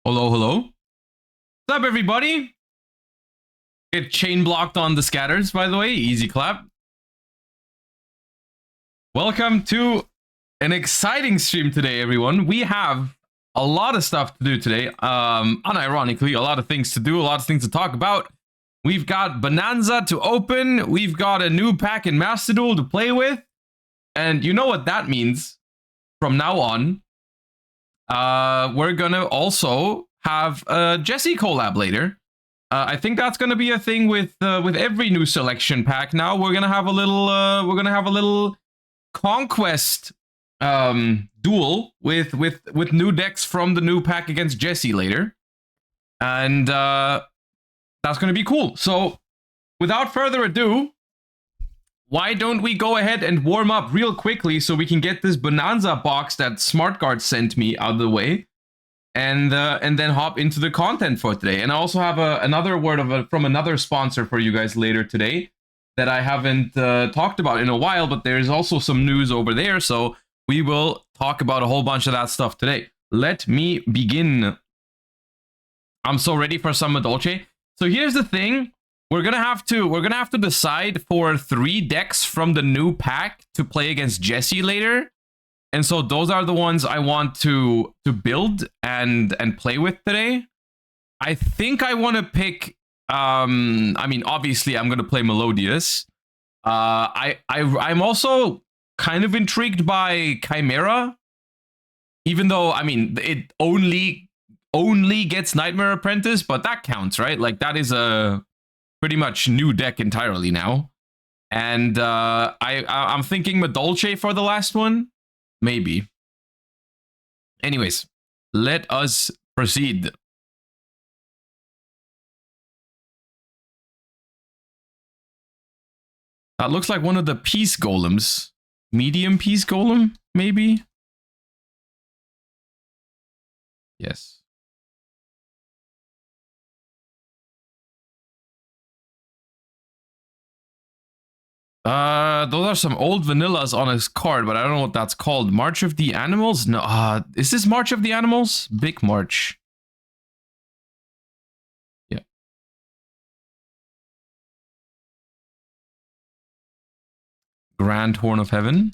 Hello, hello. What's up, everybody? Get chain blocked on the scatters, by the way. Easy clap. Welcome to an exciting stream today, everyone. We have a lot of stuff to do today. Unironically, a lot of things to do, a lot of things to talk about. We've got Bonanza to open. We've got a new pack in Master Duel to play with. And you know what that means from now on. We're gonna also have a Jesse collab later. I think that's gonna be a thing with every new selection pack. Now we're gonna have a little conquest duel with new decks from the new pack against Jesse later, and that's gonna be cool. So without further ado, why don't we go ahead and warm up real quickly so we can get this Bonanza box that SmartGuard sent me out of the way, and then hop into the content for today. And I also have another word from another sponsor for you guys later today that I haven't talked about in a while, but there's also some news over there, so we will talk about a whole bunch of that stuff today. Let me begin. I'm so ready for some Madolche. So here's the thing. We're gonna have to decide for 3 decks from the new pack to play against Jesse later. And so those are the ones I want to build and play with today. I think I want to pick I mean, obviously I'm going to play Melodious. I'm also kind of intrigued by Chimera, even though I mean it only gets Nightmare Apprentice, but that counts, right? Like that is a pretty much new deck entirely now. And I'm thinking Madolche for the last one. Maybe. Anyways, let us proceed. That looks like one of the peace golems. Medium peace golem, maybe? Yes. Those are some old vanillas on his card, but I don't know what that's called. March of the Animals? No, is this March of the Animals? Big March. Yeah. Grand Horn of Heaven.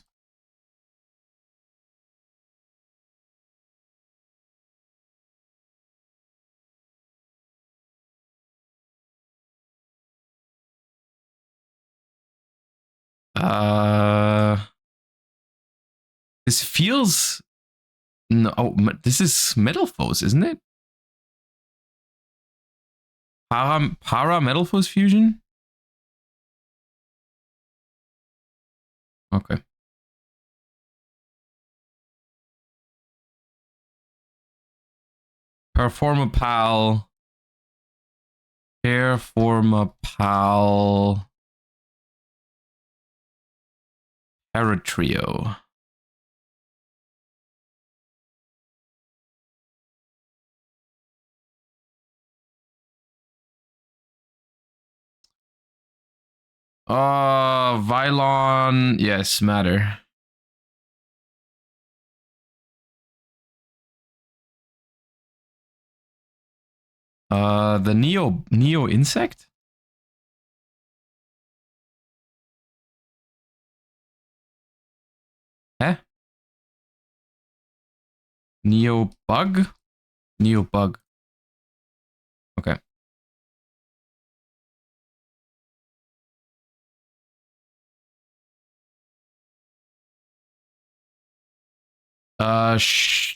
This feels... No, oh, this is Metal Foes, isn't it? Para Metal Foes fusion? Okay. Performapal. Performapal. Paratrio. Vylon. Yes, matter. The Neo insect? Eh? Neo bug? Neo bug. Okay.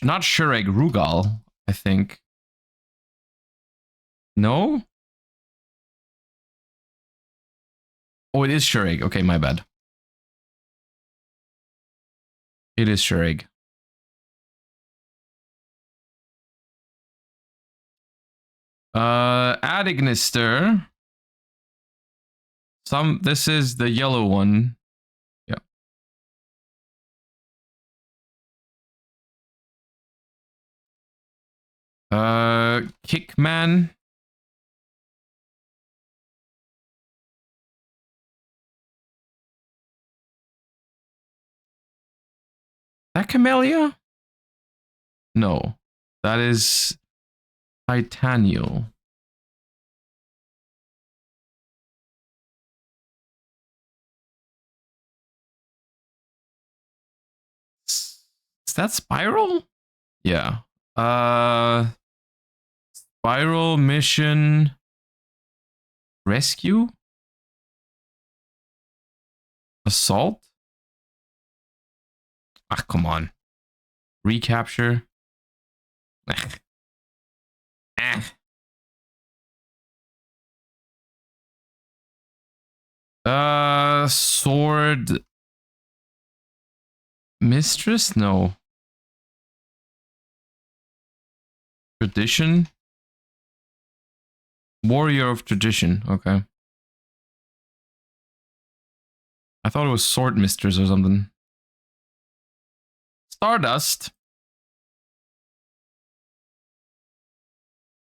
Not Shureg, Rugal, I think. No? Oh, it is Shureg. Okay, my bad. It is Shureg. Adignister. This is the yellow one. Yeah. Kickman. That Camellia? No. That is Titanial. Is that Spiral? Yeah. Spiral mission rescue? Assault? Ah, come on. Recapture? Sword mistress? No. Tradition? Warrior of tradition. Okay. I thought it was sword mistress or something. Stardust.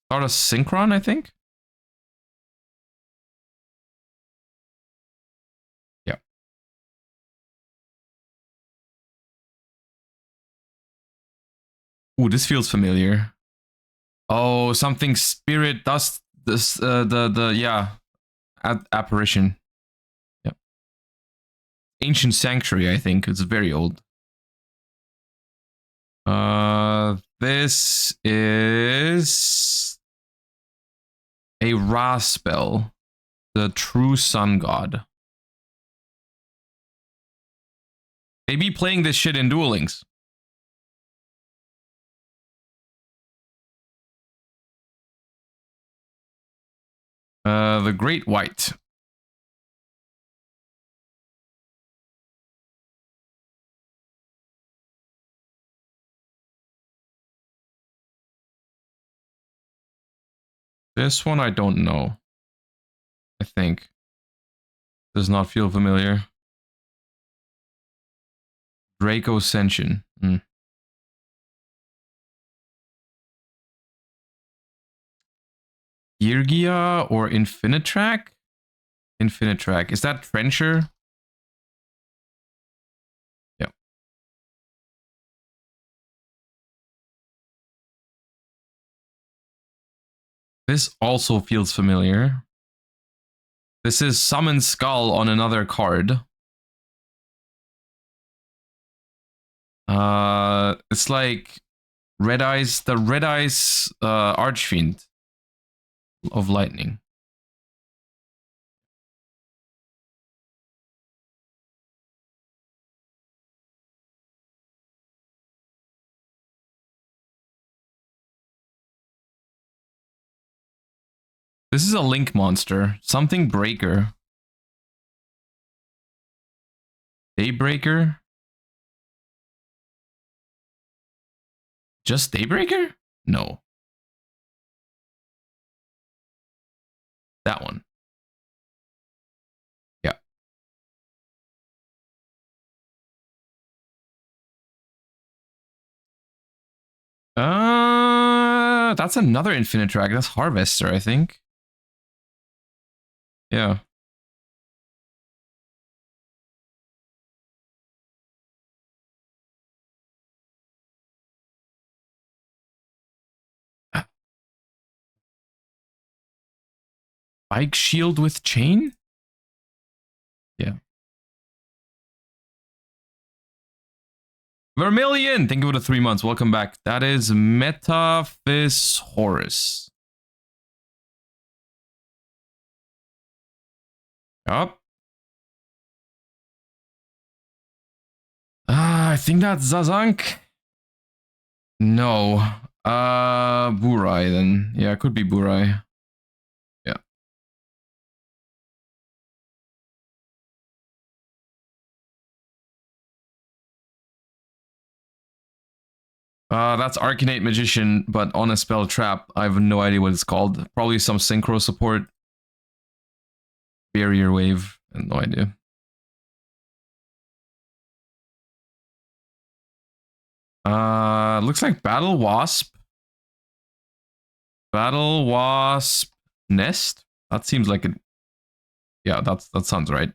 Stardust Synchron, I think. Yeah. Ooh, this feels familiar. Oh, something spirit dust. This the yeah, apparition. Yeah. Ancient sanctuary. I think it's very old. This is a Ra spell, the true sun god. They be playing this shit in Duel Links. The Great White. This one I don't know. I think. Does not feel familiar. Draco Ascension. Yugioh or Infinitrack? Infinitrack. Is that Trencher? Yeah. This also feels familiar. This is Summon Skull on another card. It's like Red Eyes, the Red Eyes Archfiend of Lightning. This is a Link monster. Something Breaker. Daybreaker? Just Daybreaker? No. That one. Yeah. That's another Infinitrack. That's Harvester, I think. Yeah. Bike shield with chain? Yeah. Vermilion! Thank you for the 3 months. Welcome back. That is Metaphys Horus. Yup. I think that's Zazank. No. Burai then. Yeah, it could be Burai. Yeah. That's Arcanate Magician, but on a spell trap. I have no idea what it's called. Probably some synchro support. Barrier wave. No idea. Looks like Battle Wasp. Battle Wasp Nest? That seems like it. Yeah, that sounds right.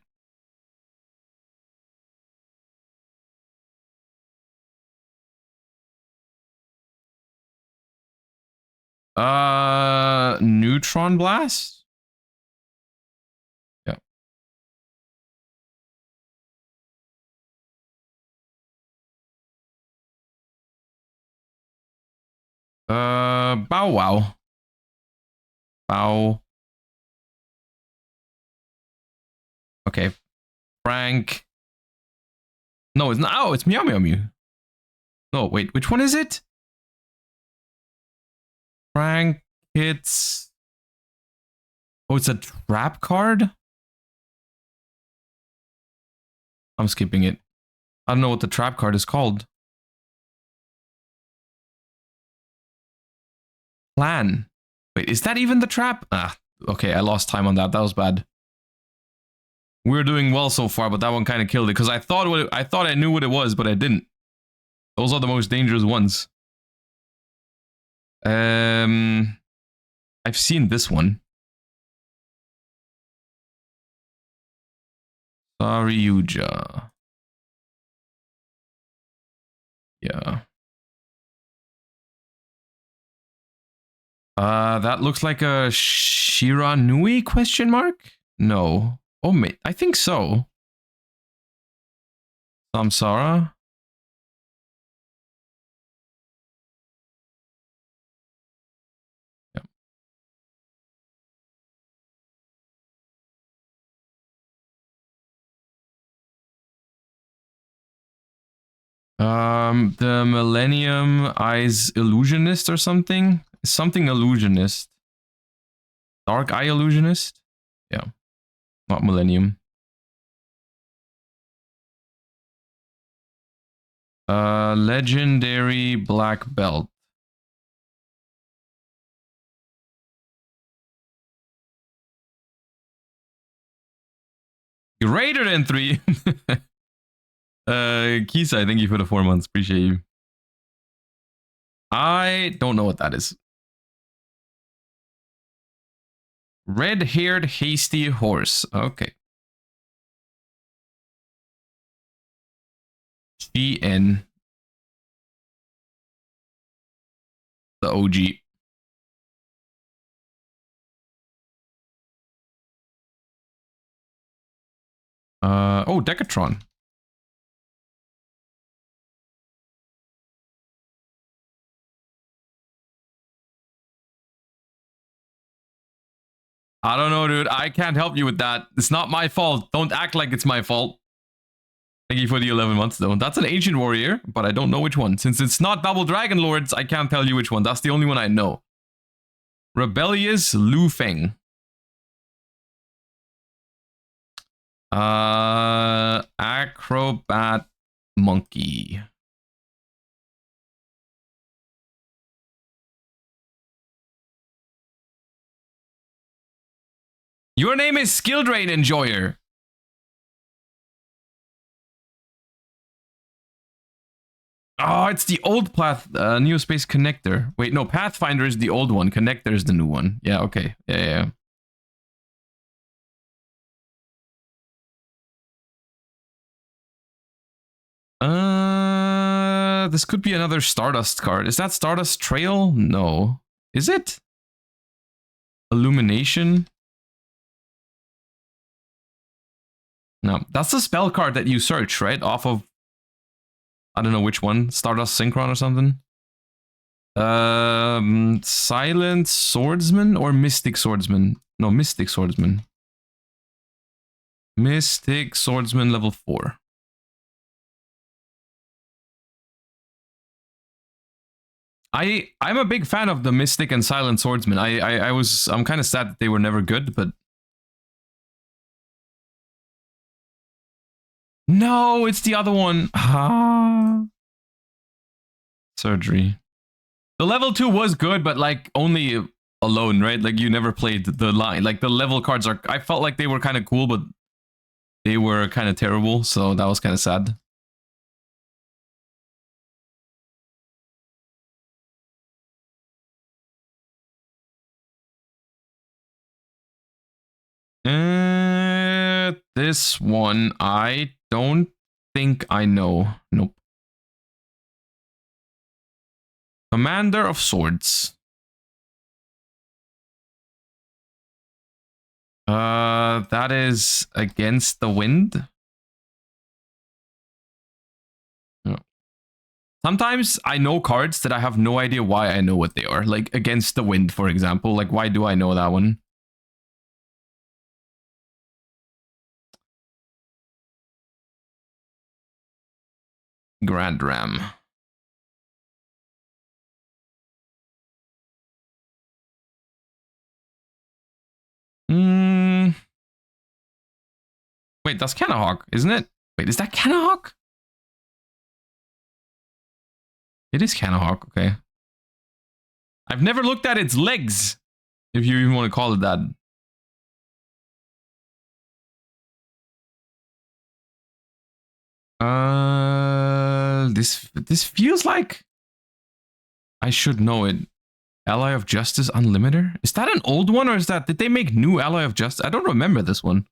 Neutron Blast? Yeah. Bow Wow. Bow. Okay. Frank. No, it's not. Oh, it's Meow Meow Mew. No, wait, which one is it? Frank, it's... Oh, it's a trap card? I'm skipping it. I don't know what the trap card is called. Plan. Wait, is that even the trap? Ah, okay, I lost time on that. That was bad. We're doing well so far, but that one kind of killed it because I thought I knew what it was, but I didn't. Those are the most dangerous ones. I've seen this one. Sorry, yugioh. Yeah. That looks like a Shiranui question mark? No. Oh, mate, I think so. Samsara? Yeah. The Millennium Eyes Illusionist or something? Something Illusionist. Dark Eye Illusionist? Yeah. Not Millennium. Legendary Black Belt. Greater than 3. Kisa, thank you for the 4 months. Appreciate you. I don't know what that is. Red-haired hasty horse. Okay. GN. The OG. Oh, Decatron. I don't know, dude. I can't help you with that. It's not my fault. Don't act like it's my fault. Thank you for the 11 months, though. That's an ancient warrior, but I don't know which one. Since it's not Double Dragon Lords, I can't tell you which one. That's the only one I know. Rebellious Lu Feng. Acrobat Monkey. Your name is Skill Drain Enjoyer. Oh, it's the old Path Neo Space Connector. Wait, no, Pathfinder is the old one. Connector is the new one. Yeah, okay. Yeah. This could be another Stardust card. Is that Stardust Trail? No. Is it? Illumination? No, that's the spell card that you search, right? Off of, I don't know which one, Stardust Synchron or something. Silent Swordsman or Mystic Swordsman? No, Mystic Swordsman. Mystic Swordsman level 4. I'm a big fan of the Mystic and Silent Swordsman. I'm kind of sad that they were never good, but no, it's the other one. Ah. Surgery. The level 2 was good, but like only alone, right? Like you never played the line. Like the level cards are, I felt like they were kind of cool, but they were kind of terrible. So that was kind of sad. This one, I don't think I know. Nope. Commander of Swords. That is Against the Wind. Oh. Sometimes I know cards that I have no idea why I know what they are. Like Against the Wind, for example. Like, why do I know that one? Grand Ram. Wait, that's Cannahawk, isn't it? Wait, is that Cannahawk? It is Cannahawk, okay. I've never looked at its legs, if you even want to call it that. This feels like I should know it. Ally of Justice Unlimited? Is that an old one, or did they make new Ally of Justice? I don't remember this one.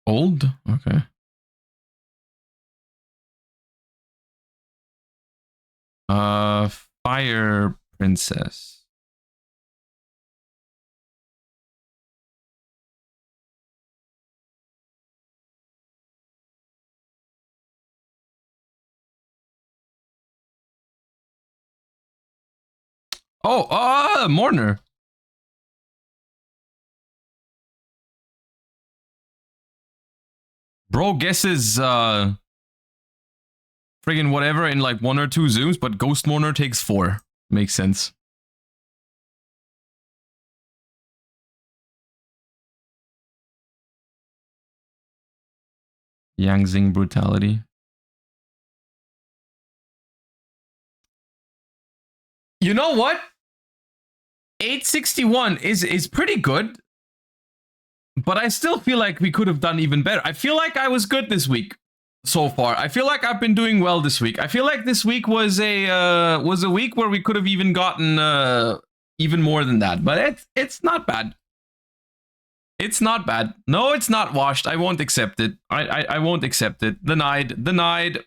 Old? Okay. Fire Princess. Oh, Mourner. Bro guesses friggin' whatever in like 1 or 2 zooms, but Ghost Mourner takes 4. Makes sense. Yangzing Brutality. You know what? 861 is pretty good, but I still feel like we could have done even better. I feel like I was good this week so far. I feel like I've been doing well this week. I feel like this week was a week where we could have even gotten even more than that. But it's not bad. It's not bad. No, it's not washed. I won't accept it. I won't accept it. Denied.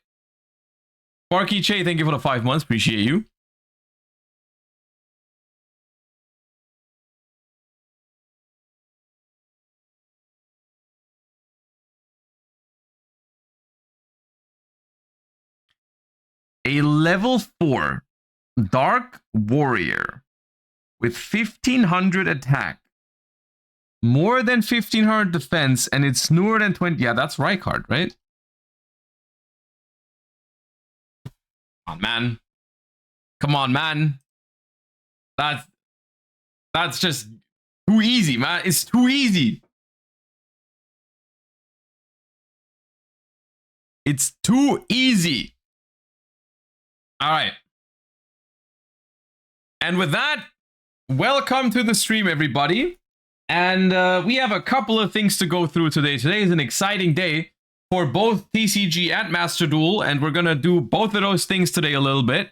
Sparky Che, thank you for the 5 months. Appreciate you. A level 4 Dark Warrior with 1500 attack, more than 1500 defense, and it's newer than 20. Yeah, that's Rykard, right? Come on, man. Come on, man. That's just too easy, man. It's too easy. It's too easy. All right. And with that, welcome to the stream, everybody. And we have a couple of things to go through today. Today is an exciting day for both TCG and Master Duel, and we're going to do both of those things today a little bit.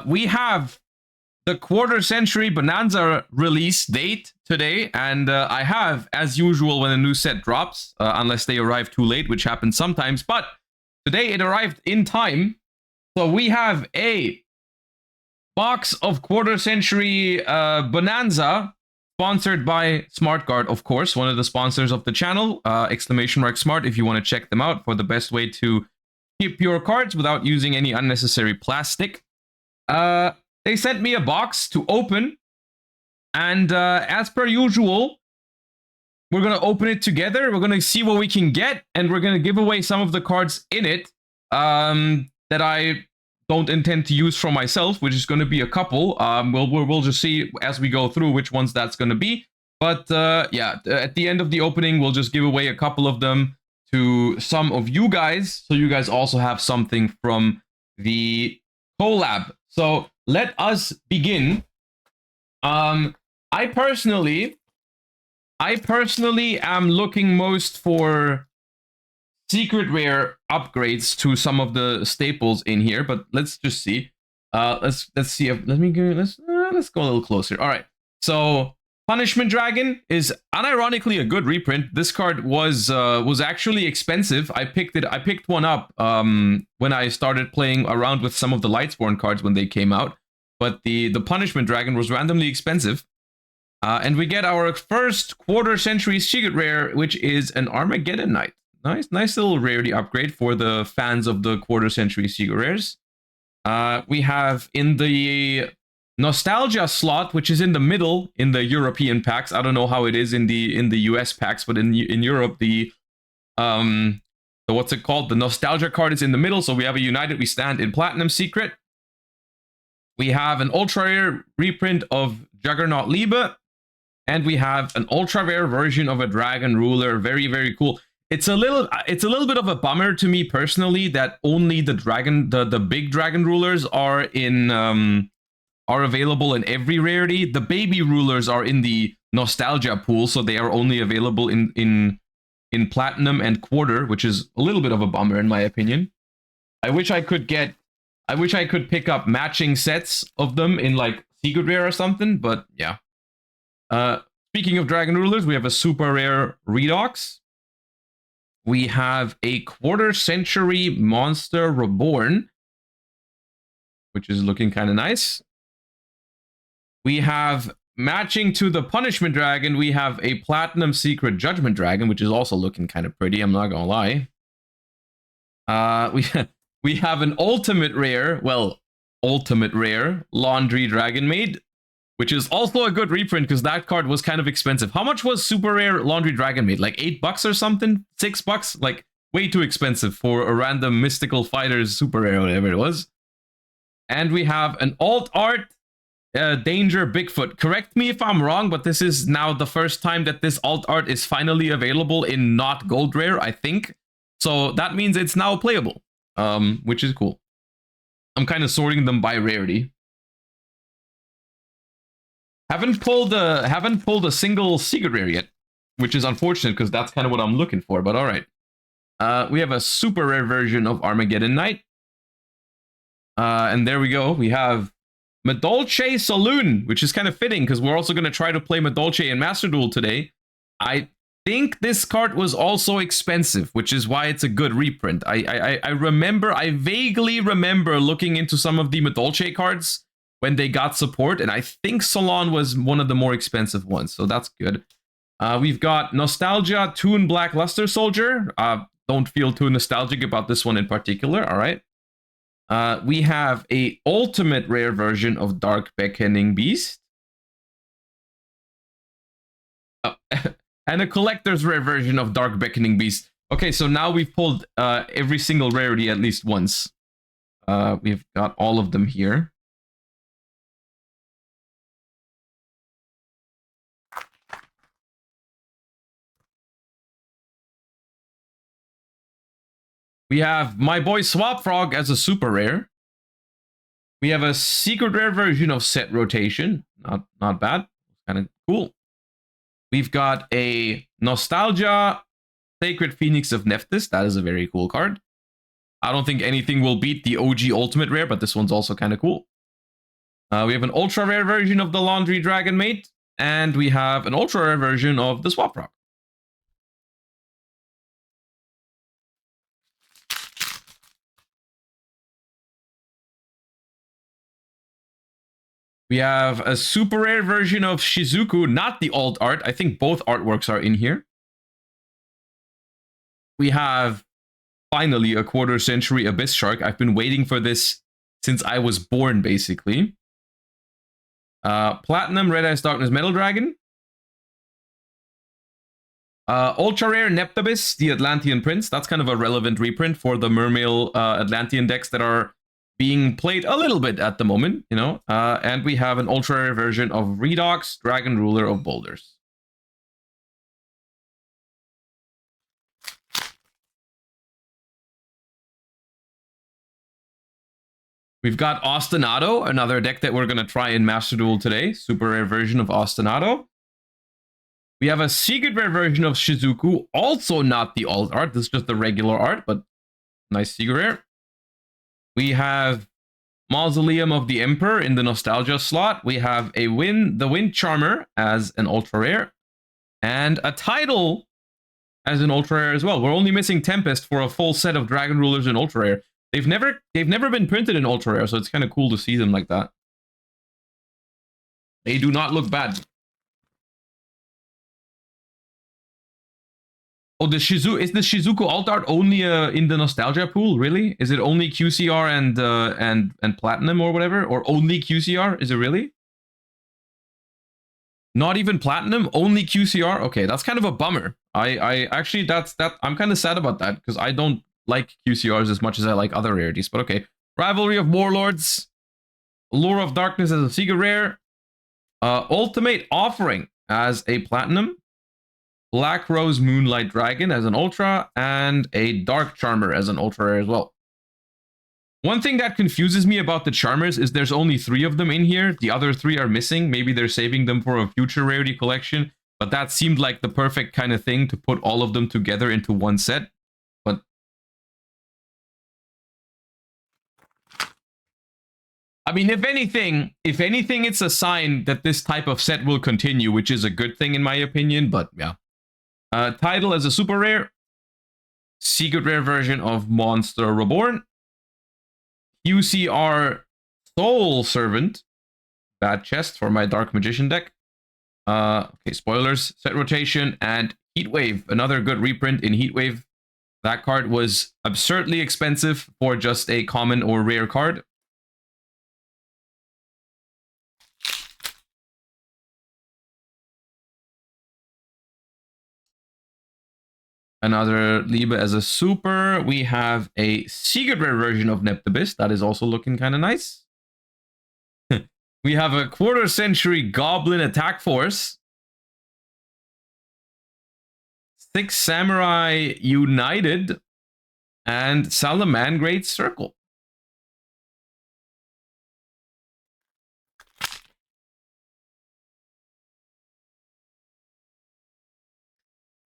We have the quarter century Bonanza release date today, and I have, as usual, when a new set drops, unless they arrive too late, which happens sometimes, but today it arrived in time. So we have a box of quarter century Bonanza, sponsored by SmartGuard, of course, one of the sponsors of the channel. !smart if you want to check them out for the best way to keep your cards without using any unnecessary plastic. They sent me a box to open, and as per usual, we're going to open it together. We're going to see what we can get, and we're going to give away some of the cards in it that I don't intend to use for myself, which is going to be a couple. We'll just see as we go through which ones that's going to be. But yeah, at the end of the opening, we'll just give away a couple of them to some of you guys, so you guys also have something from the collab. So let us begin. I personally am looking most for secret rare upgrades to some of the staples in here, but let's just see. Let's see if let's go a little closer. All right, so Punishment Dragon is unironically a good reprint. This card was actually expensive. I picked one up when I started playing around with some of the Lightsworn cards when they came out, but the Punishment Dragon was randomly expensive. And we get our first quarter-century secret rare, which is an Armageddon Knight. Nice little rarity upgrade for the fans of the quarter-century secret rares. We have in the Nostalgia slot, which is in the middle in the European packs. I don't know how it is in the US packs, but in Europe, the what's it called? The Nostalgia card is in the middle, so we have a United We Stand in Platinum Secret. We have an ultra rare reprint of Juggernaut Liebe, and we have an ultra rare version of a Dragon Ruler. Very, very cool. It's a little bit of a bummer to me personally that only the big Dragon Rulers are available in every rarity. The baby rulers are in the Nostalgia pool, so they are only available in Platinum and Quarter, which is a little bit of a bummer in my opinion. I wish I could pick up matching sets of them in like Secret Rare or something, but yeah. Speaking of Dragon Rulers, we have a super rare Redox. We have a quarter-century Monster Reborn, which is looking kind of nice. We have, matching to the Punishment Dragon, we have a Platinum Secret Judgment Dragon, which is also looking kind of pretty, I'm not gonna lie. We have an ultimate rare Laundry Dragon Maid, which is also a good reprint because that card was kind of expensive. How much was super rare Laundry Dragon Maid? Like $8 or something? $6? Like way too expensive for a random Mystical Fighters super rare, whatever it was. And we have an alt art Danger Bigfoot. Correct me if I'm wrong, but this is now the first time that this alt art is finally available in not gold rare, I think. So that means it's now playable, which is cool. I'm kind of sorting them by rarity. Haven't pulled a single secret rare yet, which is unfortunate because that's kind of what I'm looking for, but all right. We have a super rare version of Armageddon Knight. And there we go. We have Madolche Saloon, which is kind of fitting because we're also going to try to play Madolche in Master Duel today. I think this card was also expensive, which is why it's a good reprint. I vaguely remember looking into some of the Madolche cards when they got support, and I think Salon was one of the more expensive ones, so that's good. We've got Nostalgia Toon Black Luster Soldier. Don't feel too nostalgic about this one in particular, all right? We have a ultimate rare version of Dark Beckoning Beast. And a collector's rare version of Dark Beckoning Beast. Okay, so now we've pulled every single rarity at least once. We've got all of them here. We have my boy Swap Frog as a super rare. We have a secret rare version of Set Rotation. Not bad. Kind of cool. We've got a Nostalgia Sacred Phoenix of Nephthys. That is a very cool card. I don't think anything will beat the OG Ultimate Rare, but this one's also kind of cool. We have an ultra rare version of the Laundry Dragon Mate, and we have an ultra rare version of the Swap Frog. We have a super rare version of Shizuku, not the alt art. I think both artworks are in here. We have finally a quarter-century Abyss Shark. I've been waiting for this since I was born, basically. Platinum Red Eyes Darkness Metal Dragon. Ultra rare Neptabis, the Atlantean Prince. That's kind of a relevant reprint for the Mermail Atlantean decks that are being played a little bit at the moment, you know. And we have an ultra rare version of Redox, Dragon Ruler of Boulders. We've got Ostinato, another deck that we're going to try in Master Duel today. Super rare version of Ostinato. We have a secret rare version of Shizuku, also not the alt art. This is just the regular art, but nice secret rare. We have Mausoleum of the Emperor in the Nostalgia slot. We have the Wind Charmer as an ultra rare, and a Tidal as an ultra rare as well. We're only missing Tempest for a full set of Dragon Rulers in ultra rare. They've never been printed in ultra rare, so it's kind of cool to see them like that. They do not look bad. Oh, the Shizu is the Shizuku alt art only in the nostalgia pool? Really? Is it only QCR and platinum or whatever, or only QCR? Is it really? Not even platinum, only QCR. Okay, that's kind of a bummer. I actually I'm kind of sad about that because I don't like QCRs as much as I like other rarities. But okay, Rivalry of Warlords, Lure of Darkness as a secret rare, Ultimate Offering as a platinum, Black Rose Moonlight Dragon as an ultra, and a Dark Charmer as an ultra rare as well. One thing that confuses me about the Charmers is there's only 3 of them in here. The other 3 are missing. Maybe they're saving them for a future rarity collection, but that seemed like the perfect kind of thing to put all of them together into one set. But I mean, if anything, it's a sign that this type of set will continue, which is a good thing in my opinion, but yeah. Title as a super rare, secret rare version of Monster Reborn, UCR Soul Servant, bad chest for my Dark Magician deck. Okay, spoilers, set rotation, and Heatwave, another good reprint in Heatwave. That card was absurdly expensive for just a common or rare card. Another Liebe as a super. We have a secret rare version of Neptibus. That is also looking kind of nice. We have a quarter century Goblin Attack Force. 6 Samurai United. And Salamangreat Circle.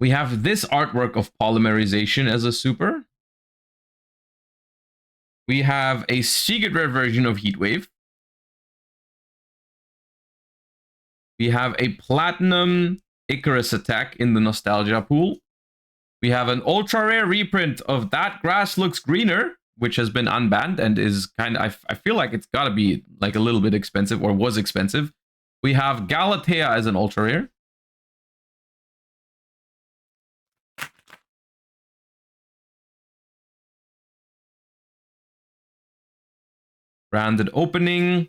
We have this artwork of polymerization as a super. We have a secret rare version of Heatwave. We have a platinum Icarus attack in the nostalgia pool. We have an ultra rare reprint of That Grass Looks Greener, which has been unbanned and is kind of, I feel like it's got to be like a little bit expensive or was expensive. We have Galatea as an ultra rare. Branded opening.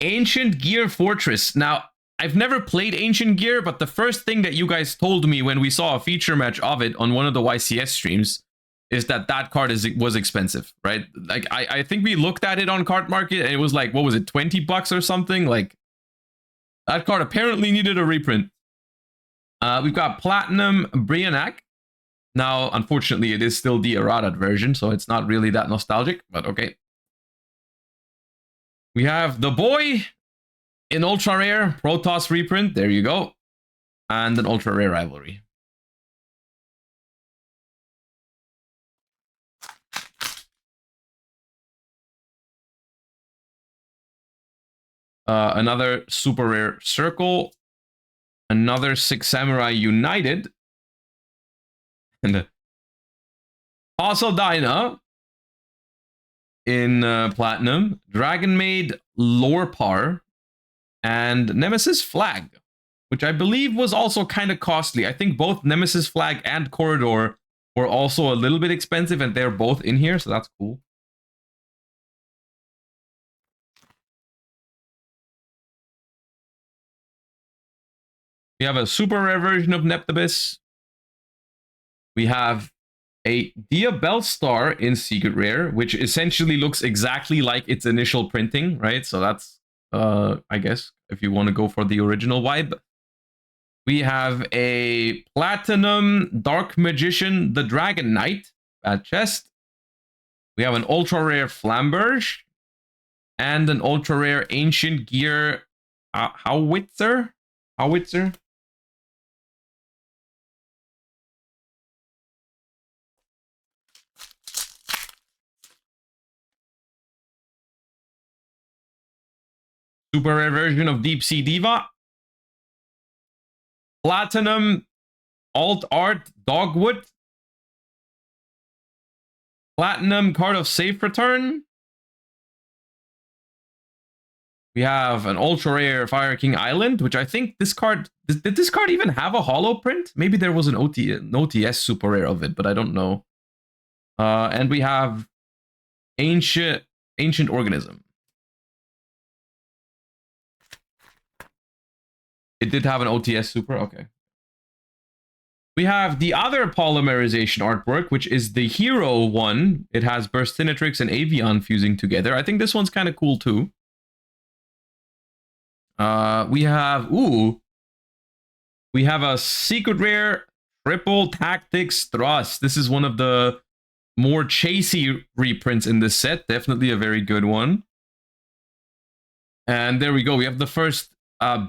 Ancient Gear Fortress. Now, I've never played Ancient Gear, but the first thing that you guys told me when we saw a feature match of it on one of the YCS streams is that that card was expensive, right? Like, I think we looked at it on Card Market and it was like, what was it, 20 bucks or something? Like, that card apparently needed a reprint. We've got Platinum Brianak. Now, unfortunately, it is still the errata version, so it's not really that nostalgic, but okay. We have The Boy in ultra rare, Protoss reprint, there you go. And an ultra rare rivalry. Another super rare circle. Another 6 Samurai United. And Dyna in platinum. Dragon Maid Lorpar. And Nemesis Flag, which I believe was also kind of costly. I think both Nemesis Flag and Corridor were also a little bit expensive, and they're both in here, so that's cool. We have a super rare version of Neptibus. We have a Dia Bellstar in secret rare, which essentially looks exactly like its initial printing, right? So that's, I guess, if you want to go for the original vibe. We have a Platinum Dark Magician, the Dragon Knight, bad chest. We have an ultra rare Flamberge and an ultra rare Ancient Gear Howitzer. Super rare version of Deep Sea Diva. Platinum Alt Art Dogwood. Platinum Card of Safe Return. We have an ultra rare Fire King Island, which I think this card did this card even have a holo print? Maybe there was an OTS super rare of it, but I don't know. And we have ancient organism. It did have an OTS super. Okay. We have the other polymerization artwork, which is the hero one. It has Burstinatrix and Avian fusing together. I think this one's kind of cool too. We have a secret rare triple tactics thrust. This is one of the more chasey reprints in this set. Definitely a very good one. And there we go. We have the first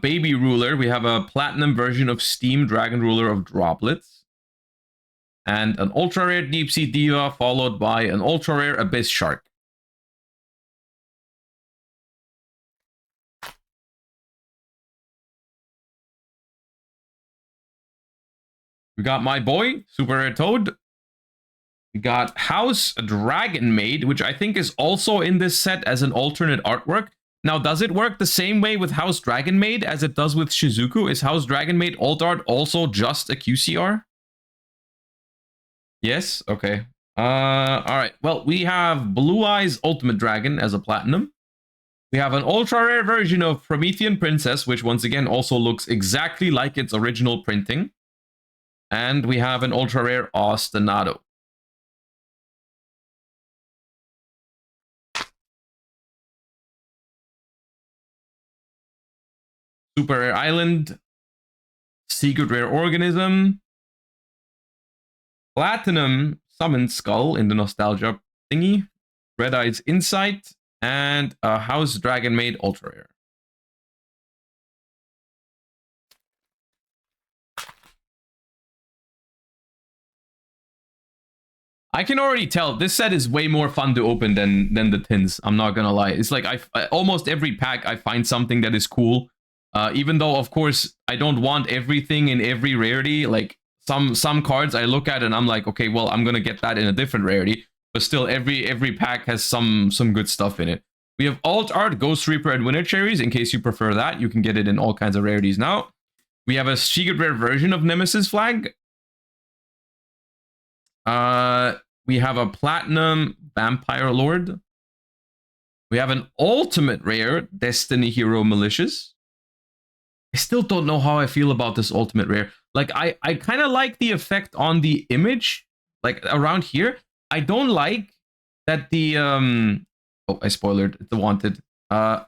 baby ruler. We have a platinum version of Steam Dragon Ruler of Droplets. And an ultra rare Deep Sea Diva, followed by an ultra rare Abyss Shark. We got my boy, Super Rare Toad. We got House Dragon Maid, which I think is also in this set as an alternate artwork. Now, does it work the same way with House Dragon Maid as it does with Shizuku? Is House Dragon Maid alt art also just a QCR? Yes? Okay. Alright. Well, we have Blue Eyes Ultimate Dragon as a platinum. We have an ultra rare version of Promethean Princess, which once again also looks exactly like its original printing. And we have an ultra rare Ostinato. Super rare Island. Secret rare Organism. Platinum Summon Skull in the Nostalgia thingy. Red Eyes Insight. And a House Dragon Maid ultra rare. I can already tell this set is way more fun to open than the tins. I'm not gonna lie. It's like almost every pack I find something that is cool. Even though of course I don't want everything in every rarity. Like some cards I look at and I'm like, okay, well I'm gonna get that in a different rarity. But still, every pack has some good stuff in it. We have Alt Art, Ghost Reaper, and Winter Cherries. In case you prefer that, you can get it in all kinds of rarities now. We have a secret rare version of Nemesis Flag. We have a Platinum Vampire Lord. We have an Ultimate Rare Destiny Hero Malicious. I still don't know how I feel about this Ultimate Rare. Like, I kind of like the effect on the image, like around here. I don't like that the oh, I spoiled the wanted. I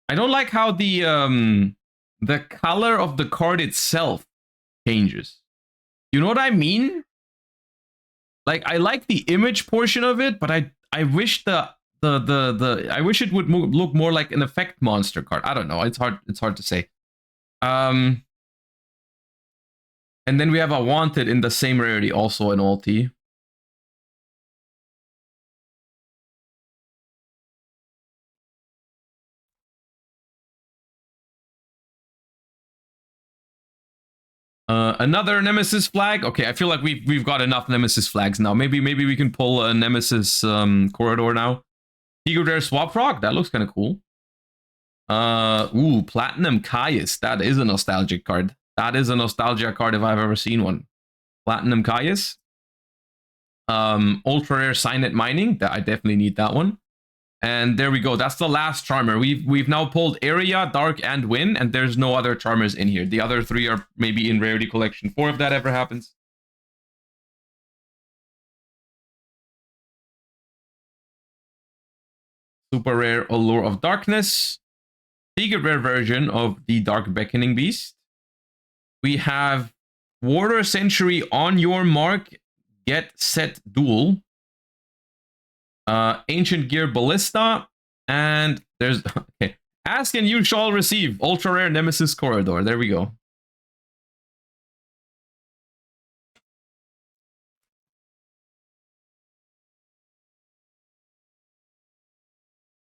don't like how the color of the card itself changes. You know what I mean? Like, I like the image portion of it, but I wish I wish it would look more like an effect monster card. I don't know. It's hard to say. And then we have a wanted in the same rarity, also an ulti. Another Nemesis flag. Okay, I feel like we've got enough Nemesis flags now. Maybe we can pull a Nemesis corridor now. Ego Rare Swap Frog. That looks kind of cool. Ooh, Platinum Caius. That is a nostalgic card. That is a nostalgia card if I've ever seen one. Platinum Caius. Ultra Rare Signet Mining. That I definitely need that one. And there we go. That's the last Charmer. We've now pulled Area, Dark, and Win, and there's no other Charmers in here. The other three are maybe in Rarity Collection 4 if that ever happens. Super rare Allure of Darkness. Secret rare version of the Dark Beckoning Beast. We have Warrior Century on your mark. Get set duel. Ancient Gear Ballista. And there's okay. Ask and you shall receive. Ultra rare Nemesis Corridor. There we go.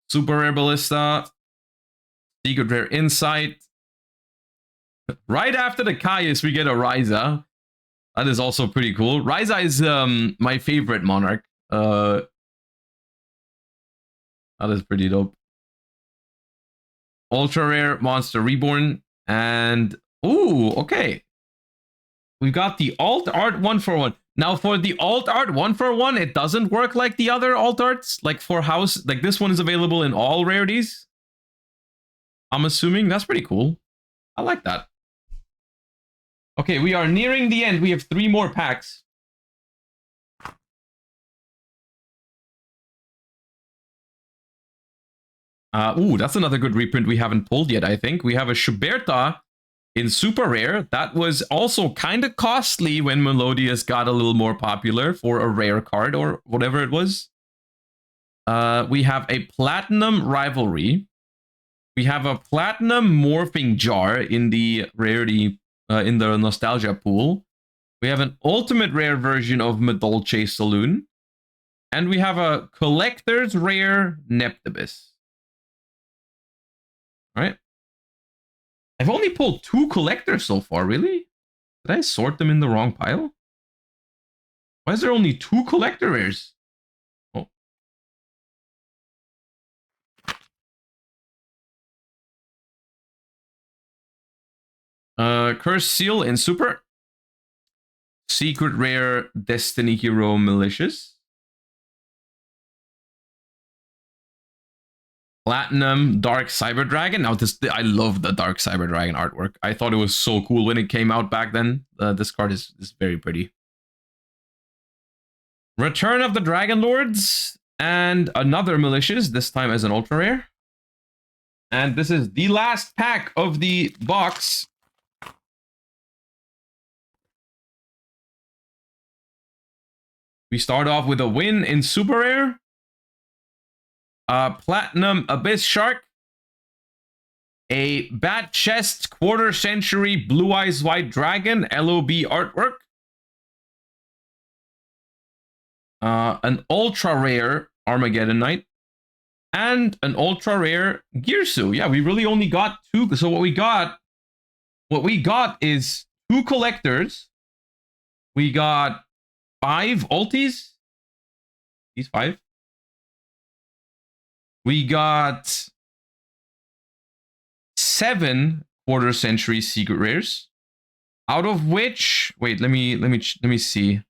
Super rare Ballista. Secret rare Insight. Right after the Caius, we get a Ryza. That is also pretty cool. Ryza is my favorite monarch. That is pretty dope. Ultra rare Monster Reborn. And, ooh, okay. We've got the alt art 1-for-1. Now for the alt art 1-for-1, it doesn't work like the other alt arts. Like for house, like this one is available in all rarities. I'm assuming that's pretty cool. I like that. Okay, we are nearing the end. We have 3 more packs. Ooh, that's another good reprint we haven't pulled yet, I think. We have a Schmidt in super rare. That was also kind of costly when Melodious got a little more popular for a rare card or whatever it was. We have a Platinum Rivalry. We have a Platinum Morphing Jar in the rarity, in the Nostalgia pool. We have an Ultimate Rare version of Madolche Saloon. And we have a Collector's Rare Neptibus. All right. I've only pulled 2 collectors so far, really? Did I sort them in the wrong pile? Why is there only 2 collector rares? Oh. Cursed Seal in Super. Secret Rare Destiny Hero Malicious. Platinum Dark Cyber Dragon. Now I love the Dark Cyber Dragon artwork. I thought it was so cool when it came out back then. This card is very pretty. Return of the Dragon Lords and another Malicious, this time as an ultra rare. And this is the last pack of the box. We start off with a win in super rare. Platinum Abyss Shark. A Bat Chest Quarter Century Blue Eyes White Dragon LOB artwork. An ultra rare Armageddon Knight. And an ultra rare Girsu. Yeah, we really only got 2. So what we got is 2 collectors. We got 5 ultis. These 5. We got 7 quarter century secret rares, out of which, wait, let me see.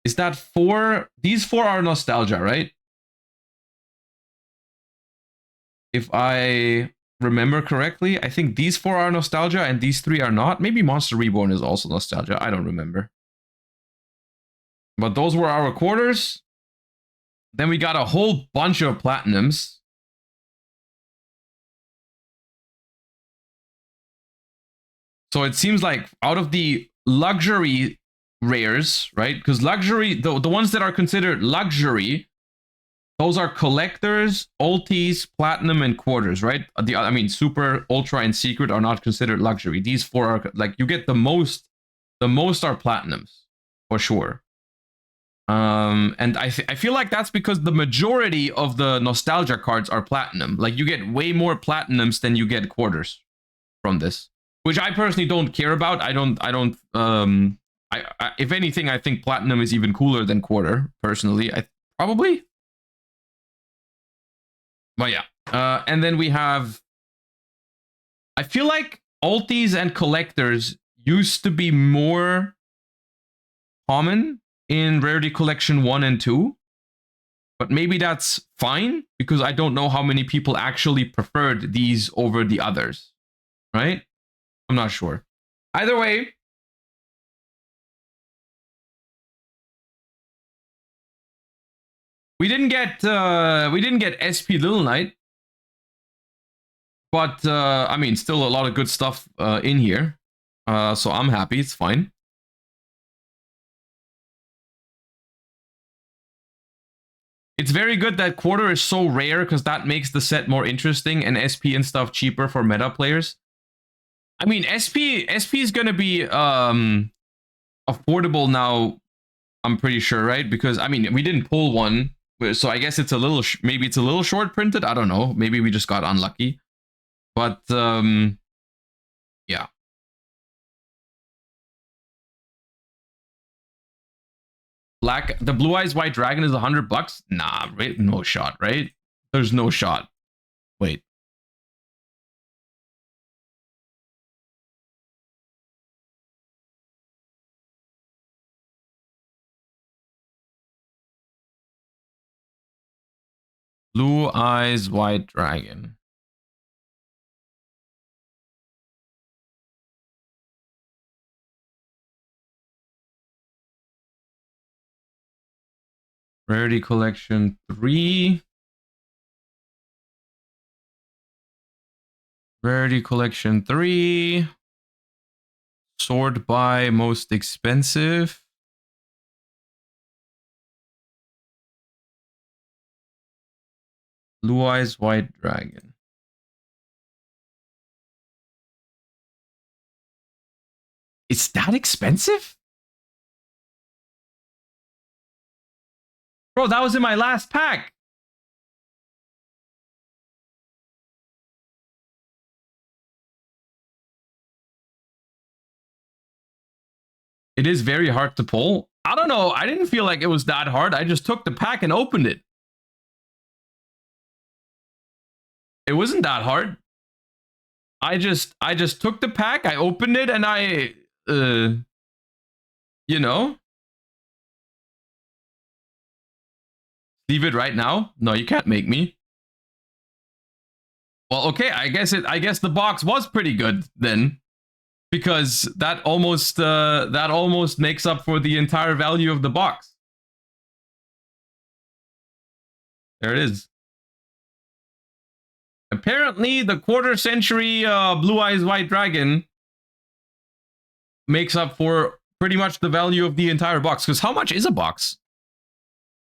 Is that 4? These 4 are nostalgia, right? If I remember correctly, I think these 4 are nostalgia and these 3 are not. Maybe Monster Reborn is also nostalgia. I don't remember. But those were our quarters. Then we got a whole bunch of platinums. So it seems like out of the luxury rares, right? Because luxury, the ones that are considered luxury, those are collectors, ultis, platinum, and quarters, right? I mean, super, ultra, and secret are not considered luxury. These 4 are like, you get the most are platinums for sure. And I feel like that's because the majority of the nostalgia cards are platinum. Like you get way more platinums than you get quarters from this, which I personally don't care about. If anything, I think platinum is even cooler than quarter personally. Probably. But yeah. And then we have, I feel like ultis and collectors used to be more common in Rarity Collection 1 and 2. But maybe that's fine, because I don't know how many people actually preferred these over the others. Right? I'm not sure. Either way, we didn't get SP Little Knight. But I mean, still a lot of good stuff in here. So I'm happy, it's fine. It's very good that quarter is so rare, because that makes the set more interesting, and SP and stuff cheaper for meta players. I mean, SP is gonna be affordable now, I'm pretty sure, right? Because I mean, we didn't pull one, so I guess it's a little maybe it's a little short printed. I don't know. Maybe we just got unlucky. But yeah. The Blue Eyes White Dragon is $100. Nah, right? No shot, right? There's no shot. Wait. Blue Eyes White Dragon. Rarity Collection 3. Rarity Collection 3. Sort by most expensive. Blue Eyes White Dragon. It's that expensive? Bro, that was in my last pack. It is very hard to pull. I don't know. I didn't feel like it was that hard. I just took the pack and opened it. It wasn't that hard. I just took the pack, I opened it, and I, you know, leave it right now. No, you can't make me. Well, okay, I guess the box was pretty good then, because that almost makes up for the entire value of the box. There it is. Apparently, the quarter century Blue Eyes White Dragon makes up for pretty much the value of the entire box. Because how much is a box?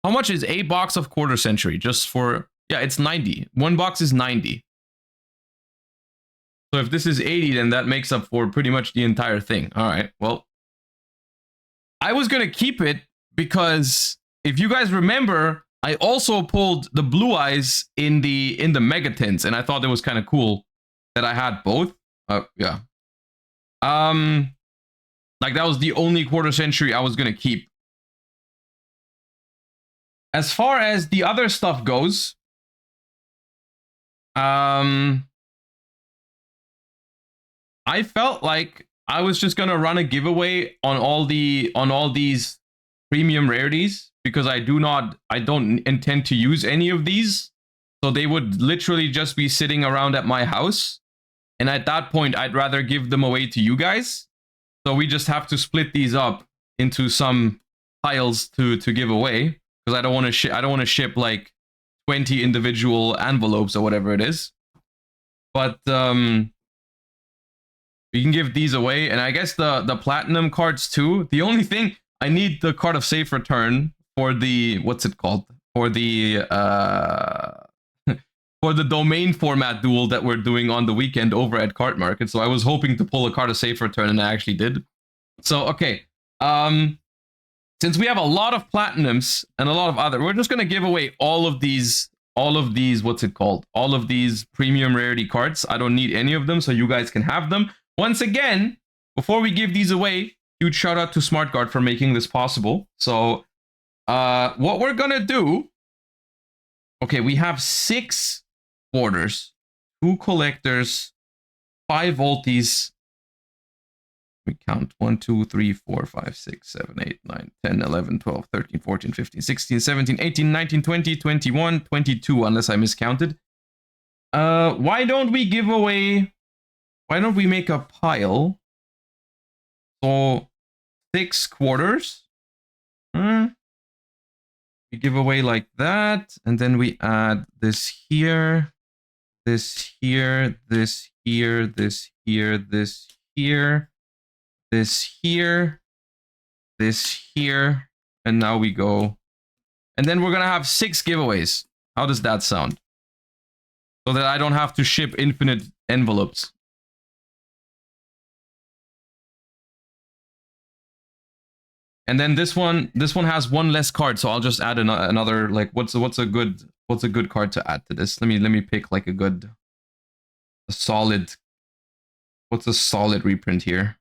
How much is a box of quarter century? Just for, yeah, it's 90. One box is 90. So if this is 80, then that makes up for pretty much the entire thing. All right, well, I was going to keep it because if you guys remember, I also pulled the Blue Eyes in the Mega Tints, and I thought it was kind of cool that I had both. Yeah. Like that was the only quarter century I was going to keep. As far as the other stuff goes, I felt like I was just gonna run a giveaway on all these premium rarities because I don't intend to use any of these, so they would literally just be sitting around at my house, and at that point I'd rather give them away to you guys. So we just have to split these up into some piles to give away because I don't want to ship like 20 individual envelopes or whatever it is. But we can give these away, and I guess the platinum cards too. The only thing, I need the card of safe return for the, what's it called? For the for the domain format duel that we're doing on the weekend over at Card Market. So I was hoping to pull a card of safe return, and I actually did. So okay, since we have a lot of platinums and a lot of other, we're just gonna give away all of these, what's it called? All of these premium rarity cards. I don't need any of them, so you guys can have them. Once again, before we give these away, huge shout out to SmartGuard for making this possible. So, what we're gonna do, okay, we have 6 orders, 2 collectors, 5 volties. We count 1, 2, 3, 4, 5, 6, 7, 8, 9, 10, 11, 12, 13, 14, 15, 16, 17, 18, 19, 20, 21, 22, unless I miscounted. Why don't we give away... Why don't we make a pile? So 6 quarters. We give away like that, and then we add this here, this here, this here, this here, this here, this here, this here, and now we go. And then we're gonna have 6 giveaways. How does that sound? So that I don't have to ship infinite envelopes. And then this one has 1 less card, so I'll just add another, like, what's a good card to add to this? Let me pick like a solid. What's a solid reprint here?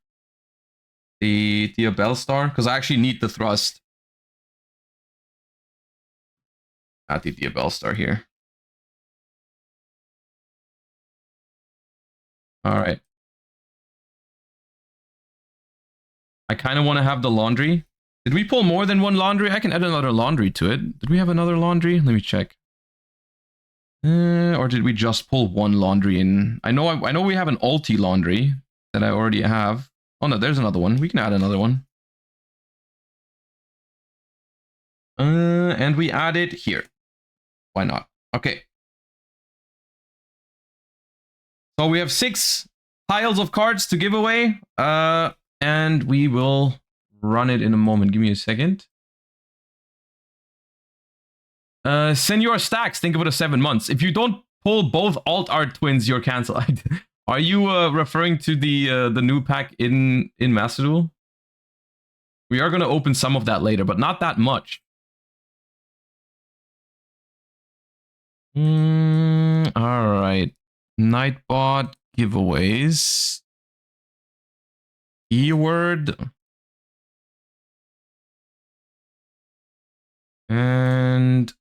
The Bellstar, because I actually need the thrust. Add the Bellstar here. All right. I kind of want to have the laundry. Did we pull more than 1 laundry? I can add another laundry to it. Did we have another laundry? Let me check. Or did we just pull one laundry in? I know we have an ulti laundry that I already have. Oh no, there's another one. We can add another one. And we add it here. Why not? Okay. So we have 6 piles of cards to give away. And we will run it in a moment. Give me a second. Senor Stacks, think about it 7 months. If you don't pull both alt art twins, you're cancelled. Are you referring to the new pack in Master Duel? We are going to open some of that later, but not that much. All right. Nightbot giveaways. Keyword. And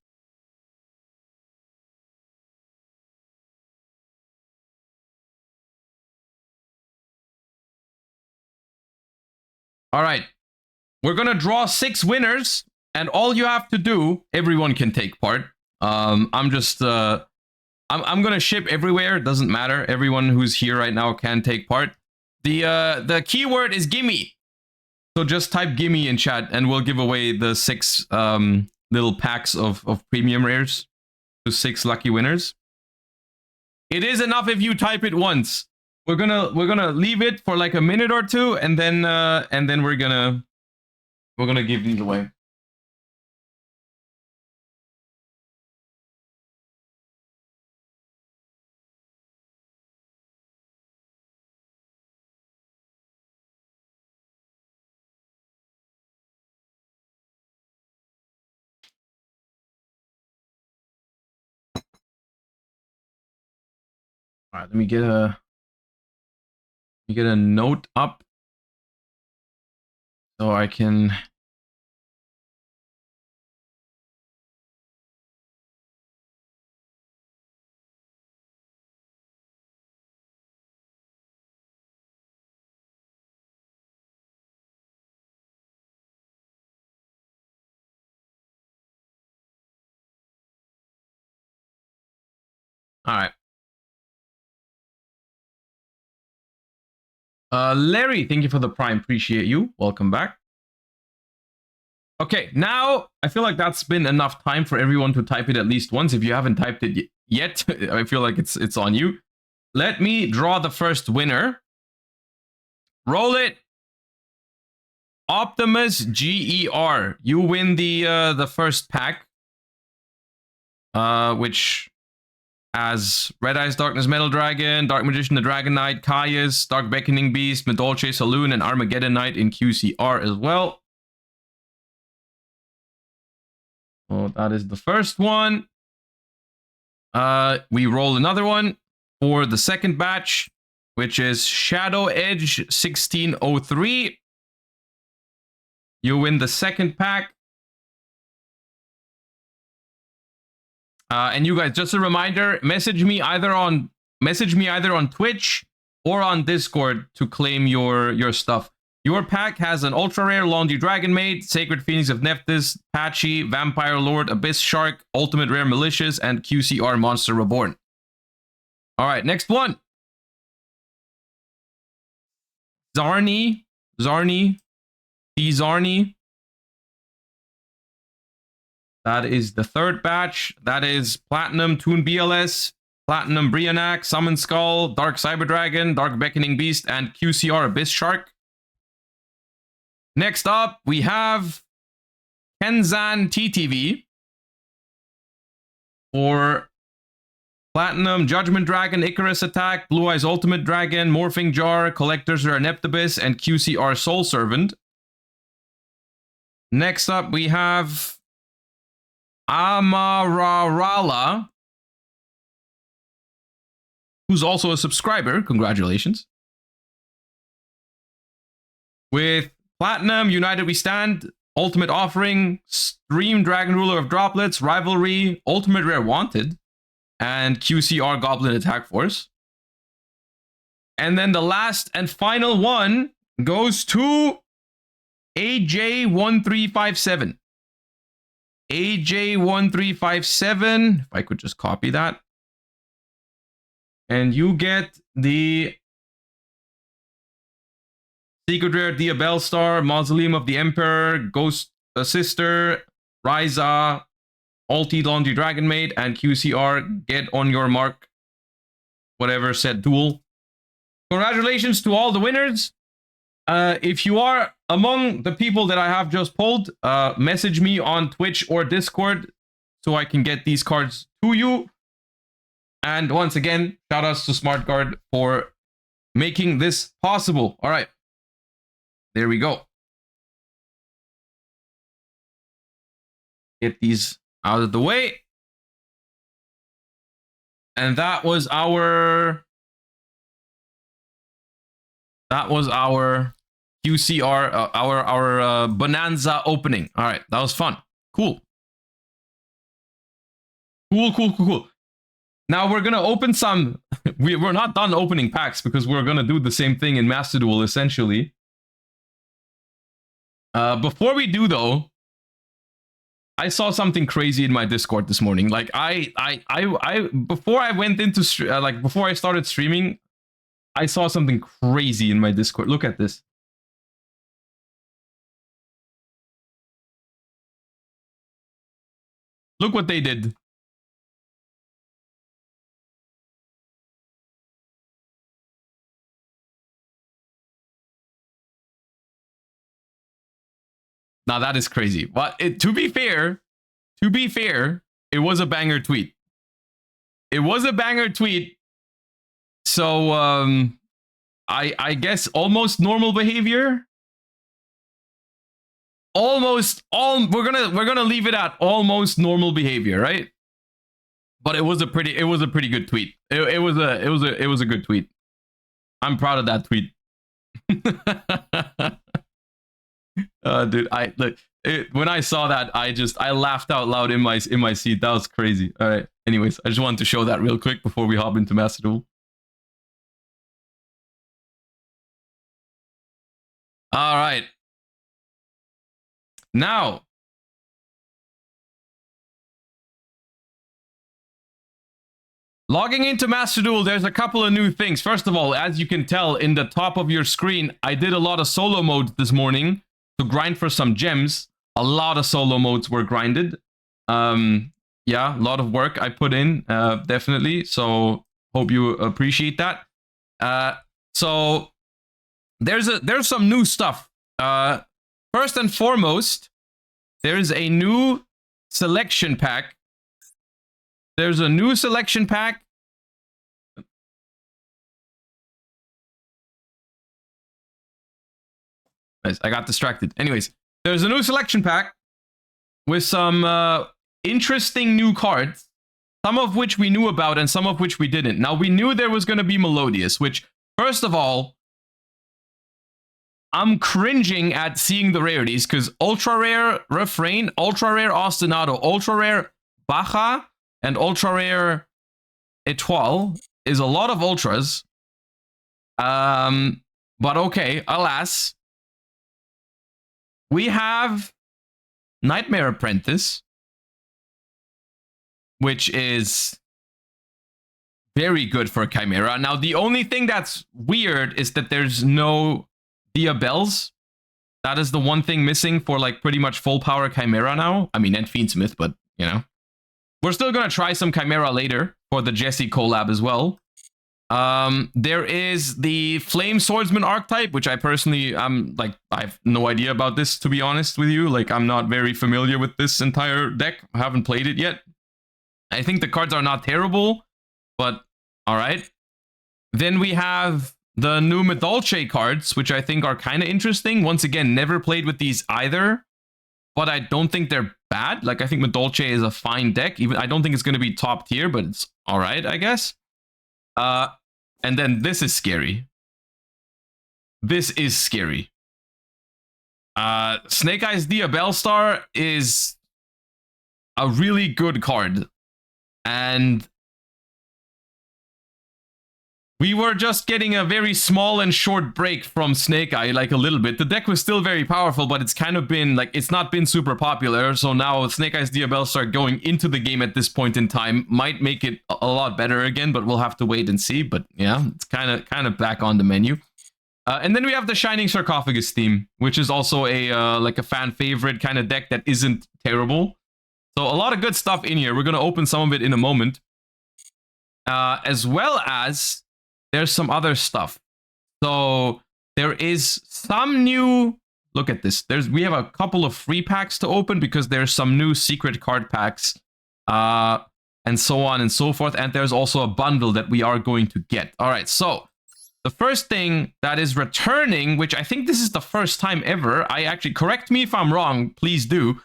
all right. We're going to draw 6 winners, and all you have to do, everyone can take part. I'm just I'm going to ship everywhere, doesn't matter. Everyone who's here right now can take part. The keyword is gimme. So just type gimme in chat and we'll give away the 6 little packs of premium rares to 6 lucky winners. It is enough if you type it once. We're gonna leave it for like a minute or two, and then we're gonna give these away. All right, let me get a note up so I can. All right. Larry, thank you for the prime. Appreciate you. Welcome back. Okay, now I feel like that's been enough time for everyone to type it at least once. If you haven't typed it yet, I feel like it's on you. Let me draw the first winner. Roll it. Optimus GER. You win the first pack. Which has Red Eyes Darkness Metal Dragon, Dark Magician the Dragon Knight, Caius, Dark Beckoning Beast, Madolche Saloon, and Armageddon Knight in QCR as well. Oh, that is the first one. We roll another one for the second batch, which is Shadow Edge 1603. You win the second pack. And you guys, just a reminder, message me either on Twitch or on Discord to claim your stuff. Your pack has an ultra rare Laundry Dragon Maid, Sacred Phoenix of Nephthys, Patchy, Vampire Lord, Abyss Shark, Ultimate Rare Malicious, and QCR Monster Reborn. All right, next one. Zarni. That is the third batch. That is Platinum Toon BLS, Platinum Brianak, Summon Skull, Dark Cyber Dragon, Dark Beckoning Beast, and QCR Abyss Shark. Next up, we have Kenzan TTV for Platinum Judgment Dragon, Icarus Attack, Blue Eyes Ultimate Dragon, Morphing Jar, Collector's Rare Neptibus, and QCR Soul Servant. Next up, we have Amararala, who's also a subscriber. Congratulations. With Platinum, United We Stand, Ultimate Offering, Stream Dragon Ruler of Droplets, Rivalry, Ultimate Rare Wanted, and QCR Goblin Attack Force. And then the last and final one goes to AJ1357. AJ1357, if I could just copy that. And you get the Secret Rare Diabell Star, Mausoleum of the Emperor, Ghost Sister, Ryza, Ulti Laundry Dragon Maid, and QCR. Get on your mark. Whatever said Duel. Congratulations to all the winners. If you are among the people that I have just pulled, message me on Twitch or Discord so I can get these cards to you. And once again, shout outs to SmartGuard for making this possible. All right. There we go. Get these out of the way. And that was our QCR, our Bonanza opening. All right, that was fun. Cool. Cool. Now we're gonna open some. We're not done opening packs because we're gonna do the same thing in Master Duel essentially. Before we do though, I saw something crazy in my Discord this morning. Like before I went into before I started streaming, I saw something crazy in my Discord. Look at this. Look what they did. Now that is crazy. But to be fair, it was a banger tweet. It was a banger tweet. So I guess almost normal behavior. We're gonna leave it at almost normal behavior, right? But it was a pretty good tweet. It was a good tweet. I'm proud of that tweet. Dude, when I saw that, I laughed out loud in my seat. That was crazy. All right. Anyways, I just wanted to show that real quick before we hop into Master Duel. All right. Now, logging into Master Duel, there's a couple of new things. First of all, as you can tell in the top of your screen, I did a lot of solo modes this morning to grind for some gems. A lot of solo modes were grinded. Yeah, a lot of work I put in, definitely. So hope you appreciate that. So there's some new stuff. First and foremost, there's a new selection pack. There's a new selection pack. I got distracted. Anyways, there's a new selection pack with some interesting new cards, some of which we knew about and some of which we didn't. Now, we knew there was going to be Melodious, which, first of all, I'm cringing at seeing the rarities because Ultra Rare Refrain, Ultra Rare Ostinato, Ultra Rare Baja, and Ultra Rare Etoile is a lot of Ultras. But okay, alas. We have Nightmare Apprentice, which is very good for Chimera. Now, the only thing that's weird is that there's no Diabells. That is the one thing missing for like pretty much full power Chimera now. I mean, and Fiendsmith, but you know. We're still going to try some Chimera later for the Jesse collab as well. There is the Flame Swordsman archetype, which I personally, I have no idea about this, to be honest with you. Like, I'm not very familiar with this entire deck. I haven't played it yet. I think the cards are not terrible, but all right. Then we have the new Madolche cards, which I think are kind of interesting. Once again, never played with these either, but I don't think they're bad. Like, I think Madolche is a fine deck. Even I don't think it's going to be top tier, but it's all right, I guess. And then this is scary. This is scary. Snake Eyes Diabell Star is a really good card. And We were just getting a very small and short break from Snake Eye, like a little bit. The deck was still very powerful, but it's kind of been, like, it's not been super popular. So now Snake Eye's Diabellstar going into the game at this point in time might make it a lot better again, but we'll have to wait and see. But yeah, it's kind of back on the menu. And then we have the Shining Sarcophagus theme, which is also a like a fan favorite kind of deck that isn't terrible. So a lot of good stuff in here. We're going to open some of it in a moment. As well as there's some other stuff. So there is some new... Look at this. We have a couple of free packs to open because there's some new secret card packs. And so on and so forth. And there's also a bundle that we are going to get. All right, so the first thing that is returning, which I think this is the first time ever. I actually, correct me if I'm wrong, please do.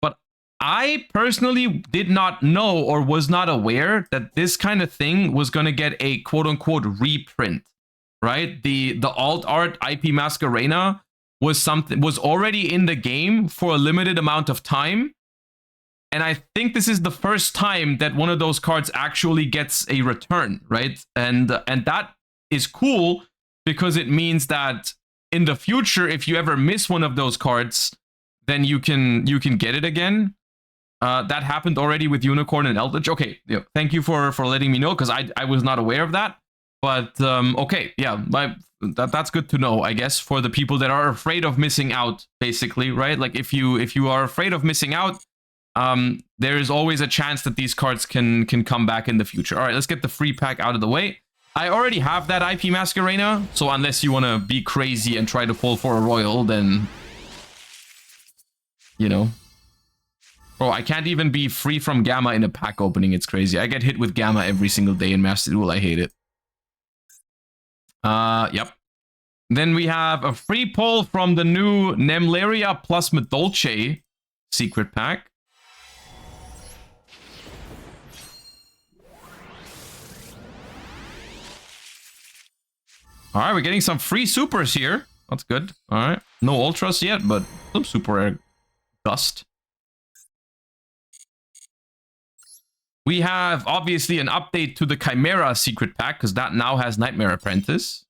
But I personally did not know or was not aware that this kind of thing was going to get a quote-unquote reprint, right? The alt art IP Masquerena was already in the game for a limited amount of time. And I think this is the first time that one of those cards actually gets a return, right? And that is cool because it means that in the future, if you ever miss one of those cards, then you can get it again. That happened already with Unicorn and Eldritch. Okay, yeah, thank you for letting me know because I was not aware of that. But okay, yeah, that's good to know, I guess, for the people that are afraid of missing out, basically, right? Like if you are afraid of missing out, there is always a chance that these cards can come back in the future. All right, let's get the free pack out of the way. I already have that IP Masquerena, so unless you want to be crazy and try to pull for a Royal, then, you know. Bro, I can't even be free from Gamma in a pack opening. It's crazy. I get hit with Gamma every single day in Master Duel. I hate it. Yep. Then we have a free pull from the new Nemleria plus Madolche secret pack. All right, we're getting some free supers here. That's good. All right. No ultras yet, but some super rare dust. We have, obviously, an update to the Chimera secret pack, because that now has Nightmare Apprentice.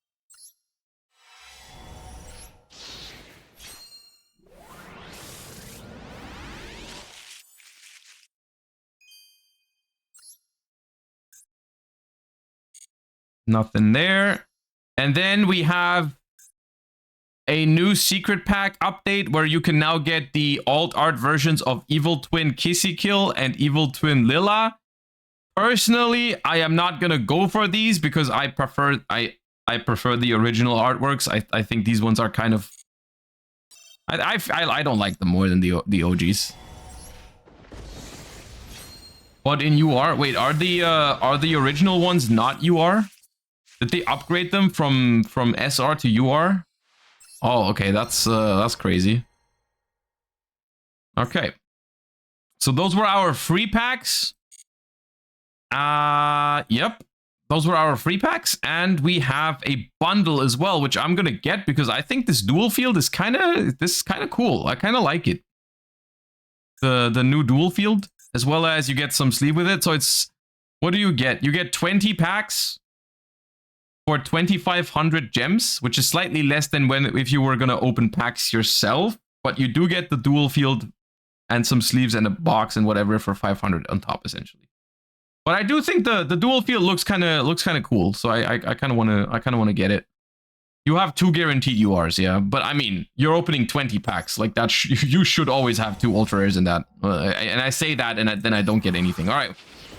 Nothing there. And then we have a new secret pack update where you can now get the alt art versions of Evil Twin Kissy Kill and Evil Twin Lila. Personally, I am not gonna go for these because I prefer the original artworks. I think these ones are kind of I don't like them more than the OGs. But in UR, wait, are the original ones not UR? Did they upgrade them from SR to UR? Oh, okay, that's crazy. Okay. So those were our free packs. Yep. Those were our free packs, and we have a bundle as well, which I'm gonna get because I think this dual field is kind of cool. I kind of like it. The new dual field, as well as you get some sleeve with it. So it's, what do you get? You get 20 packs for 2,500 gems, which is slightly less than if you were gonna open packs yourself, but you do get the dual field and some sleeves and a box and whatever for 500 on top, essentially. But I do think the dual field looks kind of cool, so I kind of wanna get it. You have 2 guaranteed URs, yeah, but I mean, you're opening 20 packs, like that. You should always have 2 ultra rares in that. And I say that, and then I don't get anything. All right,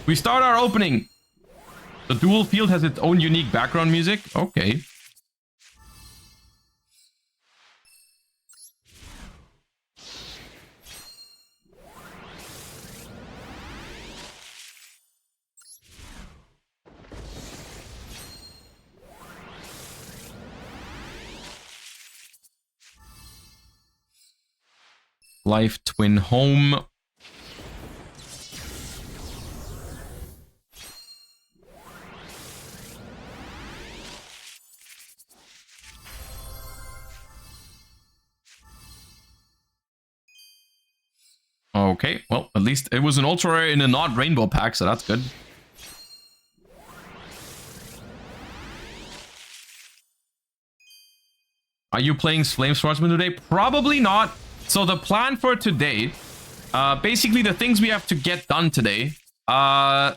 we start our opening. The dual field has its own unique background music. Okay. Life Twin Home. Okay, well, at least it was an ultra rare in a not rainbow pack, so that's good. Are you playing Flame Swordsman today? Probably not. So the plan for today, basically the things we have to get done today. Oh,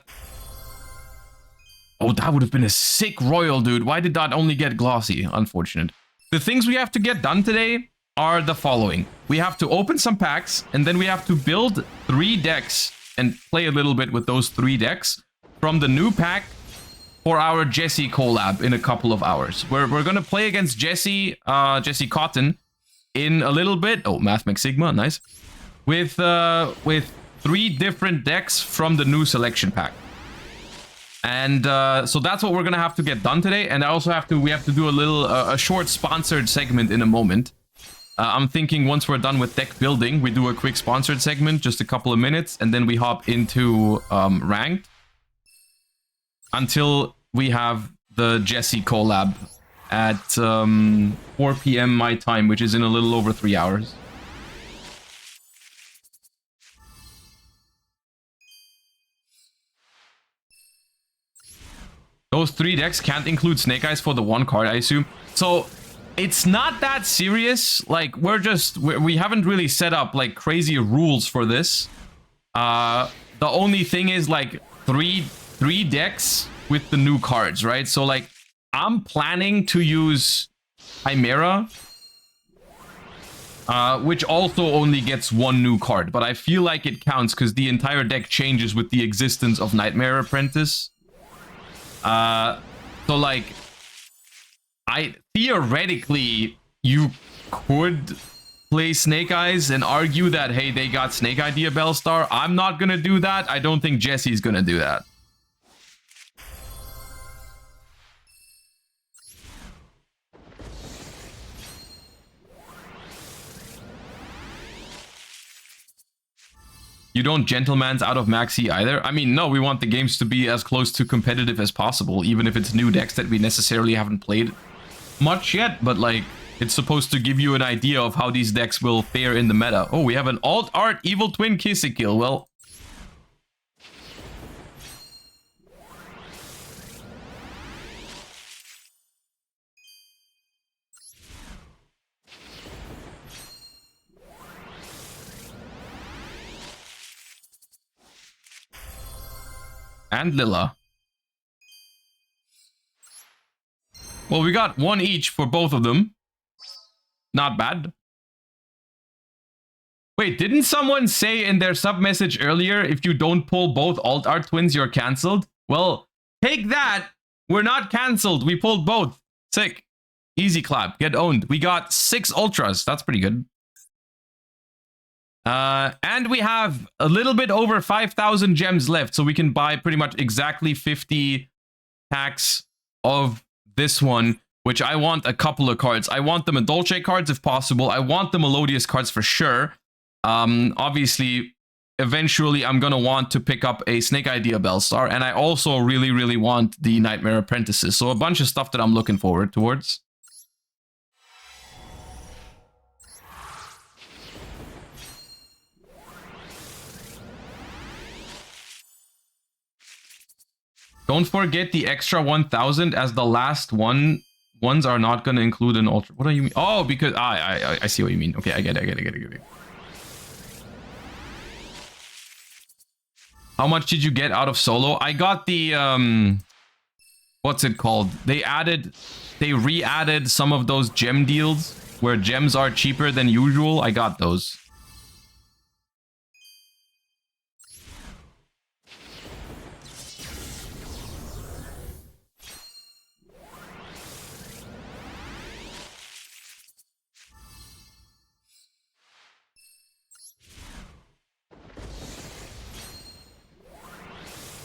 that would have been a sick royal, dude. Why did that only get glossy? Unfortunate. The things we have to get done today are the following. We have to open some packs, and then we have to build 3 decks and play a little bit with those 3 decks from the new pack for our Jesse collab in a couple of hours. We're gonna play against Jesse Kotton in a little bit. Oh, Math Max Sigma, nice. With 3 different decks from the new selection pack. And so that's what we're gonna have to get done today. And we have to do a short sponsored segment in a moment. I'm thinking once we're done with deck building, we do a quick sponsored segment, just a couple of minutes, and then we hop into ranked until we have the Jesse collab at 4 p.m. my time, which is in a little over 3 hours. Those 3 decks can't include Snake Eyes for the 1 card, I assume. So it's not that serious. Like, we haven't really set up like crazy rules for this. The only thing is like three decks with the new cards, right? So like I'm planning to use Chimera, which also only gets 1 new card, but I feel like it counts because the entire deck changes with the existence of Nightmare Apprentice. So like theoretically you could play Snake Eyes and argue that, hey, they got Snake Idea Bellstar. I'm not gonna do that. I don't think Jesse's gonna do that. You don't gentleman's out of Maxi either? I mean, no, we want the games to be as close to competitive as possible, even if it's new decks that we necessarily haven't played much yet, but like, it's supposed to give you an idea of how these decks will fare in the meta. Oh, we have an alt-art Evil Twin Kissikill. Well, and Lilla. Well, we got 1 each for both of them. Not bad. Wait, didn't someone say in their sub-message earlier, if you don't pull both alt-art twins, you're cancelled? Well, take that. We're not cancelled. We pulled both. Sick. Easy clap. Get owned. We got 6 ultras. That's pretty good. And we have a little bit over 5,000 gems left, so we can buy pretty much exactly 50 packs of this one, which I want a couple of cards. I want the Madolche cards if possible. I want the Melodious cards for sure. Obviously, eventually I'm gonna want to pick up a Snake Idea Bellstar, and I also really, really want the Nightmare Apprentices. So a bunch of stuff that I'm looking forward towards. Don't forget the extra 1,000 as the last ones are not going to include an ultra. What do you mean? Oh, because I see what you mean. Okay, I get it. How much did you get out of solo? I got the what's it called? They re-added some of those gem deals where gems are cheaper than usual. I got those.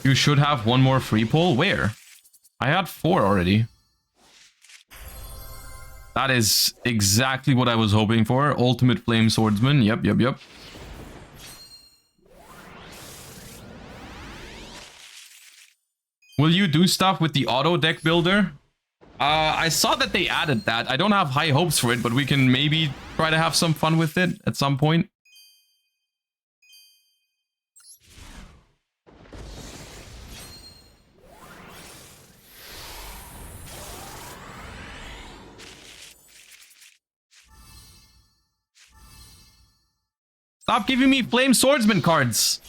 You should have 1 more free pull. Where? I had 4 already. That is exactly what I was hoping for. Ultimate Flame Swordsman. Yep. Will you do stuff with the auto deck builder? I saw that they added that. I don't have high hopes for it, but we can maybe try to have some fun with it at some point. Stop giving me Flame Swordsman cards.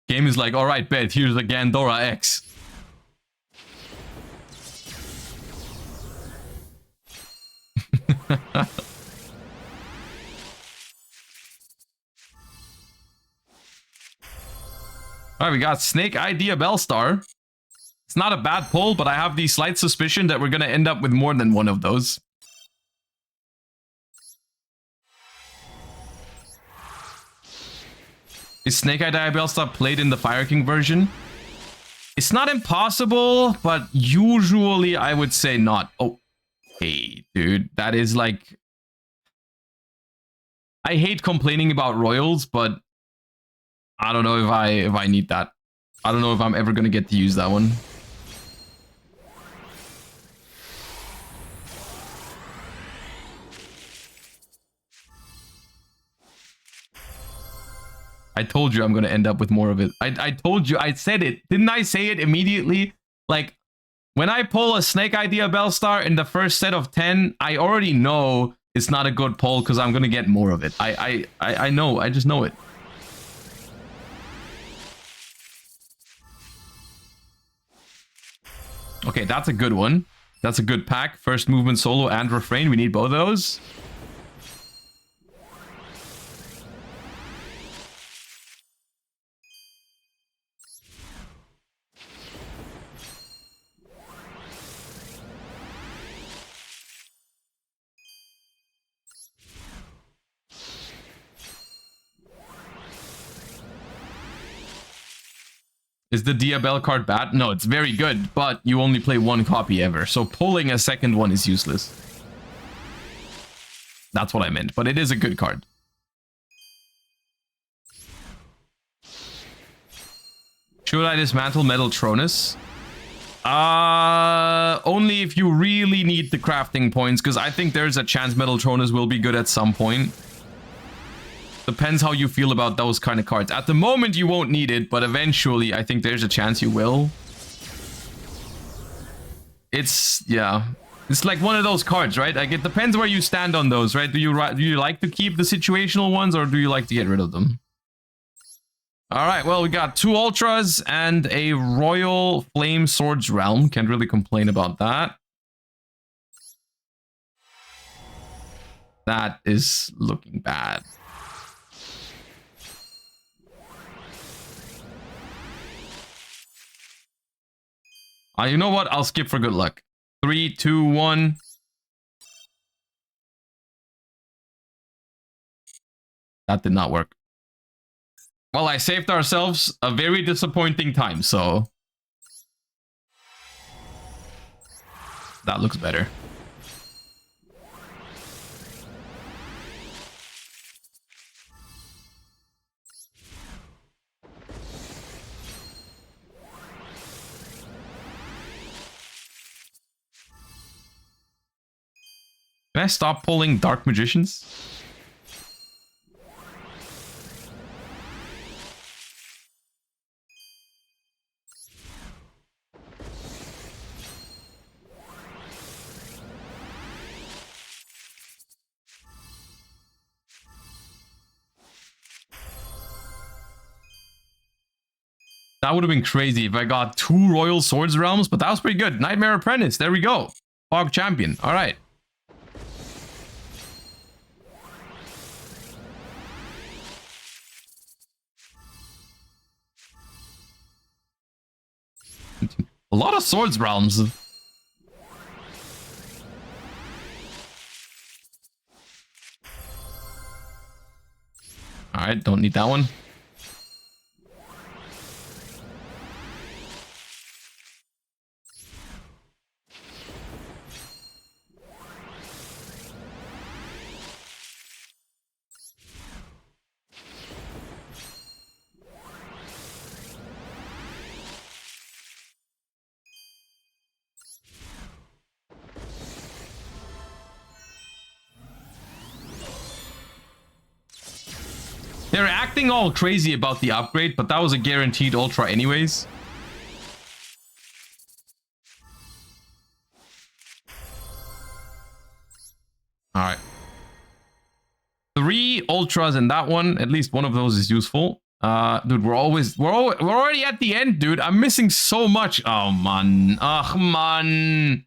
Game is like, all right, bet, here's a Gandora X. All right, we got Snake Idea Bellstar. It's not a bad pull, but I have the slight suspicion that we're going to end up with more than one of those. Is Snake Idea Bellstar played in the Fire King version? It's not impossible, but usually I would say not. Oh, hey, dude, that is like... I hate complaining about royals, but I don't know if I need that. I don't know if I'm ever going to get to use that one. I told you I'm going to end up with more of it. I told you, I said it. Didn't I say it immediately? Like, when I pull a Snake Idea Bellstar in the first set of 10, I already know it's not a good pull because I'm going to get more of it. I know. I just know it. Okay, that's a good one. That's a good pack. First movement, solo, and refrain. We need both of those. Is the Diabell card bad? No, it's very good, but you only play one copy ever, so pulling a second one is useless. That's what I meant, but it is a good card. Should I dismantle Metaltronus? Only if you really need the crafting points, because I think there's a chance Metaltronus will be good at some point. Depends how you feel about those kind of cards. At the moment, you won't need it, but eventually, I think there's a chance you will. It's, yeah. It's like one of those cards, right? Like, it depends where you stand on those, right? Do you like to keep the situational ones, or do you like to get rid of them? All right, well, we got 2 Ultras and a Royal Flame Swords Realm. Can't really complain about that. That is looking bad. You know what? I'll skip for good luck. 3, 2, 1. That did not work. Well, I saved ourselves a very disappointing time, so... that looks better. Can I stop pulling Dark Magicians? That would have been crazy if I got 2 Royal Swords Realms, but that was pretty good. Nightmare Apprentice, there we go. Fog Champion, all right. A lot of Swords Realms. Alright, don't need that one. They're acting all crazy about the upgrade, but that was a guaranteed Ultra anyways. All right. 3 ultras in that one. At least one of those is useful. Dude, we're already at the end, dude. I'm missing so much. Oh man. Ugh, man.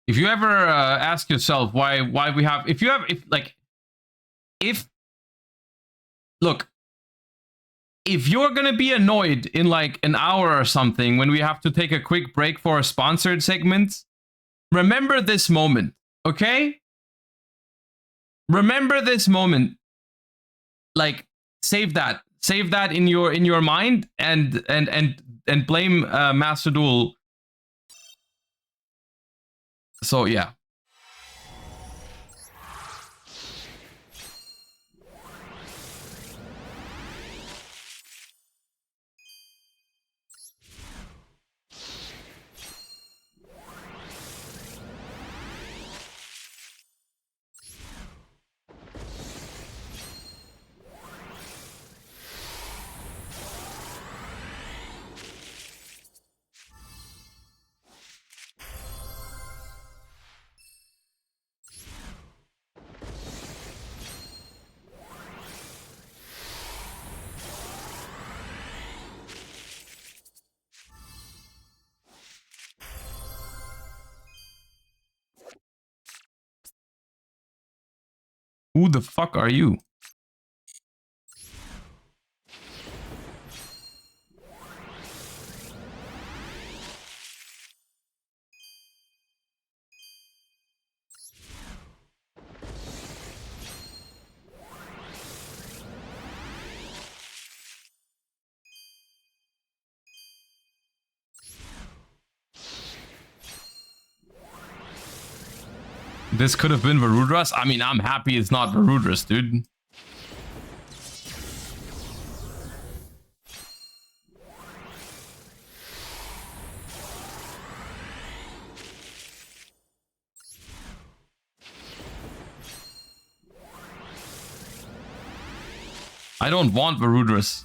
If you ever ask yourself why we have, if look, if you're gonna be annoyed in like an hour or something when we have to take a quick break for a sponsored segment, remember this moment, okay? Remember this moment. Like, save that in your mind, and blame Master Duel. So yeah. Who the fuck are you? This could have been Varudras. I mean, I'm happy it's not Varudras, dude. I don't want Varudras.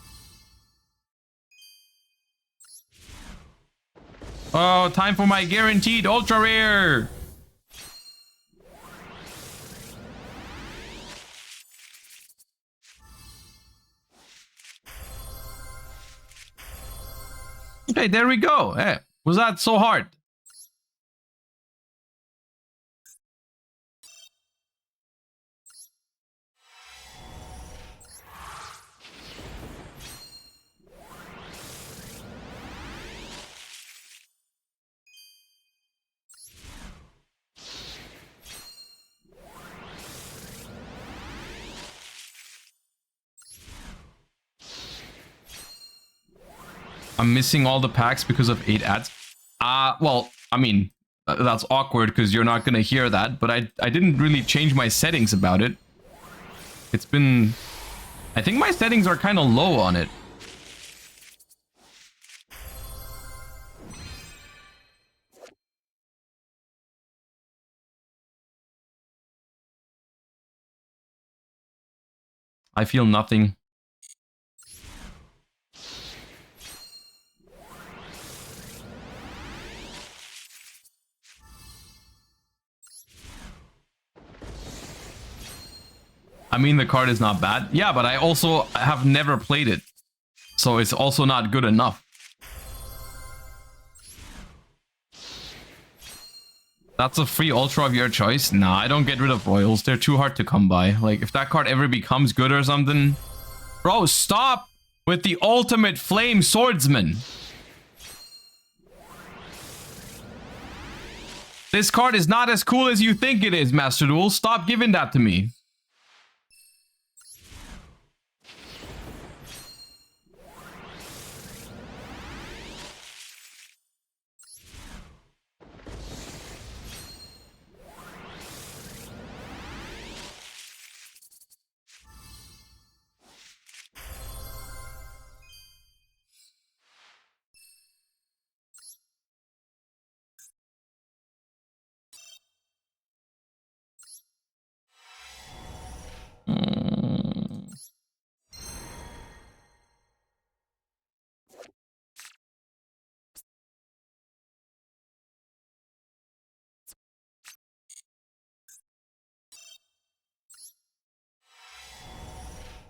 Oh, time for my guaranteed ultra rare. Okay, there we go. Hey, was that so hard? I'm missing all the packs because of 8 ads. Well, I mean, that's awkward because you're not gonna hear that, but I didn't really change my settings about it. It's been... I think my settings are kind of low on it. I feel nothing. I mean, the card is not bad. Yeah, but I also have never played it. So it's also not good enough. That's a free ultra of your choice? Nah, I don't get rid of royals. They're too hard to come by. Like, if that card ever becomes good or something... Bro, stop with the ultimate flame swordsman. This card is not as cool as you think it is, Master Duel. Stop giving that to me.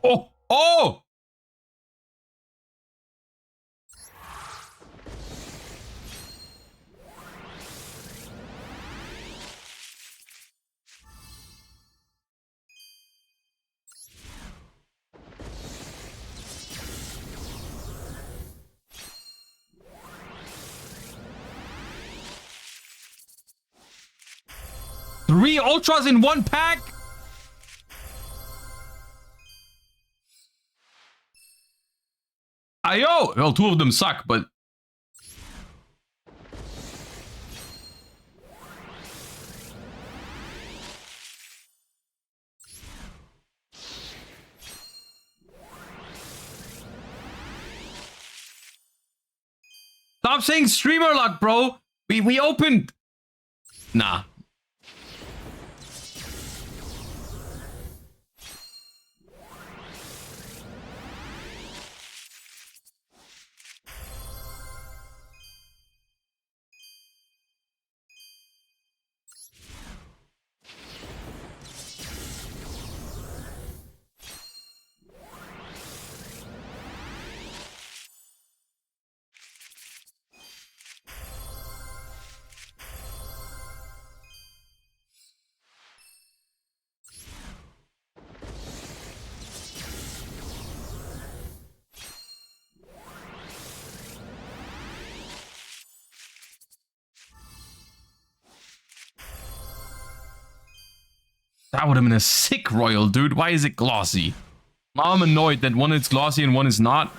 Oh! Oh! Three ultras in one pack? Ayo! Well, 2 of them suck, but... Stop saying streamer luck, bro! We opened... Nah. That would have been a sick royal, dude. Why is it glossy? Now I'm annoyed that one is glossy and one is not.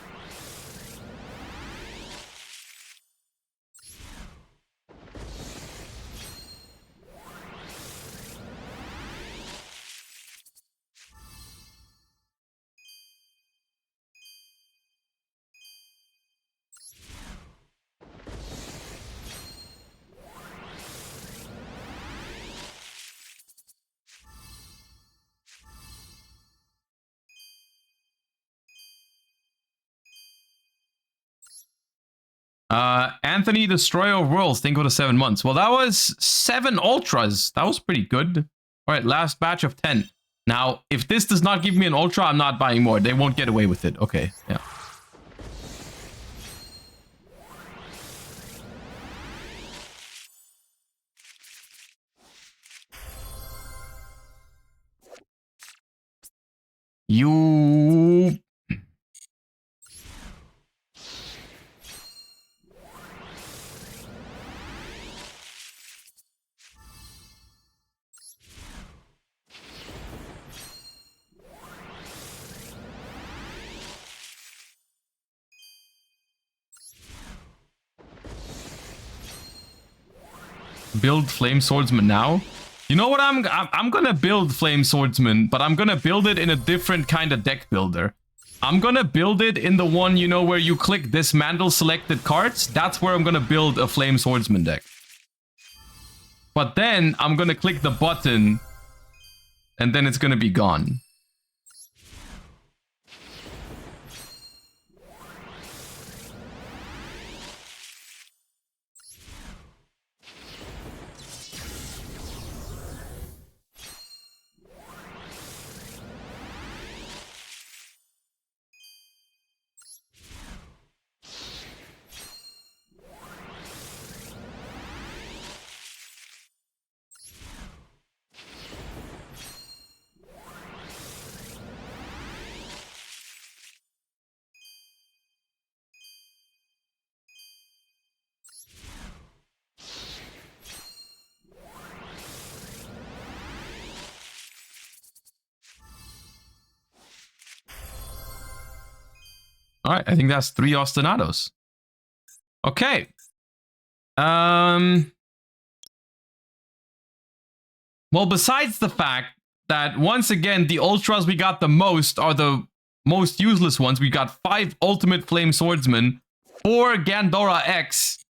Anthony, Destroyer of Worlds, think of the 7 months. Well, that was 7 ultras. That was pretty good. All right, last batch of 10. Now, if this does not give me an ultra, I'm not buying more. They won't get away with it. Okay, yeah. You... Build Flame Swordsman now? You know what, I'm gonna build Flame Swordsman, but I'm gonna build it in a different kind of deck builder. I'm gonna build it in the one, you know, where you click dismantle selected cards. That's where I'm gonna build a Flame Swordsman deck. But then I'm gonna click the button and then it's gonna be gone. All right, I think that's 3 Ostinatos. Okay. Well, besides the fact that, once again, the ultras we got the most are the most useless ones. We got 5 Ultimate Flame Swordsmen, 4 Gandora X,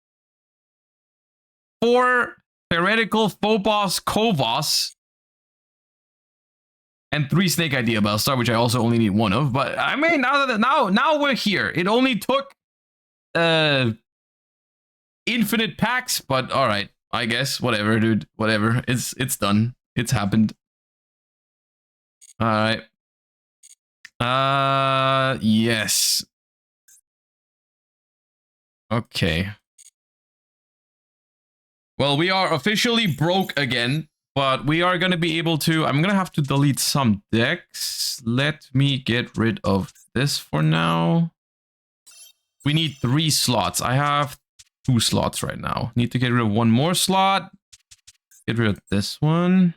4 Theoretical Phobos Kovos, and 3 Snake Idea Bellstar, which I also only need 1 of. But I mean, now we're here. It only took infinite packs, but all right, I guess whatever, dude. Whatever. It's done. It's happened. All right. Yes. Okay. Well, we are officially broke again. But we are going to be able to... I'm going to have to delete some decks. Let me get rid of this for now. We need 3 slots. I have 2 slots right now. Need to get rid of 1 more slot. Get rid of this one.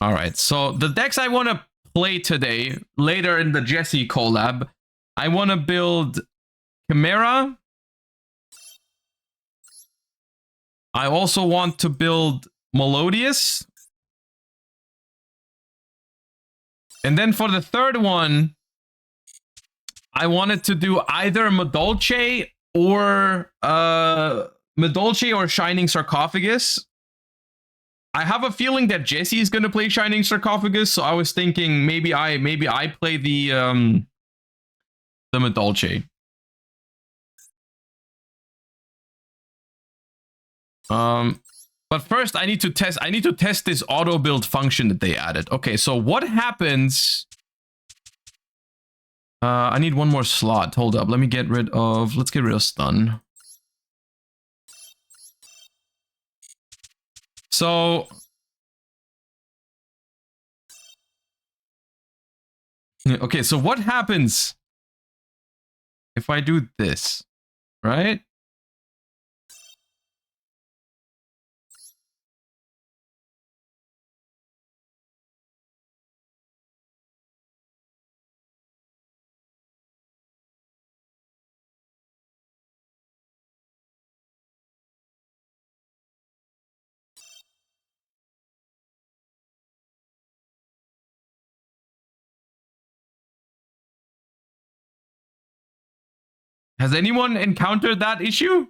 Alright, so the decks I want to play today, later in the Jesse collab, I want to build Chimera. I also want to build Melodious. And then for the third one, I wanted to do either Madolche or Shining Sarcophagus. I have a feeling that Jesse is going to play Shining Sarcophagus, so I was thinking maybe I play the Madolche. But first I need to test this auto build function that they added. Okay, so what happens? I need 1 more slot. Hold up. Let's get rid of stun. So okay, so what happens if I do this, right? Has anyone encountered that issue?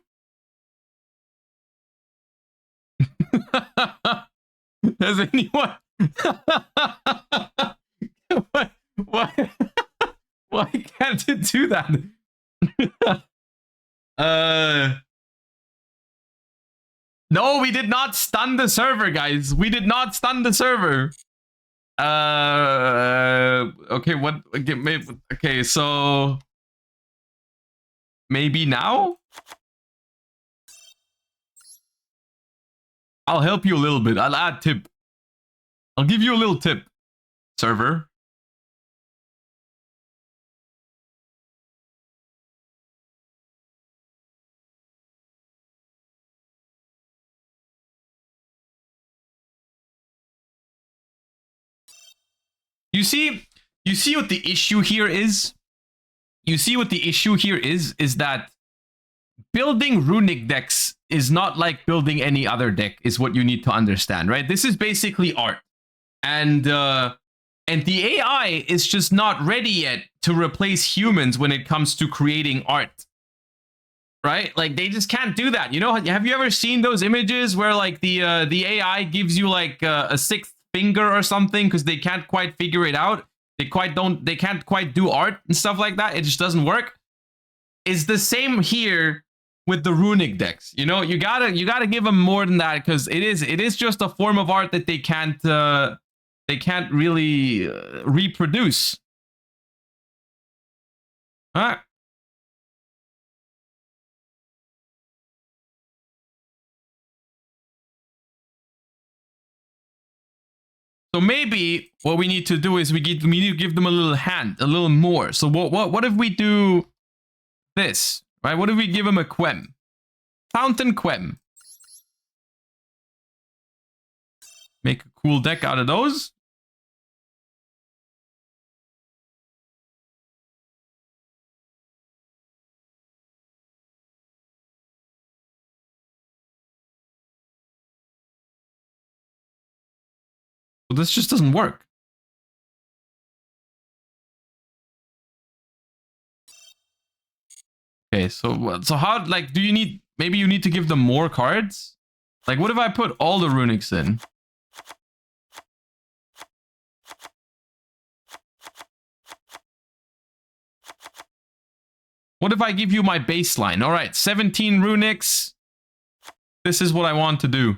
Has anyone? why, why can't it do that? No, we did not stun the server, guys. We did not stun the server. Okay, what? Okay, so maybe now? I'll help you a little bit. I'll add tip. I'll give you a little tip, server. You see what the issue here is? You see what the issue here is that building runic decks is not like building any other deck, is what you need to understand, right? This is basically art. And the AI is just not ready yet to replace humans when it comes to creating art. Right? Like they just can't do that. You know, have you ever seen those images where like the AI gives you like a sixth finger or something because they can't quite figure it out? They can't quite do art and stuff like that. It just doesn't work. It's the same here with the runic decks. You know, you gotta give them more than that, because it is just a form of art that they can't really reproduce. All right. So maybe what we need to do is we need to give them a little hand, a little more. So what if we do this, right? What if we give them a Quem? Fountain Quem. Make a cool deck out of those. Well, this just doesn't work. Okay, so how, like, do you need, maybe you need to give them more cards? Like, what if I put all the runics in? What if I give you my baseline? All right, 17 runics. This is what I want to do.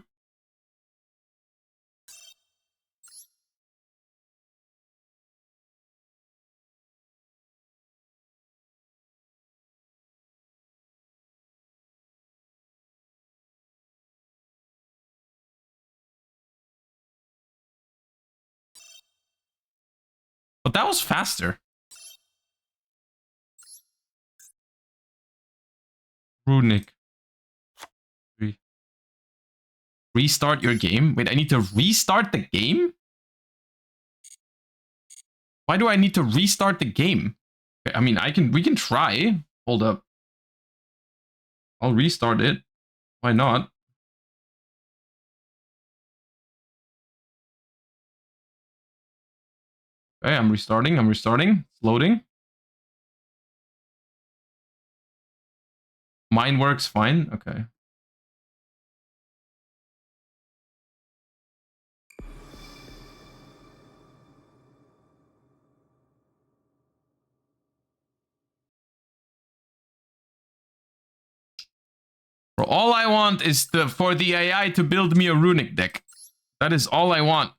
But that was faster. Runic. Restart your game? Wait, I need to restart the game? Why do I need to restart the game? I mean, we can try. Hold up. I'll restart it. Why not? Okay, I'm restarting. It's loading. Mine works fine. Okay. All I want is for the AI to build me a runic deck. That is all I want.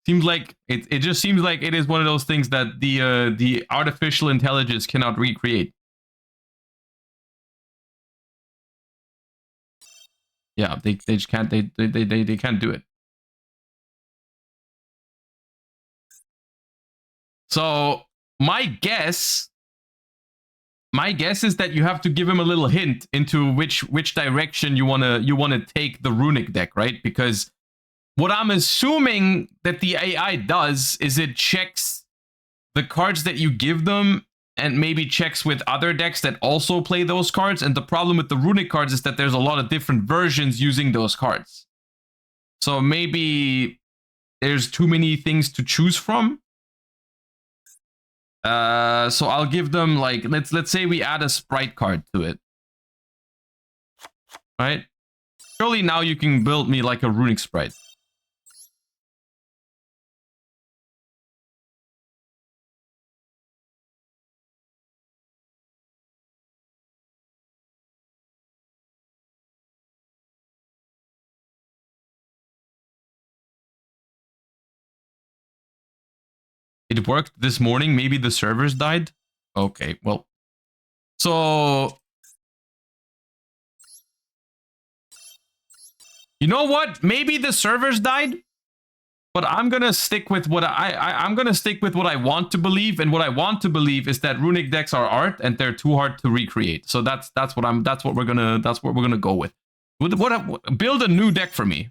Seems like it just seems like it is one of those things that the artificial intelligence cannot recreate. Yeah, they just can't they can't do it. So my guess is that you have to give him a little hint into which direction you wanna take the runic deck, right? Because what I'm assuming that the AI does is it checks the cards that you give them and maybe checks with other decks that also play those cards. And the problem with the runic cards is that there's a lot of different versions using those cards. So maybe there's too many things to choose from. So I'll give them like let's say we add a sprite card to it. Right? Surely now you can build me like a runic sprite. It worked this morning. Maybe the servers died. Okay, well. So... You know what? Maybe the servers died. But I'm gonna stick with what I'm gonna stick with what I want to believe, and what I want to believe is that runic decks are art and they're too hard to recreate. So that's what we're gonna go with. Build a new deck for me.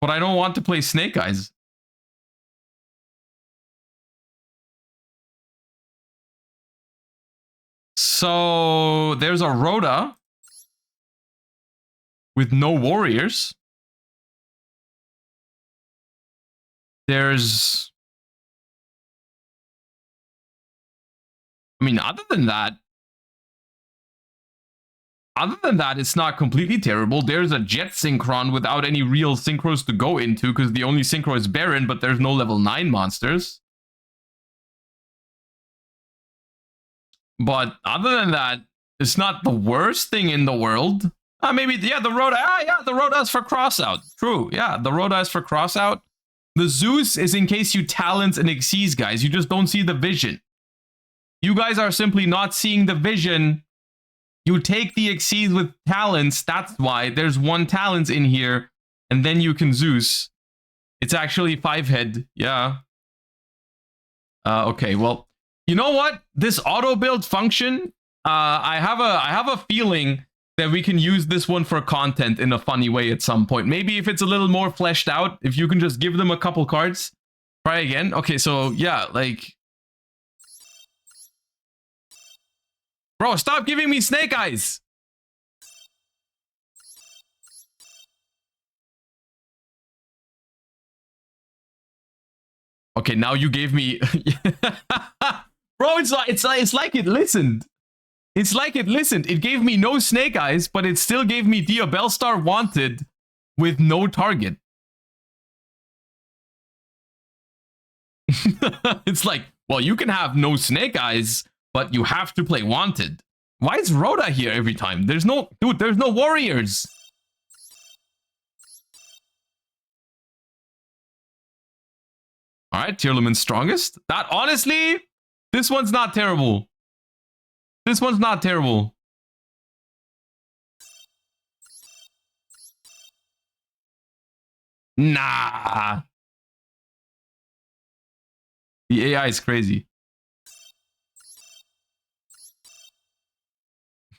But I don't want to play Snake Eyes. So there's a Rhoda with no warriors. There's... I mean, other than that, it's not completely terrible. There's a Jet Synchron without any real synchros to go into, because the only synchro is Baron, but there's no level 9 monsters. But other than that, it's not the worst thing in the world. Maybe, yeah, the Rhoda. Yeah, the Rhoda's for crossout. True, yeah, the Rhoda is for crossout. The Zeus is in case you talents and exceeds, guys. You just don't see the vision. You guys are simply not seeing the vision. You take the exceeds with talents. That's why there's 1 talents in here, and then you can Zeus. It's actually 5-head. Yeah. Okay, well, you know what? This auto build function, I have a feeling that we can use this one for content in a funny way at some point. Maybe if it's a little more fleshed out, if you can just give them a couple cards. Try again. Okay, so yeah, like... Bro, stop giving me Snake Eyes! Okay, now you gave me... Bro, it's like it listened. It's like it listened. It gave me no Snake Eyes, but it still gave me Diabellstar Wanted with no target. It's like, well, you can have no Snake Eyes, but you have to play Wanted. Why is Rhoda here every time? There's no... Dude, there's no warriors. All right, Tearlaman's strongest. That, honestly, this one's not terrible. This one's not terrible. Nah. The AI is crazy.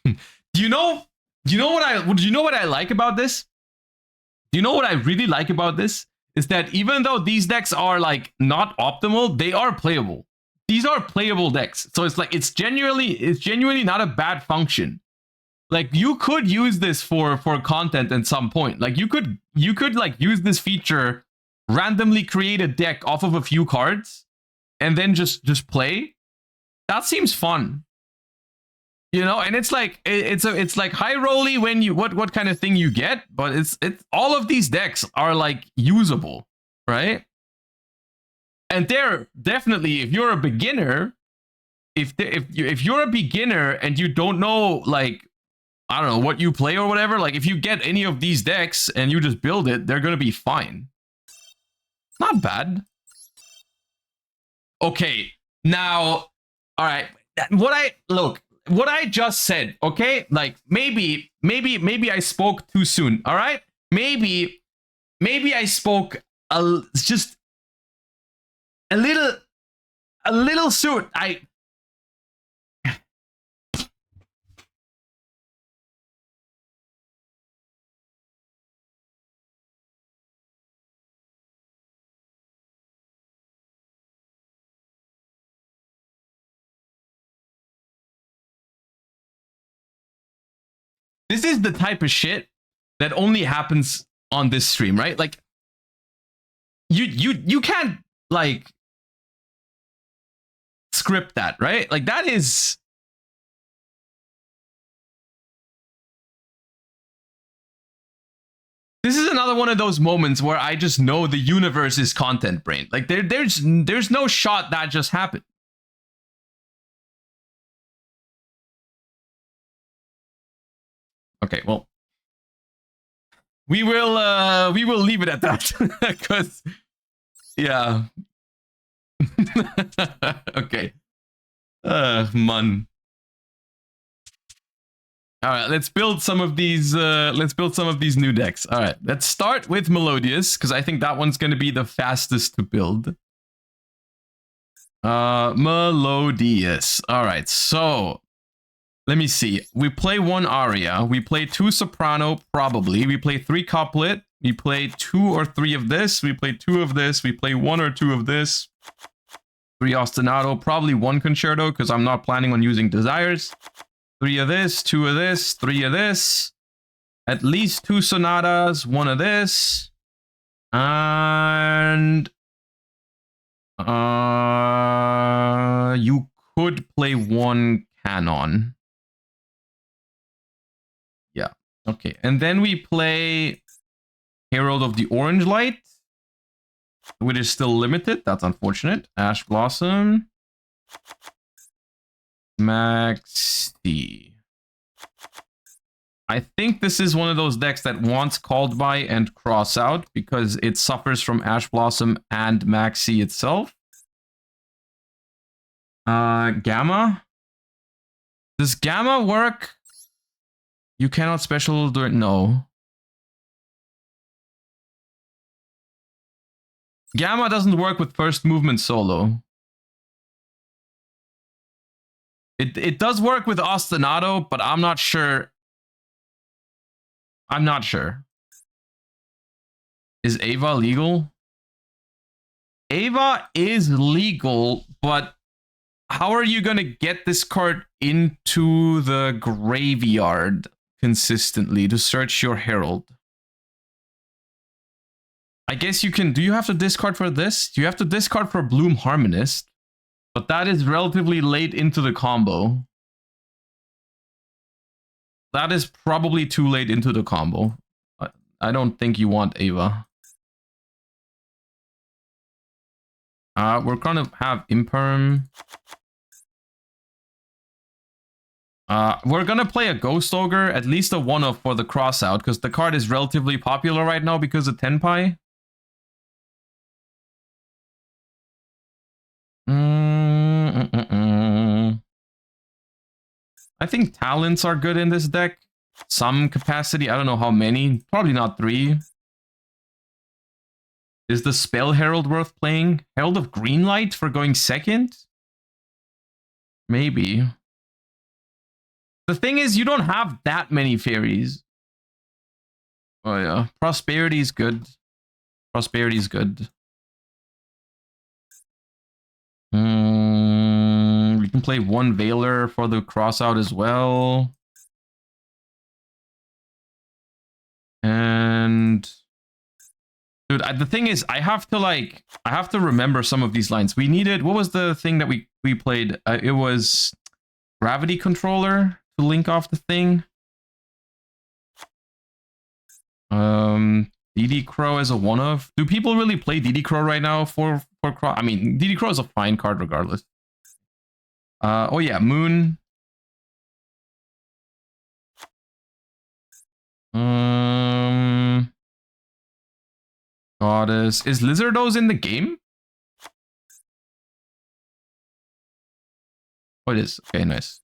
Do you know what I like about this? Do you know what I really like about this? Is that even though these decks are like not optimal, they are playable. These are playable decks. So it's like it's genuinely not a bad function. Like you could use this for content at some point. Like you could like use this feature, randomly create a deck off of a few cards, and then just play. That seems fun. You know, and it's like it's like high rolly when you what kind of thing you get, but it's all of these decks are like usable, right? And they're definitely, if you're a beginner, if you're a beginner and you don't know, like, I don't know what you play or whatever, like if you get any of these decks and you just build it, they're gonna be fine. Not bad. Okay, now, all right, what I just said, okay? Like maybe I spoke too soon, all right? Maybe I spoke just a little soon. This is the type of shit that only happens on this stream, right? Like, you can't like script that, right? Like that is. This is another one of those moments where I just know the universe is content brain. Like there's no shot that just happened. Okay, well, we will leave it at that because yeah. Okay. Man. All right, let's build some of these. Let's build some of these new decks. All right, let's start with Melodious because I think that one's going to be the fastest to build. Melodious. All right, so let me see. We play one aria. We play 2 soprano, probably. We play 3 couplet. We play 2 or 3 of this. We play 2 of this. We play 1 or 2 of this. 3 ostinato, probably 1 concerto because I'm not planning on using desires. 3 of this, 2 of this, 3 of this. At least 2 sonatas, 1 of this. And you could play 1 canon. Yeah. Okay. And then we play Herald of the Orange Light, which is still limited. That's unfortunate. Ash Blossom. Maxi. I think this is one of those decks that wants Called By and Cross Out because it suffers from Ash Blossom and Maxi itself. Gamma. Does Gamma work? You cannot special do it. No. Gamma doesn't work with first movement solo. It does work with ostinato, but I'm not sure. I'm not sure. Is Ava legal? Ava is legal, but how are you going to get this card into the graveyard consistently to search your Herald? I guess you can. Do you have to discard for this? You have to discard for Bloom Harmonist, but that is relatively late into the combo. That is probably too late into the combo. I don't think you want Ava. We're gonna have Imperm. We're gonna play a Ghost Ogre, at least a 1-of for the crossout, because the card is relatively popular right now because of Tenpai. I think talents are good in this deck. Some capacity. I don't know how many. Probably not 3. Is the Spell Herald worth playing? Herald of Greenlight for going second? Maybe. The thing is, you don't have that many fairies. Oh yeah. Prosperity is good. Prosperity is good. We can play 1 Veiler for the crossout as well. And dude, the thing is, I have to remember some of these lines. We needed, what was the thing that we played? It was Gravity Controller to link off the thing. DD Crow as a 1-of. Do people really play DD Crow right now for Crow? I mean, DD Crow is a fine card regardless. Oh yeah, Moon. Goddess. Is Lizardos in the game? Oh, it is. Okay, nice.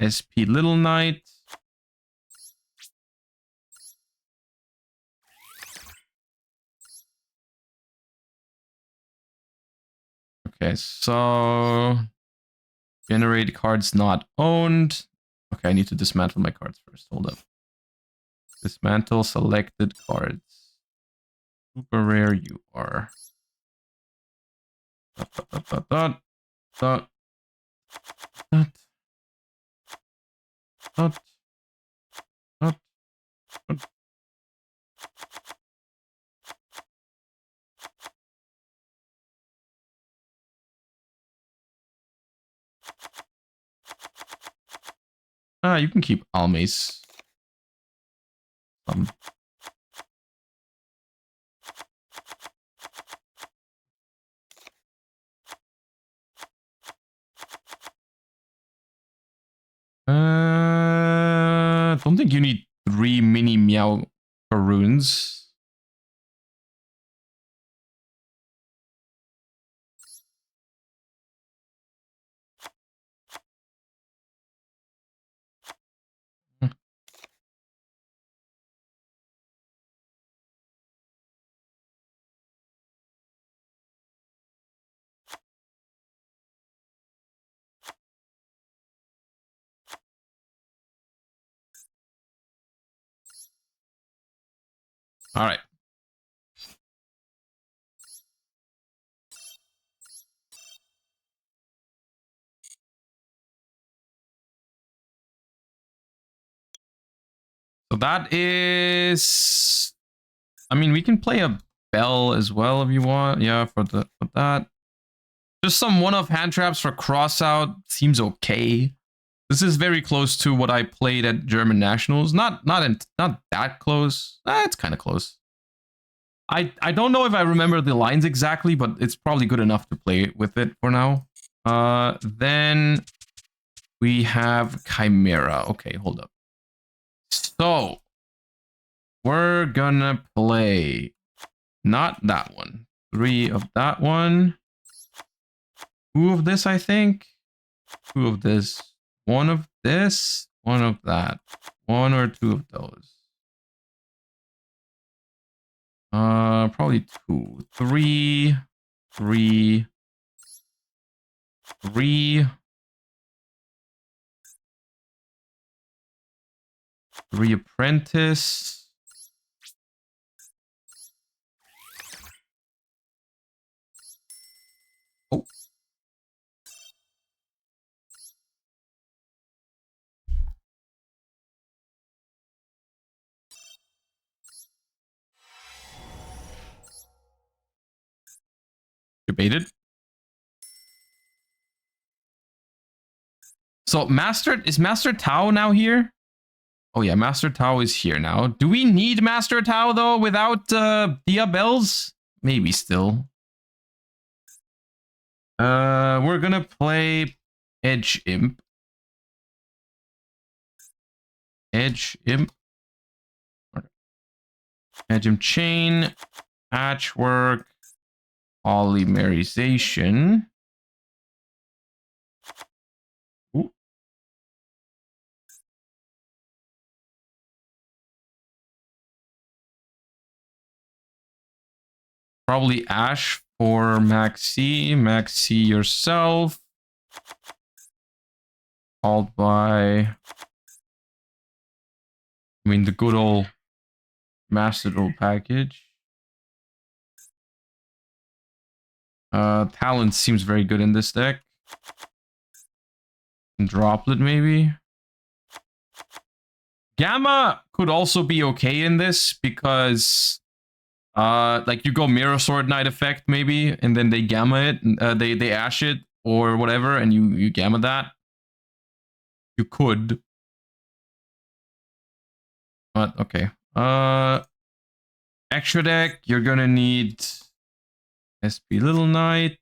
SP Little Knight. Okay, so generate cards not owned. Okay, I need to dismantle my cards first. Hold up. Dismantle selected cards. Super rare you are. You can keep Almace. Don't think you need 3 mini Meow runes. All right. So that is, I mean, we can play a bell as well if you want. Yeah, for that. Just some one-off hand traps for cross out seems okay. This is very close to what I played at German Nationals. Not that close. It's kind of close. I don't know if I remember the lines exactly, but it's probably good enough to play with it for now. Then we have Chimera. Okay, hold up. So we're gonna play not that one. 3 of that one. 2 of this, I think. 2 of this. 1 of this. 1 of that. 1 or 2 of those. Probably 2. 3. 3. 3. 3 apprentice. Oh. Debated. So is Master Tao now here? Oh yeah, Master Tao is here now. Do we need Master Tao though without Dia Bells? Maybe still. We're gonna play Edge Imp. Edge Imp. Edge Imp Chain. Patchwork. Polymerization. Ooh. Probably Ash for Maxi. Maxi yourself. Followed by, I mean, the good old Master Duel package. Talent seems very good in this deck. And Droplet, maybe. Gamma could also be okay in this because like you go Mirror Sword Knight effect maybe, and then they gamma it, they ash it or whatever, and you gamma that. You could. But okay. Extra deck, you're gonna need SP Little Knight,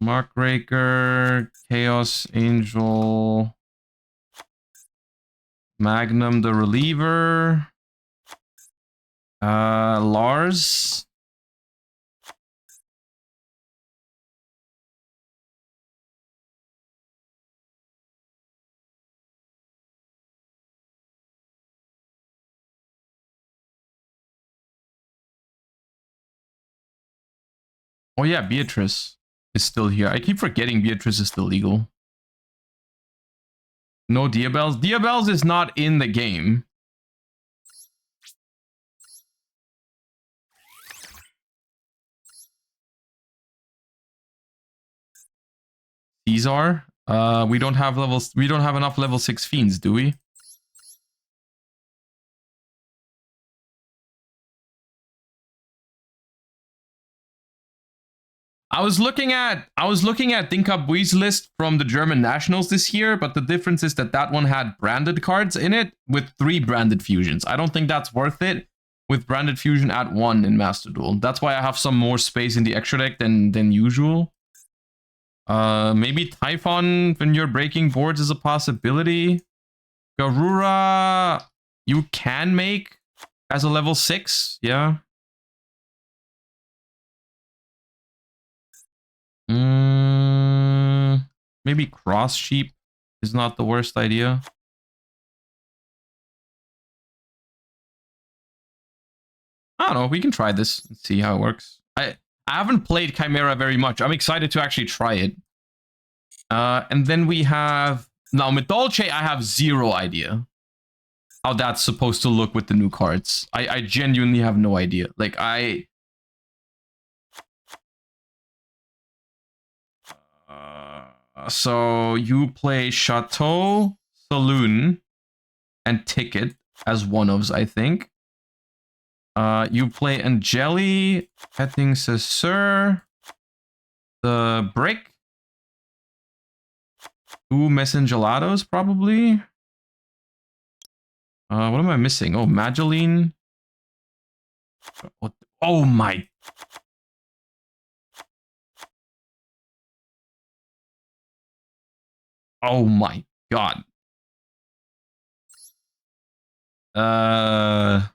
Markraker, Chaos Angel, Magnum the Reliever, Lars. Oh yeah, Beatrice is still here. I keep forgetting Beatrice is still legal. No Diabells. Diabells is not in the game. Caesar. We don't have levels. We don't have enough level 6 fiends, do we? I was looking at Dinka Bui's list from the German nationals this year, but the difference is that that one had branded cards in it with 3 branded fusions. I don't think that's worth it with branded fusion at 1 in Master Duel. That's why I have some more space in the extra deck than usual. Maybe Typhon when you're breaking boards is a possibility. Garura you can make as a level 6, yeah. Maybe Cross Sheep is not the worst idea. I don't know, we can try this and see how it works. I haven't played Chimera very much. I'm excited to actually try it. And then we have... Now, Madolche, I have 0 idea how that's supposed to look with the new cards. I genuinely have no idea. Like, so you play Chateau, Saloon, and Ticket as one-ofs, I think. You play Angeli, Petting Cesar, the Brick, 2 Messengelados, probably. What am I missing? Oh, Mageline. What? Oh my. Oh my god. I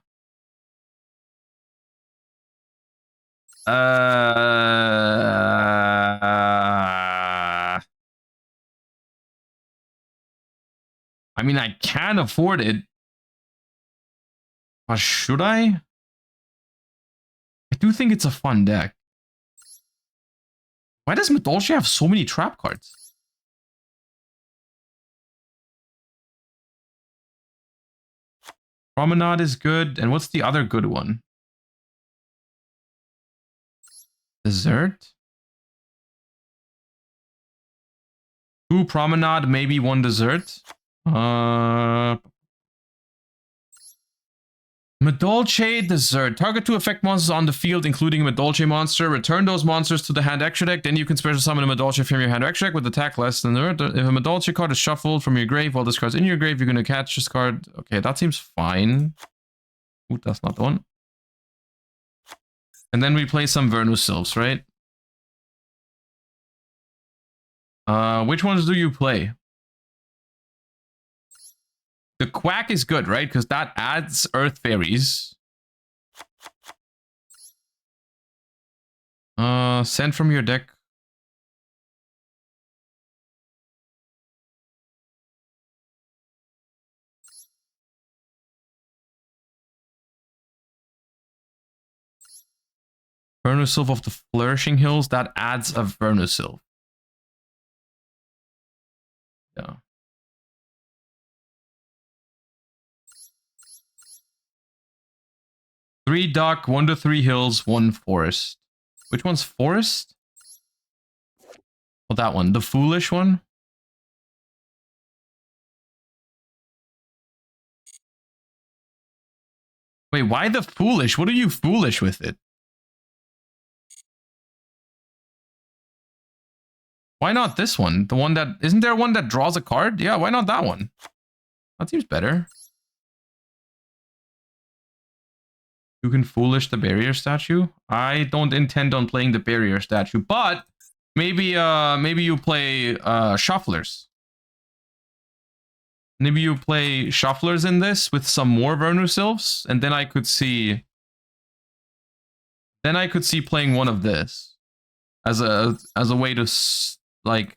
mean, I can afford it. But should I? I do think it's a fun deck. Why does Madolche have so many trap cards? Promenade is good. And what's the other good one? Dessert? 2 Promenade, maybe 1 Dessert. Madolche Dessert. Target 2 effect monsters on the field, including a Madolche monster. Return those monsters to the hand extra deck. Then you can special summon a Madolche from your hand extra deck with attack less than the... If a Madolche card is shuffled from your grave while this card's in your grave, you're going to catch this card. Okay, that seems fine. Ooh, that's not the one. And then we play some Vernus Sylphs, right? Which ones do you play? The Quack is good, right? Because that adds Earth Fairies. Send from your deck. Vernus Sylph of the Flourishing Hills. That adds a Vernus Sylph. Yeah. Three duck, 1 to 3 hills, 1 forest. Which one's forest? Oh, that one. The foolish one? Wait, why the foolish? What are you foolish with it? Why not this one? The one that... Isn't there one that draws a card? Yeah, why not that one? That seems better. You can foolish the barrier statue. I don't intend on playing the barrier statue, but maybe maybe you play shufflers. Maybe you play shufflers in this with some more Vernus Sylphs, and then I could see playing one of this as a way to like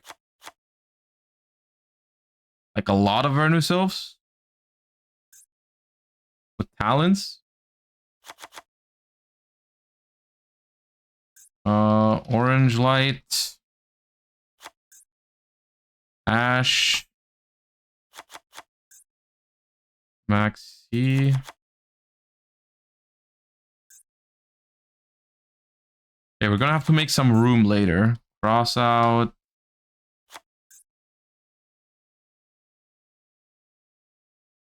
a lot of Vernus Sylphs with talents. Orange light, ash, maxi. Okay, we're gonna have to make some room later. Cross out.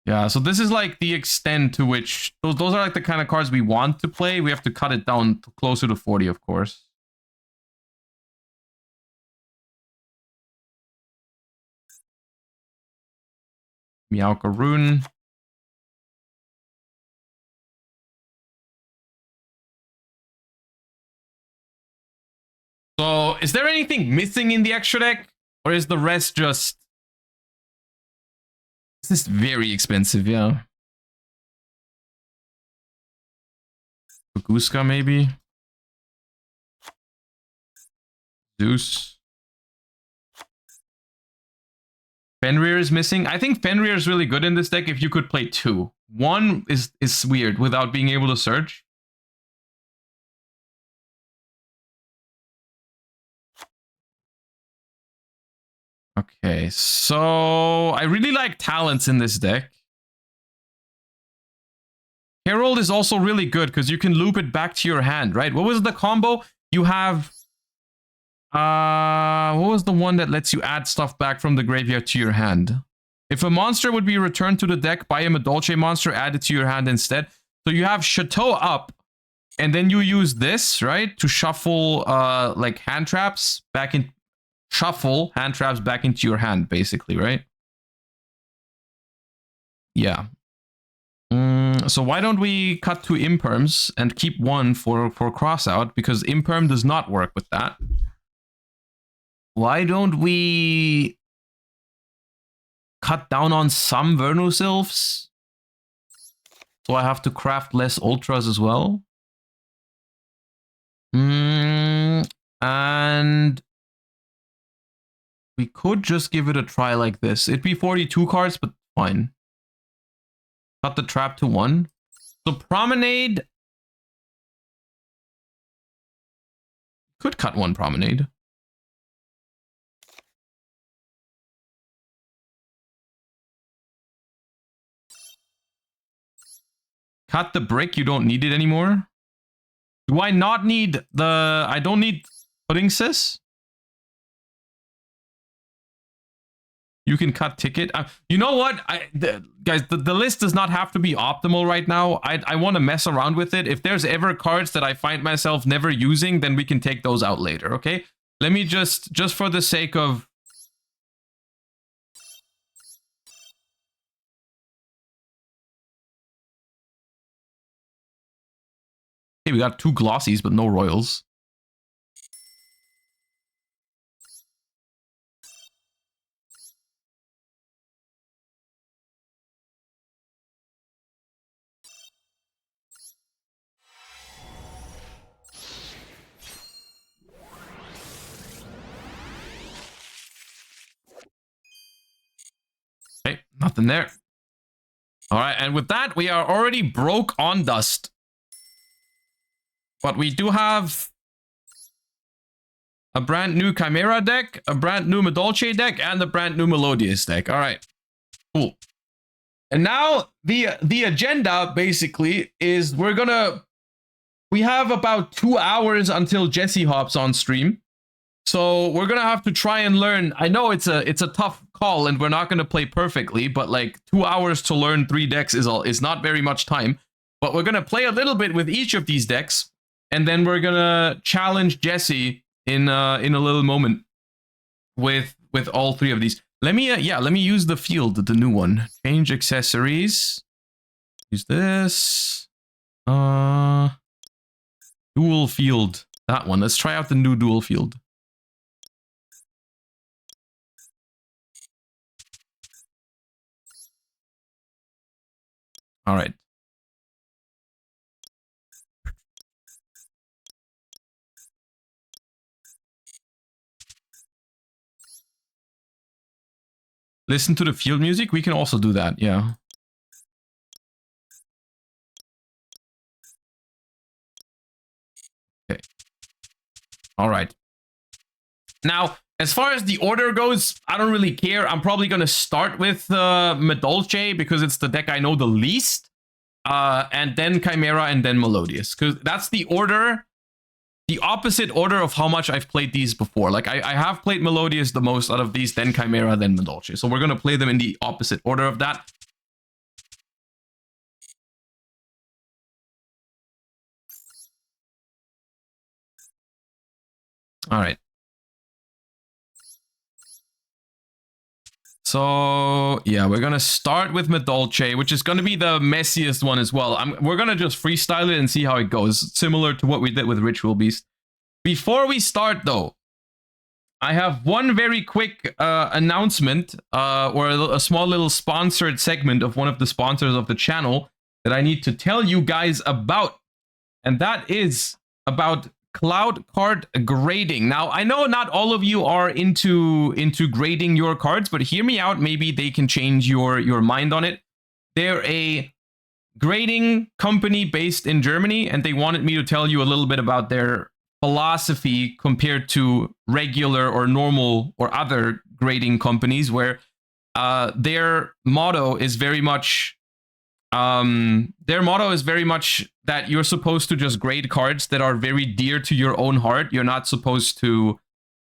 Yeah, so this is like the extent to which those are like the kind of cards we want to play. We have to cut it down to closer to 40, of course. Meowka Rune. So, is there anything missing in the extra deck? Or is the rest just... This is very expensive, yeah. Guska, maybe? Zeus. Fenrir is missing. I think Fenrir is really good in this deck if you could play two. One is weird without being able to search. Okay, so I really like talents in this deck. Herald is also really good because you can loop it back to your hand, right? What was the combo? You have... what was the one that lets you add stuff back from the graveyard to your hand? If a monster would be returned to the deck by a Madolche monster, add it to your hand instead. So you have Chateau up, and then you use this, right? To shuffle, like, hand traps back in... Shuffle hand traps back into your hand, basically, right? Yeah. So why don't we cut to imperms and keep one for crossout, because imperm does not work with that. Why don't we cut down on some Vernusylphs? So I have to craft less ultras as well. And we could just give it a try like this. It'd be 42 cards, but fine. Cut the trap to 1. So Promenade... Could cut 1 Promenade. Cut the brick, you don't need it anymore. Do I not need the... I don't need Pudding Sis? You can cut ticket. You know what? Guys, the list does not have to be optimal right now. I want to mess around with it. If there's ever cards that I find myself never using, then we can take those out later, okay? Let me just for the sake of... Hey, we got 2 Glossies, but no Royals. Okay, nothing there. All right, and with that, we are already broke on dust. But we do have a brand new Chimera deck, a brand new Madolche deck, and a brand new Melodious deck. All right, cool. And now the agenda basically is we have about 2 hours until Jesse hops on stream. So we're gonna have to try and learn. I know it's a tough call and we're not gonna play perfectly, but like 2 hours to learn 3 decks is not very much time. But we're gonna play a little bit with each of these decks, and then we're gonna challenge Jesse in a little moment with all 3 of these. Let me use the field, the new one. Change accessories. Use this. Dual field. That one. Let's try out the new dual field. All right. Listen to the field music. We can also do that. Yeah. Okay. All right. Now, as far as the order goes, I don't really care. I'm probably going to start with Madolche because it's the deck I know the least. And then Chimera and then Melodious. Because that's the order, the opposite order of how much I've played these before. Like, I have played Melodious the most out of these, then Chimera, then Madolche. So we're going to play them in the opposite order of that. All right. So yeah, we're gonna start with Madolche, which is gonna be the messiest one as well. We're gonna just freestyle it and see how it goes, similar to what we did with Ritual Beast. Before we start though, I have one very quick announcement, or a small little sponsored segment of one of the sponsors of the channel that I need to tell you guys about, and that is about cloud card grading. Now, I know not all of you are into grading your cards, but hear me out. Maybe they can change your mind on it. They're a grading company based in Germany, and they wanted me to tell you a little bit about their philosophy compared to regular or normal or other grading companies, where their motto is very much that you're supposed to just grade cards that are very dear to your own heart. You're not supposed to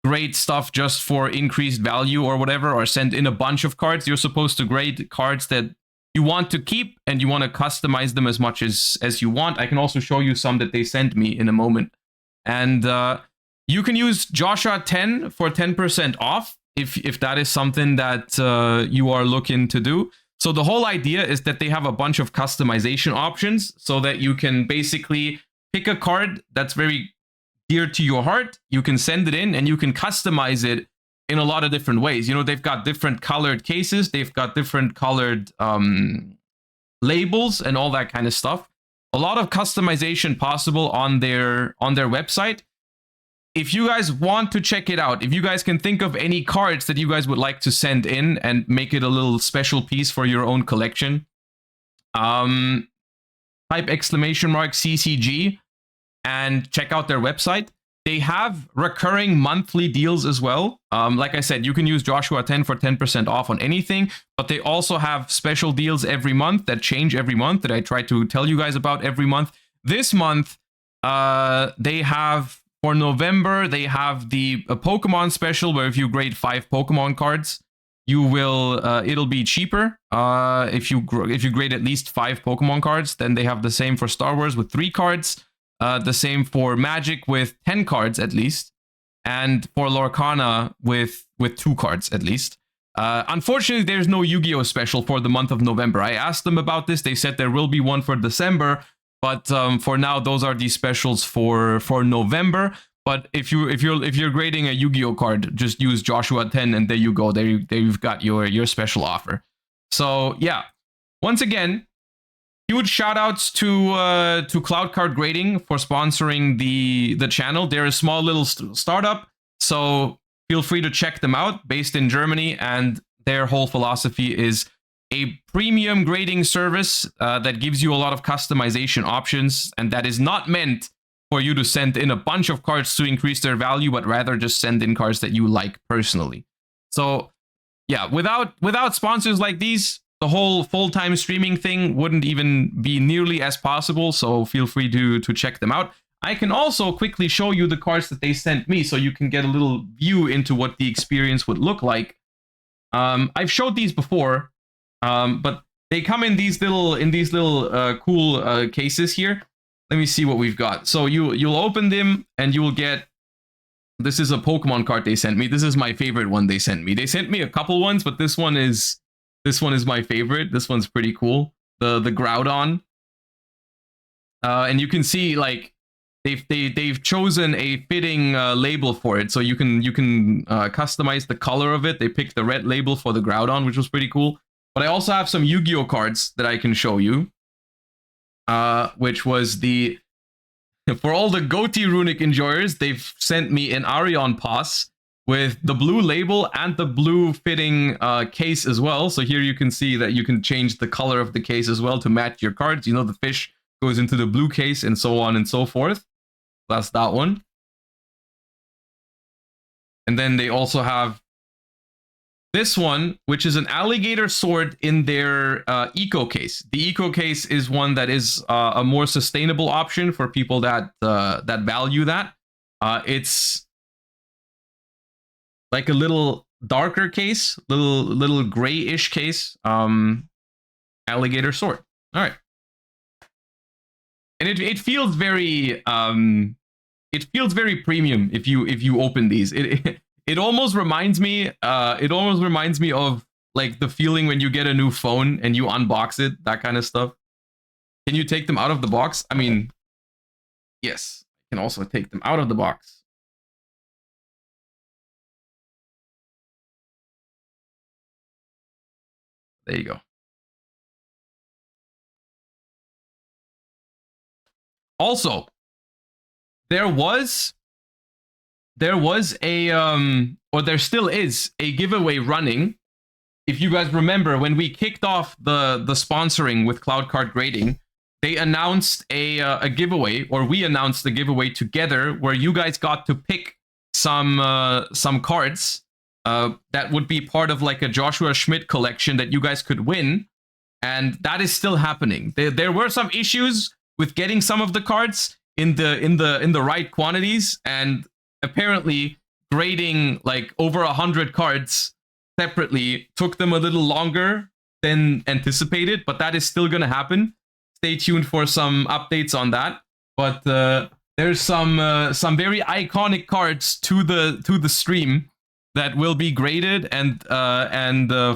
grade stuff just for increased value or whatever, or send in a bunch of cards. You're supposed to grade cards that you want to keep, and you want to customize them as much as you want. I can also show you some that they sent me in a moment. And you can use Joshua 10 for 10% off if that is something that you are looking to do. So the whole idea is that they have a bunch of customization options so that you can basically pick a card that's very dear to your heart. You can send it in and you can customize it in a lot of different ways. You know, they've got different colored cases. They've got different colored labels and all that kind of stuff. A lot of customization possible on their website. If you guys want to check it out, if you guys can think of any cards that you guys would like to send in and make it a little special piece for your own collection, type !CCG and check out their website. They have recurring monthly deals as well. Like I said, you can use Joshua 10 for 10% off on anything, but they also have special deals every month that change every month that I try to tell you guys about every month. This month, they have, for November, they have a Pokemon special where if you grade 5 Pokemon cards, you will, it'll be cheaper. If you grade at least 5 Pokemon cards, then they have the same for Star Wars with 3 cards. The same for Magic with 10 cards at least, and for Lorcana with 2 cards at least. Unfortunately, there's no Yu-Gi-Oh special for the month of November. I asked them about this. They said there will be one for December, but for now, those are the specials for November. But if you're grading a Yu-Gi-Oh card, just use Joshua 10, and there you go. There you've got your special offer. So yeah, once again, huge shout outs to Cloud Card Grading for sponsoring the channel. They're a small little startup, so feel free to check them out, based in Germany, and their whole philosophy is a premium grading service that gives you a lot of customization options, and that is not meant for you to send in a bunch of cards to increase their value, but rather just send in cards that you like personally. So yeah, without sponsors like these, the whole full-time streaming thing wouldn't even be nearly as possible, so feel free to check them out. I can also quickly show you the cards that they sent me so you can get a little view into what the experience would look like. I've showed these before, but they come in these little cool cases here. Let me see what we've got. So you'll open them and you will get, this is a Pokemon card they sent me. This is my favorite one they sent me. They sent me a couple ones, but this one is my favorite. This one's pretty cool. The Groudon. And you can see, like, they've chosen a fitting label for it, so you can customize the color of it. They picked the red label for the Groudon, which was pretty cool. But I also have some Yu-Gi-Oh cards that I can show you, which was for all the Goatee Runic enjoyers, they've sent me an Arion Pass with the blue label and the blue fitting case as well. So here you can see that you can change the color of the case as well to match your cards. You know, the fish goes into the blue case and so on and so forth. That's that one. And then they also have this one, which is an alligator sword in their eco case. The eco case is one that is a more sustainable option for people that value that. It's like a little darker case, little grayish case, alligator sword. All right, and it feels very premium if you open these. It almost reminds me of Like the feeling when you get a new phone and you unbox it, that kind of stuff. Can you take them out of the box? I mean, yes, I can also take them out of the box. There you go. Also, there was a or there still is a giveaway running. If you guys remember, when we kicked off the sponsoring with Cloud Card Grading, they announced a giveaway, or we announced the giveaway together, where you guys got to pick some cards that would be part of like a Joshua Schmidt collection that you guys could win, and that is still happening. There were some issues with getting some of the cards in the right quantities, and apparently grading like over 100 cards separately took them a little longer than anticipated, but that is still going to happen. Stay tuned for some updates on that. But there's some very iconic cards to the stream that will be graded and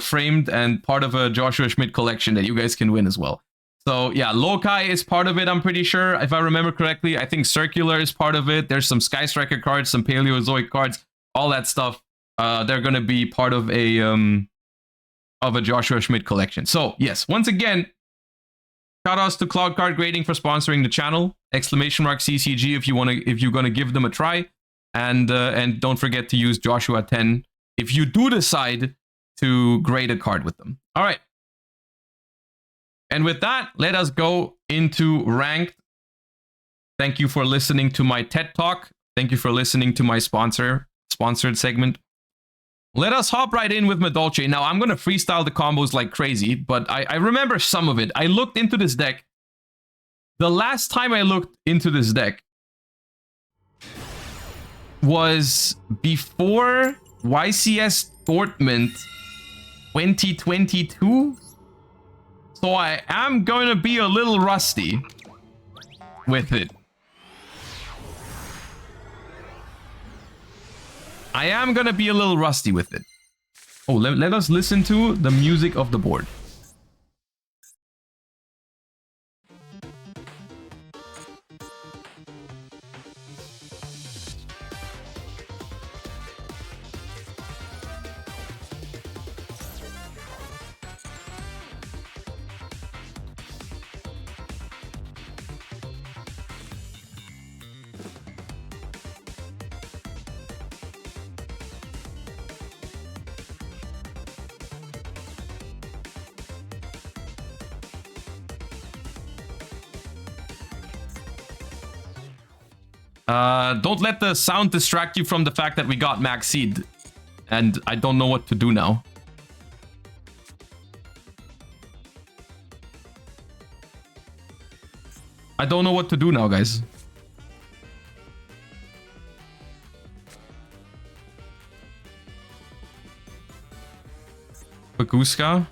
framed and part of a Joshua Schmidt collection that you guys can win as well. So yeah, Lokai is part of it, I'm pretty sure, if I remember correctly. I think Circular is part of it. There's some Sky Striker cards, some Paleozoic cards, all that stuff. They're going to be part of a Joshua Schmidt collection. So yes, once again, shout outs to Cloud Card Grading for sponsoring the channel. !CCG if you're gonna give them a try, and don't forget to use Joshua 10 if you do decide to grade a card with them. All right. And with that, let us go into ranked. Thank you for listening to my TED Talk. Thank you for listening to my sponsored segment. Let us hop right in with Madolche. Now, I'm going to freestyle the combos like crazy, but I remember some of it. I looked into this deck. The last time I looked into this deck was before YCS Tournament 2022. So I am going to be a little rusty with it. I am going to be a little rusty with it. Oh, let us listen to the music of the board. Don't let the sound distract you from the fact that we got Max Seed. And I don't know what to do now. I don't know what to do now, guys. Baguska.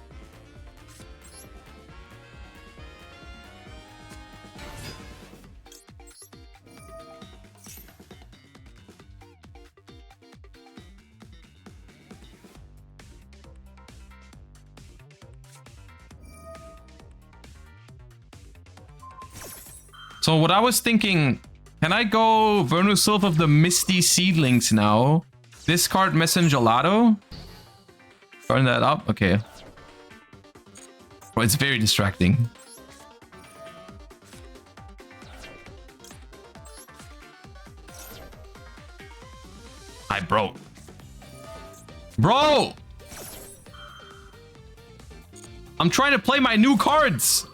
So what I was thinking, can I go Vernusylph of the Misty Seedlings now? Discard Messengelato? Turn that up? Okay. Oh, it's very distracting. Hi, bro. Bro! I'm trying to play my new cards!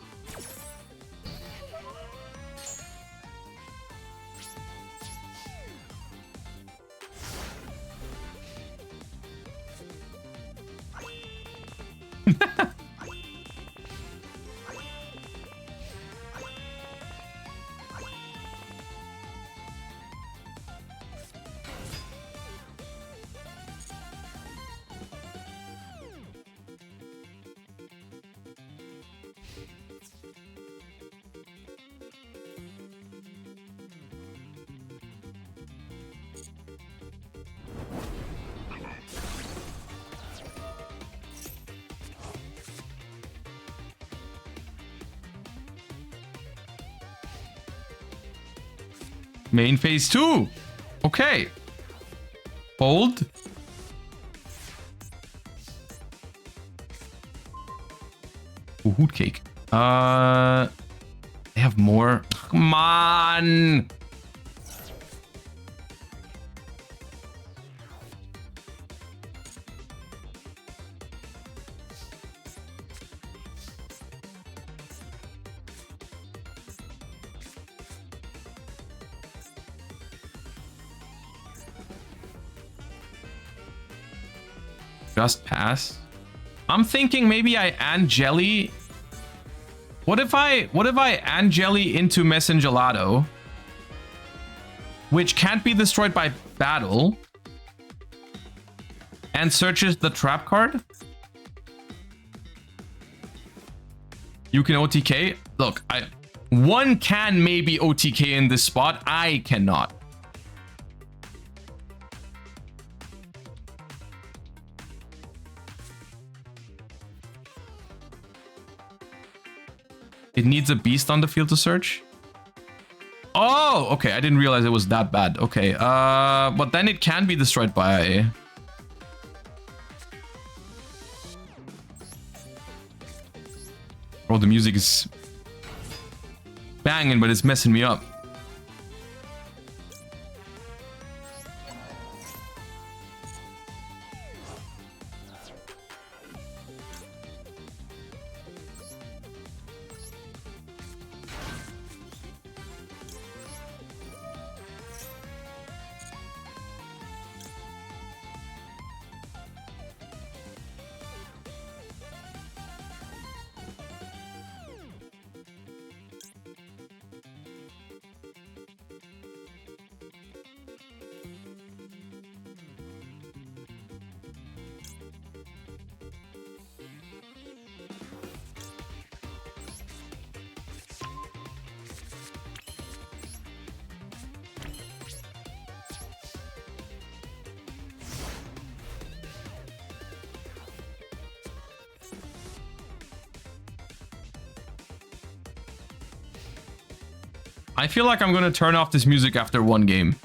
Main phase 2. Okay. Hold. Ooh, hoot cake. They have more. Come on. Just pass. I'm thinking maybe I Angeli. What if I Angeli into Messengelado, which can't be destroyed by battle, and searches the trap card? You can OTK. Look, one can maybe OTK in this spot. I cannot. It needs a beast on the field to search. Oh, okay. I didn't realize it was that bad. Okay. But then it can be destroyed by... Oh, the music is banging, but it's messing me up. I feel like I'm gonna turn off this music after one game.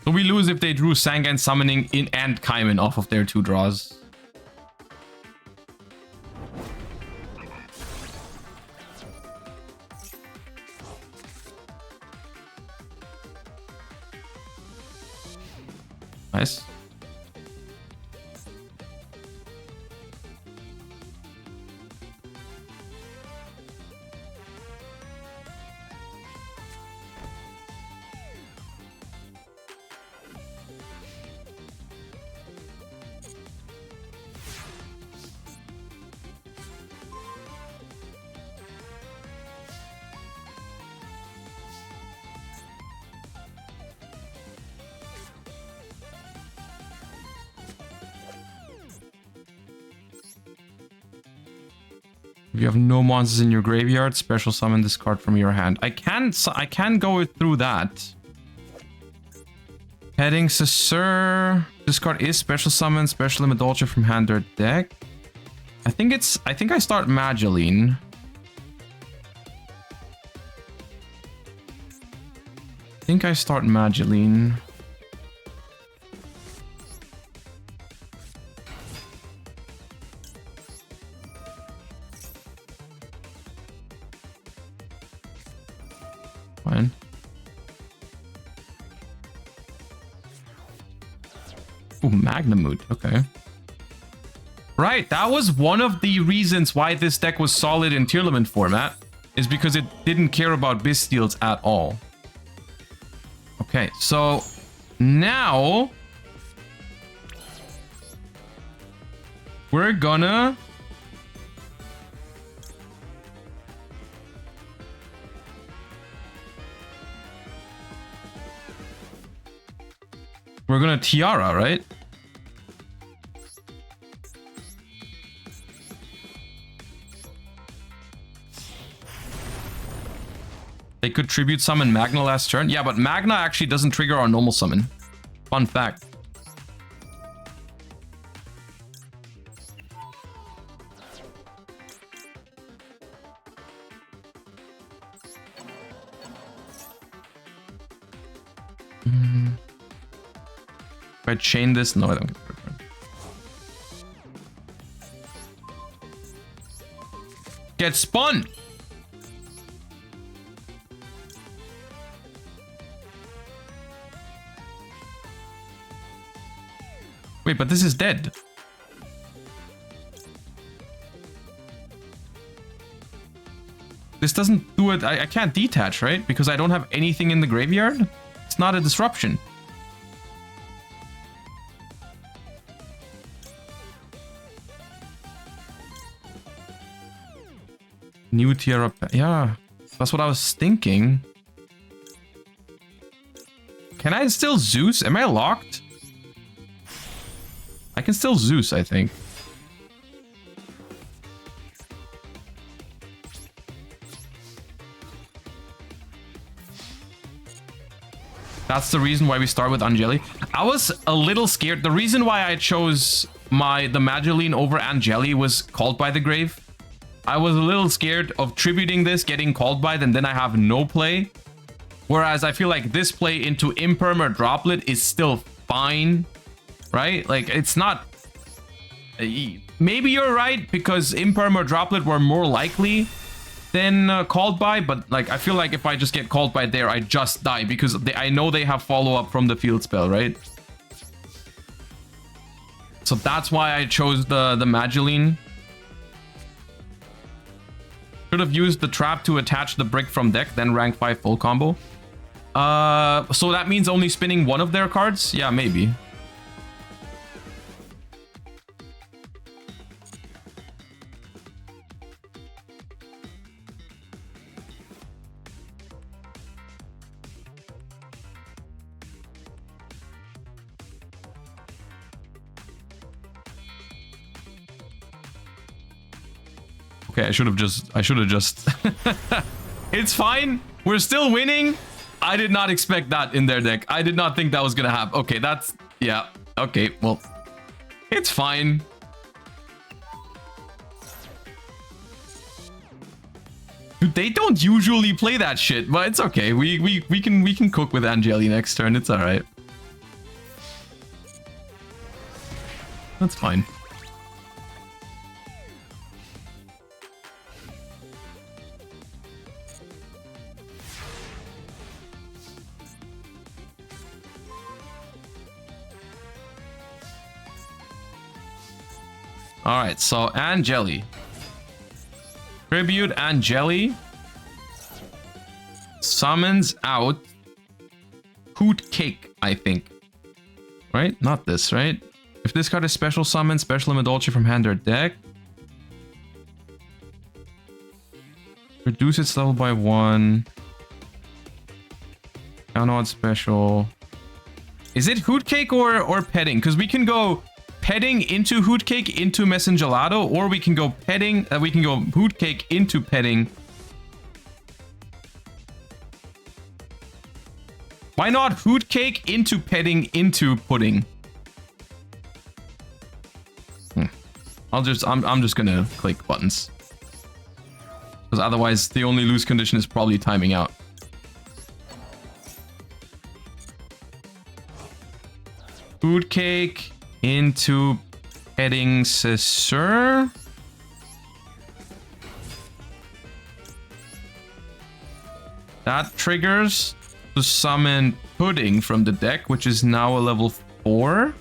So we lose if they drew Sangan Summoning in and Kaiman off of their 2 draws. Nice. If you have no monsters in your graveyard, special summon this card from your hand. I can go through that. Heading Sir. This card is special summon, special Madolche from hand or deck. I think I start Mageline. I think I start Mageline. Fine. Ooh, Magnamute. Okay. Right, that was one of the reasons why this deck was solid in tier limit format, is because it didn't care about Bystials at all. Okay, so now we're gonna Tiara, right? They could tribute summon Magna last turn. Yeah, but Magna actually doesn't trigger our normal summon. Fun fact. If I chain this, no, I don't get the return. Get spun! Wait, but this is dead. This doesn't do it. I can't detach, right? Because I don't have anything in the graveyard? It's not a disruption. New tier up. Yeah, that's what I was thinking. Can I still Zeus? Am I locked? I can still Zeus, I think. That's the reason why we start with Angeli. I was a little scared. The reason why I chose the Mageline over Angeli was Called by the Grave. I was a little scared of tributing this, getting Called by it, and then I have no play. Whereas I feel like this play into Imperm or Droplet is still fine, right? Like, it's not... Maybe you're right, because Imperm or Droplet were more likely than Called by, but like, I feel like if I just get Called by there, I just die, because I know they have follow-up from the field spell, right? So that's why I chose the Mageline. Should have used the trap to attach the brick from deck, then rank 5 full combo. So that means only spinning one of their cards? Yeah, maybe. Okay, I should have just... It's fine. We're still winning. I did not expect that in their deck. I did not think that was gonna happen. Okay, that's... Yeah. Okay, well... It's fine. Dude, they don't usually play that shit, but it's okay. We can cook with Angeli next turn. It's alright. That's fine. All right, so Angeli. Tribute Angeli. Summons out Hoot Cake, I think. Right? Not this, right? If this card is special summon, special Madolche from hand or deck. Reduce its level by 1. Counter on special. Is it Hoot Cake or petting? Because we can go petting into Hoot Cake into Messengelato, or we can go petting, we can go Hoot Cake into petting. Why not Hoot Cake into petting into pudding? I'm just gonna click buttons. Because otherwise the only lose condition is probably timing out. Hoot Cake into petting Scissor. That triggers to summon Pudding from the deck, which is now a level 4.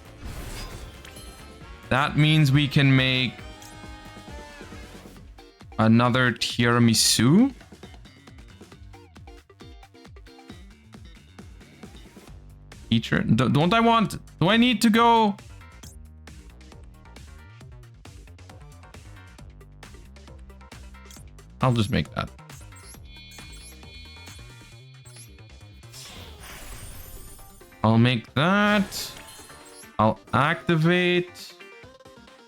That means we can make another tiramisu. Teacher, don't I want? Do I need to go? I'll just make that. I'll make that. I'll activate.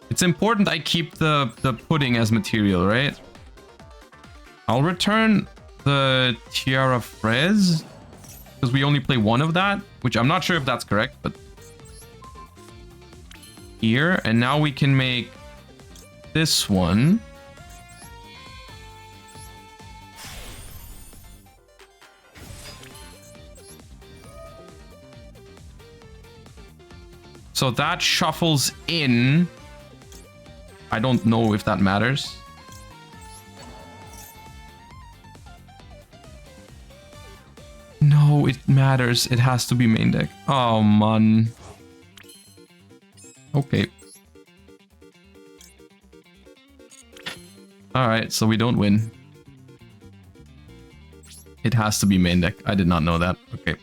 It's important I keep the pudding as material, right? I'll return the Tiara Fraise because we only play one of that, which I'm not sure if that's correct, but here. And now we can make this one. So that shuffles in. I don't know if that matters. No, it matters. It has to be main deck. Oh, man. Okay. Alright, so we don't win. It has to be main deck. I did not know that. Okay.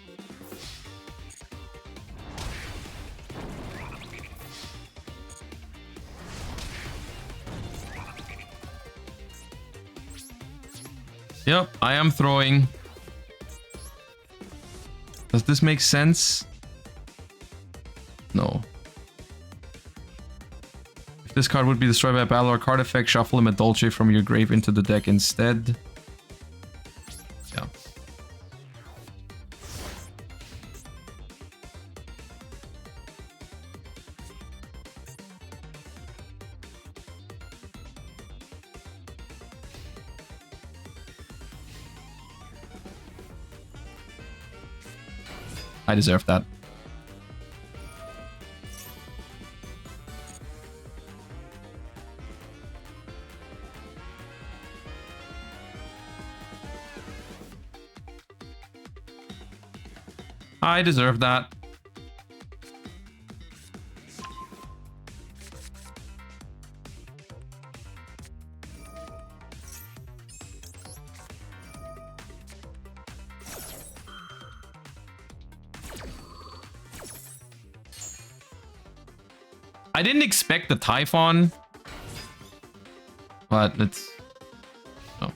Yep, I am throwing. Does this make sense? No. If this card would be destroyed by a battle or card effect, shuffle a Madolche from your grave into the deck instead. Yeah. I deserve that. I deserve that. I didn't expect the Typhon, but it's... Oh.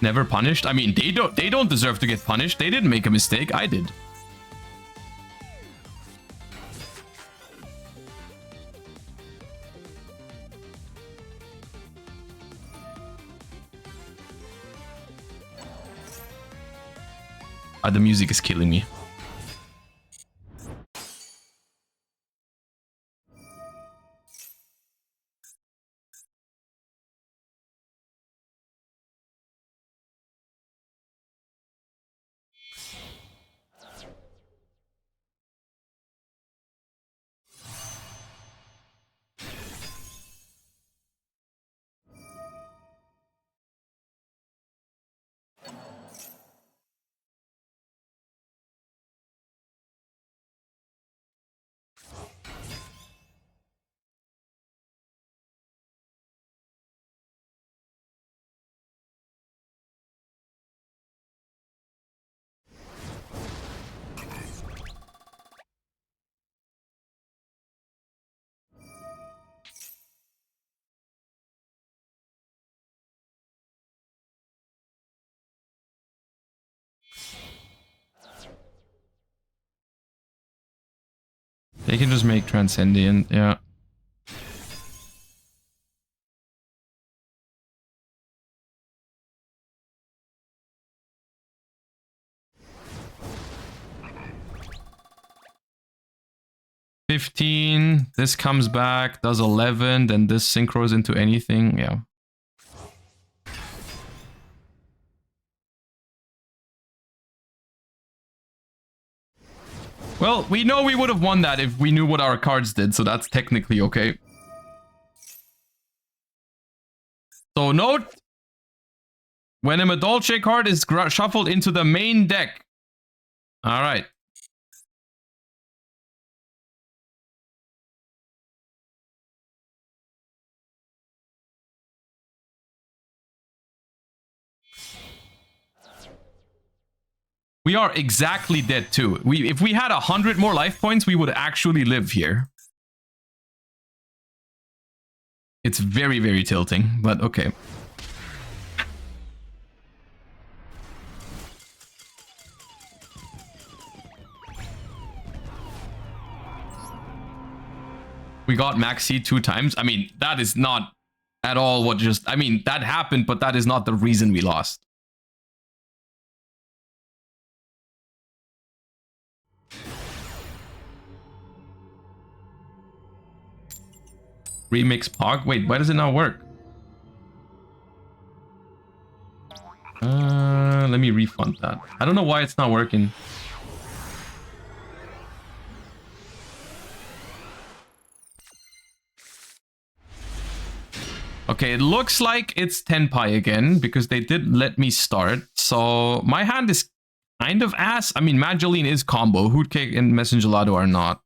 Never punished? I mean, they don't deserve to get punished. They didn't make a mistake. I did. The music is killing me. They can just make Transcendent, yeah. $15, this comes back, does 11, then this synchros into anything, yeah. Well, we know we would have won that if we knew what our cards did, so that's technically okay. So note, when a Madolche card is shuffled into the main deck. All right. We are exactly dead too. If we had 100 more life points, we would actually live here. It's very, very tilting, but okay. We got max seed 2 times. I mean, that is not at all what just... I mean, that happened, but that is not the reason we lost. Remix Pog? Wait, why does it not work? Let me refund that. I don't know why it's not working. Okay, it looks like it's Tenpai again, because they did let me start. So my hand is kind of ass. I mean, Magdalene is combo. Hootcake and Messenger Lado are not.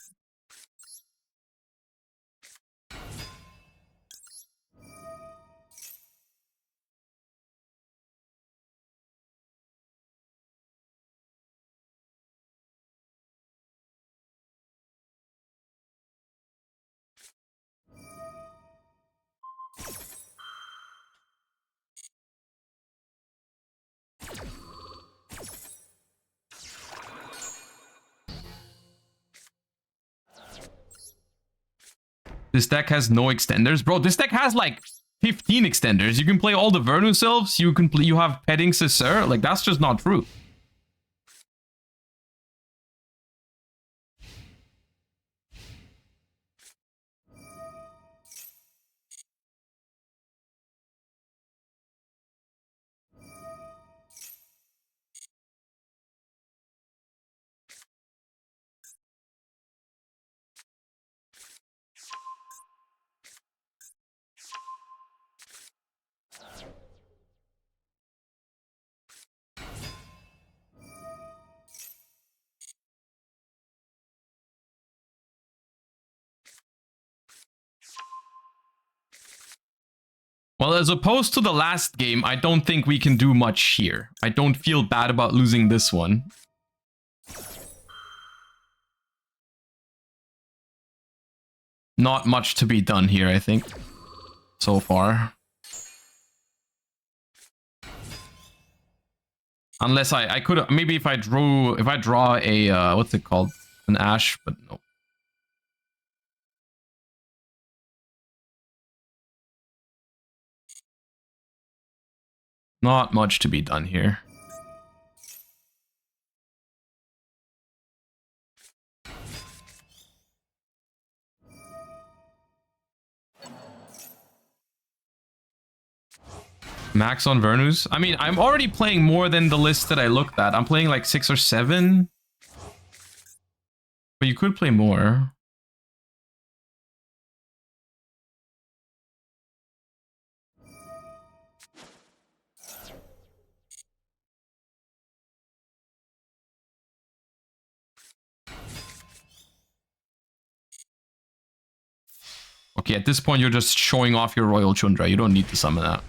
This deck has no extenders. Bro, this deck has like 15 extenders. You can play all the Vernus Elves. You have Petting Cesar. Like, that's just not true. Well, as opposed to the last game, I don't think we can do much here. I don't feel bad about losing this one. Not much to be done here, I think, so far. Unless I could, maybe if I draw a, what's it called? An Ash, but no. Not much to be done here. Max on Vernus. I mean, I'm already playing more than the list that I looked at. I'm playing like 6 or 7. But you could play more. Okay, at this point, you're just showing off your Royal Chundra. You don't need to summon that.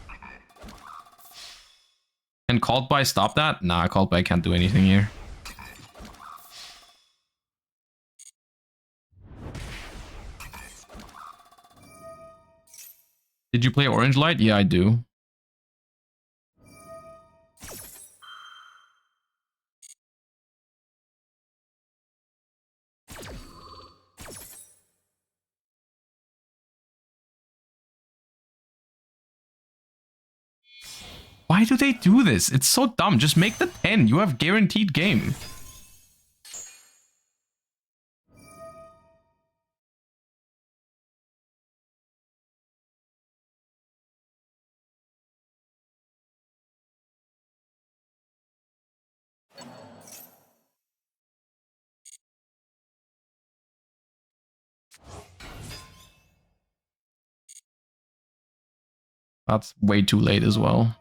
Can Called By stop that? Nah, Called By can't do anything here. Did you play Orange Light? Yeah, I do. Why do they do this? It's so dumb. Just make the 10. You have guaranteed game. That's way too late as well.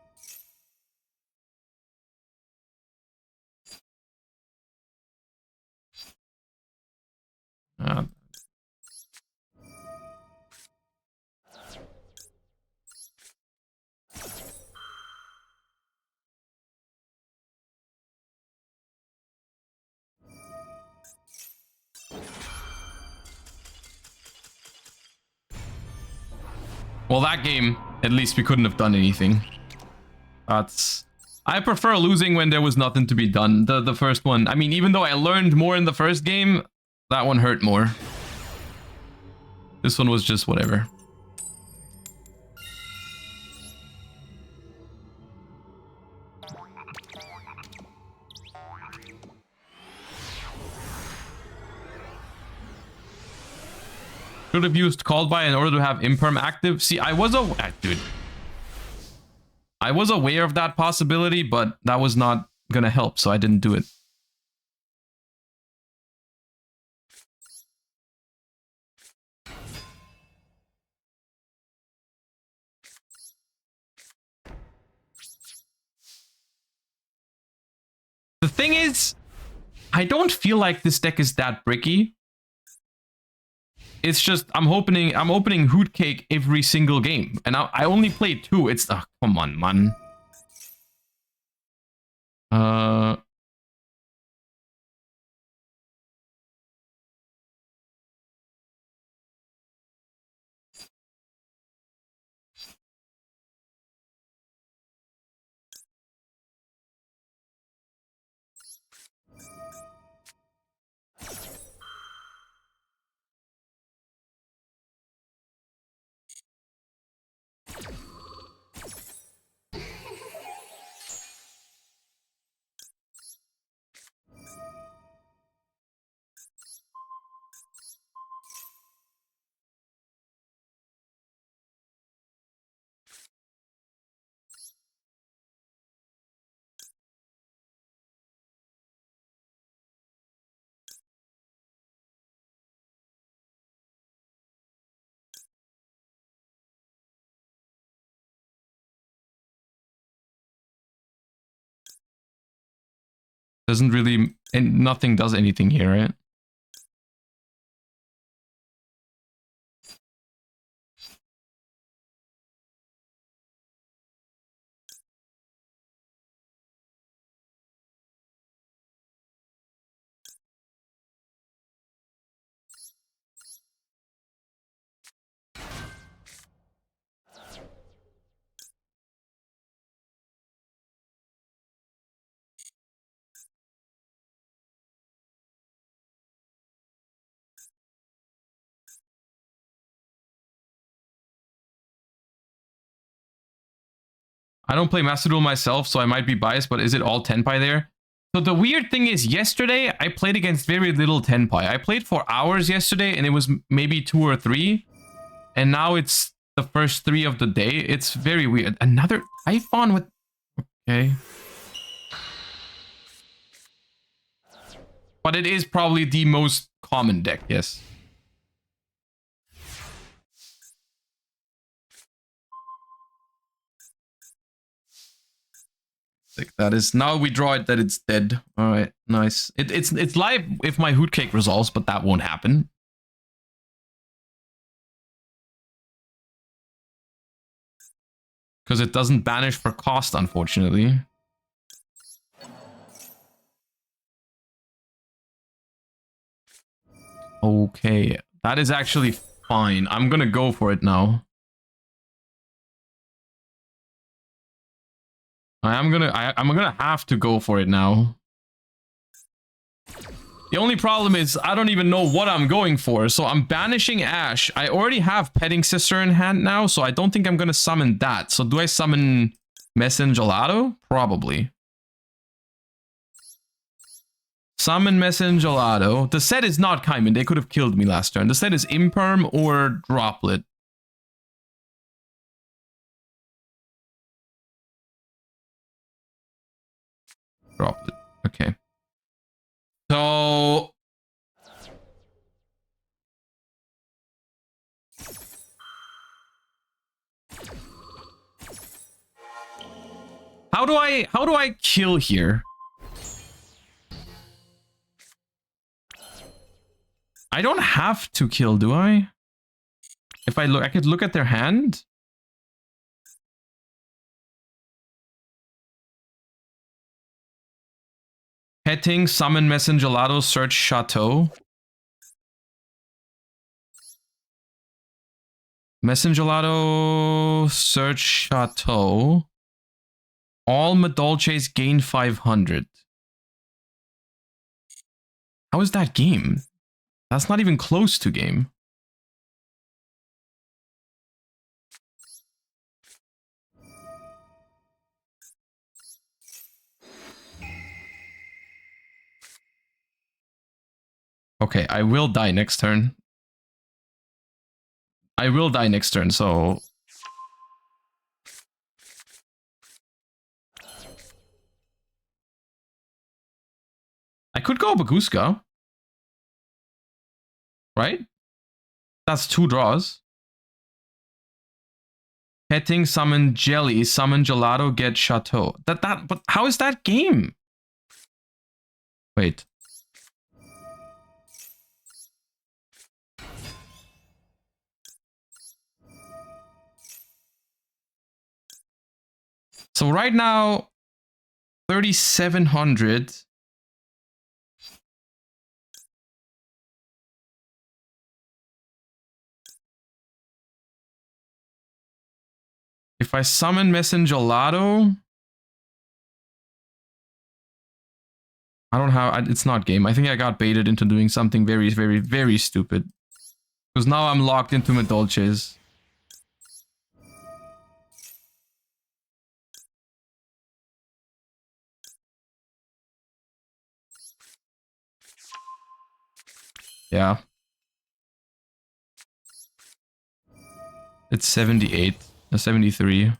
Well, that game, at least we couldn't have done anything. That's... I prefer losing when there was nothing to be done. The first one, I mean, even though I learned more in the first game, that one hurt more. This one was just whatever. Should have used called by in order to have imperm active. See, I was dude. I was aware of that possibility, but that was not gonna help, so I didn't do it. The thing is, I don't feel like this deck is that bricky. It's just I'm opening Hoot Cake every single game, and I only played 2. It's come on, man. Doesn't really, and nothing does anything here, right? I don't play Master Duel myself, so I might be biased, but is it all Tenpai there? So the weird thing is, yesterday, I played against very little Tenpai. I played for hours yesterday, and it was maybe 2 or 3. And now it's the first 3 of the day. It's very weird. Another Typhon with... Okay. But it is probably the most common deck, yes. Like that is now we draw it that it's dead. All right, nice. It's live if my Hoot Cake resolves, but that won't happen. Because it doesn't banish for cost, unfortunately. Okay, that is actually fine. I'm gonna go for it now. I'm gonna have to go for it now. The only problem is I don't even know what I'm going for, so I'm banishing Ash. I already have Petting Sister in hand now, so I don't think I'm gonna summon that. So do I summon Messengelato? Probably. Summon Messengelato. The set is not Kaimin. They could have killed me last turn. The set is Imperm or Droplet. Droplet. Okay. So... do I kill here? I don't have to kill, do I? If I look, I could look at their hand. Petting, summon Messengelato, search Chateau. Messengelato, search Chateau. All Madolches gain 500. How is that game? That's not even close to game. Okay, I will die next turn. I will die next turn, so... I could go Baguska. Right? That's 2 draws. Petting, summon Jelly, summon Gelato, get Chateau. But how is that game? Wait. So right now, 3,700. If I summon Messengelato, I don't have, it's not game. I think I got baited into doing something very, very, very stupid. Because now I'm locked into Madolches. Yeah. It's 78, 73.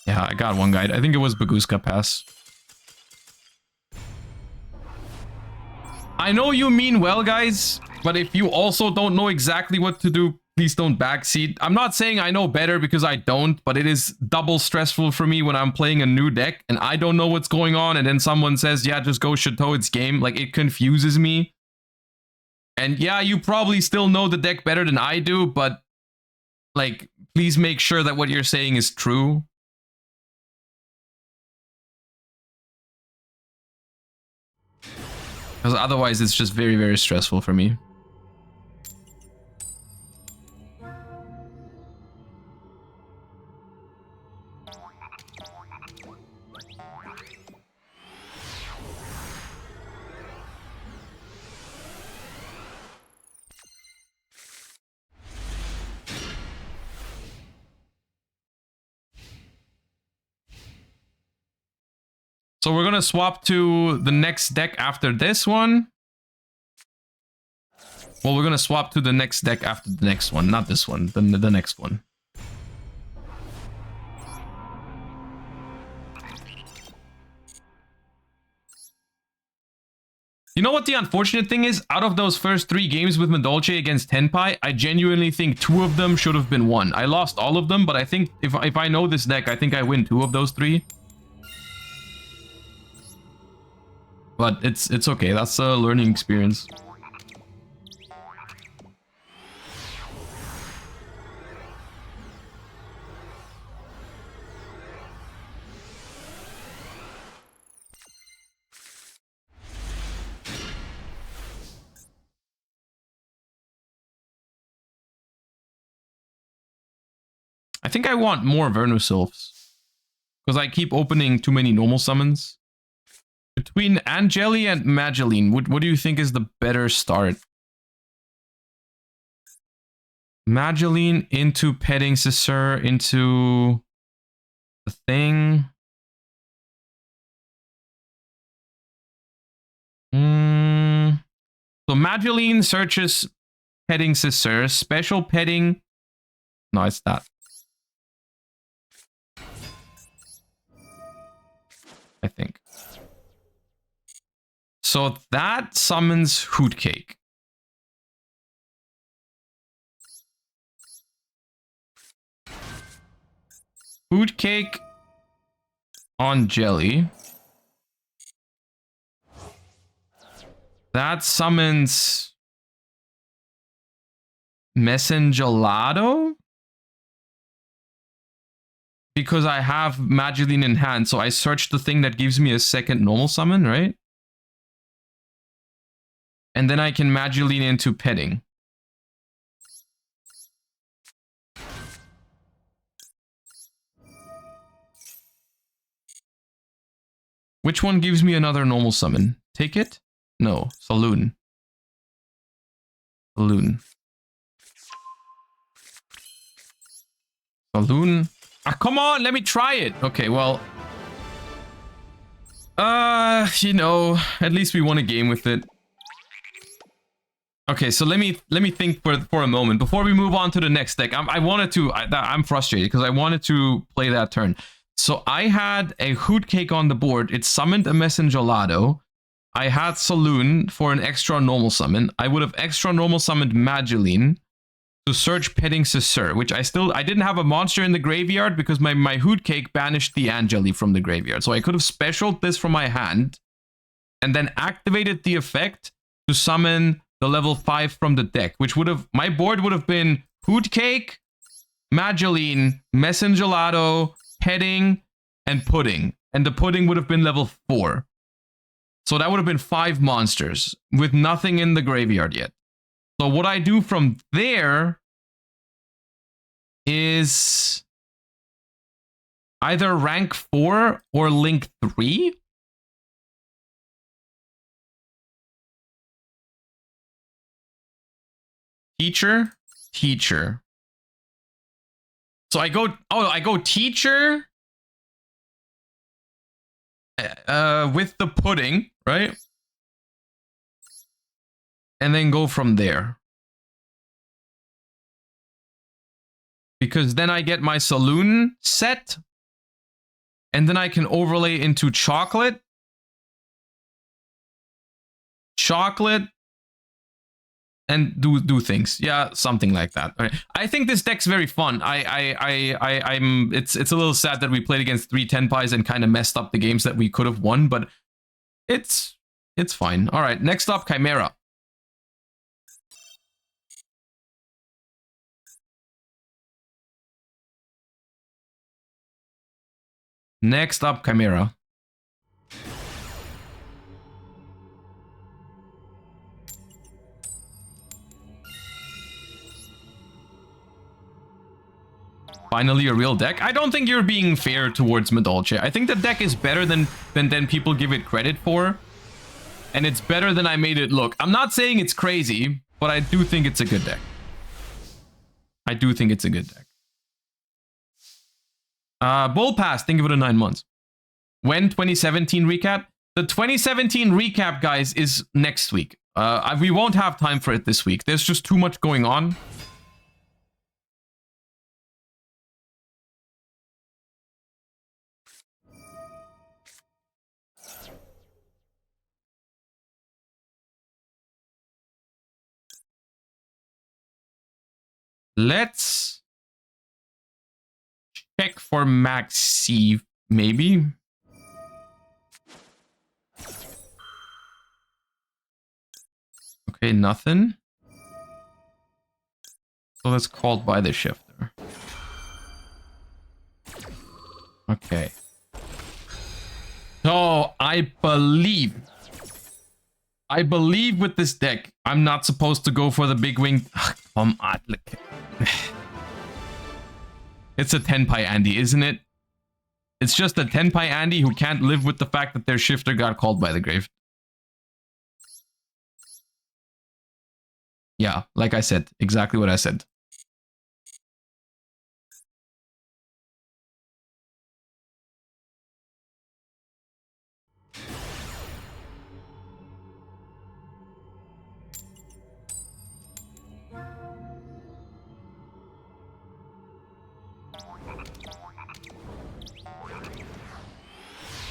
Yeah, I got one guide. I think it was Baguska Pass. I know you mean well, guys, but if you also don't know exactly what to do, please don't backseat. I'm not saying I know better because I don't, but it is double stressful for me when I'm playing a new deck and I don't know what's going on and then someone says, yeah, just go Chateau, it's game. Like, it confuses me. And yeah, you probably still know the deck better than I do, but like, please make sure that what you're saying is true. Because otherwise it's just very, very stressful for me. So we're gonna swap to the next deck after this one. Well, we're gonna swap to the next deck after the next one, not this one, the next one. You know what the unfortunate thing is? Out of those first 3 games with Madolche against Tenpai, I genuinely think 2 of them should have been won. I lost all of them, but I think if I know this deck, I think I win 2 of those 3. But it's okay. That's a learning experience. I think I want more Vernusylphs. Because I keep opening too many normal summons. Between Angeli and Mageline, what do you think is the better start? Mageline into Petting Cesar into the thing. So Madeline searches petting sister. Special petting. No, it's that. I think. So that summons Hoot Cake. Hoot Cake on Jelly. That summons Messengelado? Because I have Madeline in hand, so I search the thing that gives me a second normal summon, right? And then I can Madeline into petting. Which one gives me another normal summon? Take it? No, Saloon. Saloon. Saloon. Ah, come on, let me try it. Okay, well. You know, at least we won a game with it. Okay, so let me think for a moment before we move on to the next deck. I'm frustrated because I wanted to play that turn. So I had a Hoot Cake on the board. It summoned a Messengelado. I had Saloon for an extra normal summon. I would have extra normal summoned Madeline to search petting Sisser, which I didn't have a monster in the graveyard because my Hoot Cake banished the Angeli from the graveyard. So I could have specialed this from my hand and then activated the effect to summon the level 5 from the deck, which would have, my board would have been Hoot Cake, Madeline, Messengelado, petting, and pudding. And the pudding would have been level 4. So that would have been 5 monsters with nothing in the graveyard yet. So what I do from there is either rank 4 or link 3. Teacher. So I go teacher with the pudding, right? And then go from there. Because then I get my Saloon set. And then I can overlay into chocolate. And do things. Yeah, something like that. Okay. I think this deck's very fun. It's a little sad that we played against 3 Tenpais and kind of messed up the games that we could have won, but it's fine. All right, next up, Chimera. Next up, Chimera. Finally a real deck. I don't think you're being fair towards Madolche. I think the deck is better than people give it credit for. And it's better than I made it look. I'm not saying it's crazy, but I do think it's a good deck. Bull Pass, think of it in 9 months. When 2017 recap? The 2017 recap, guys, is next week. We won't have time for it this week. There's just too much going on. Let's check for Maxi, maybe. Okay, nothing. So that's called by the shifter. Okay. So I believe with this deck, I'm not supposed to go for the big wing. Come on, look. It's a Tenpai Andy, isn't it? It's just a Tenpai Andy who can't live with the fact that their shifter got called by the grave. Yeah, like I said, exactly what I said.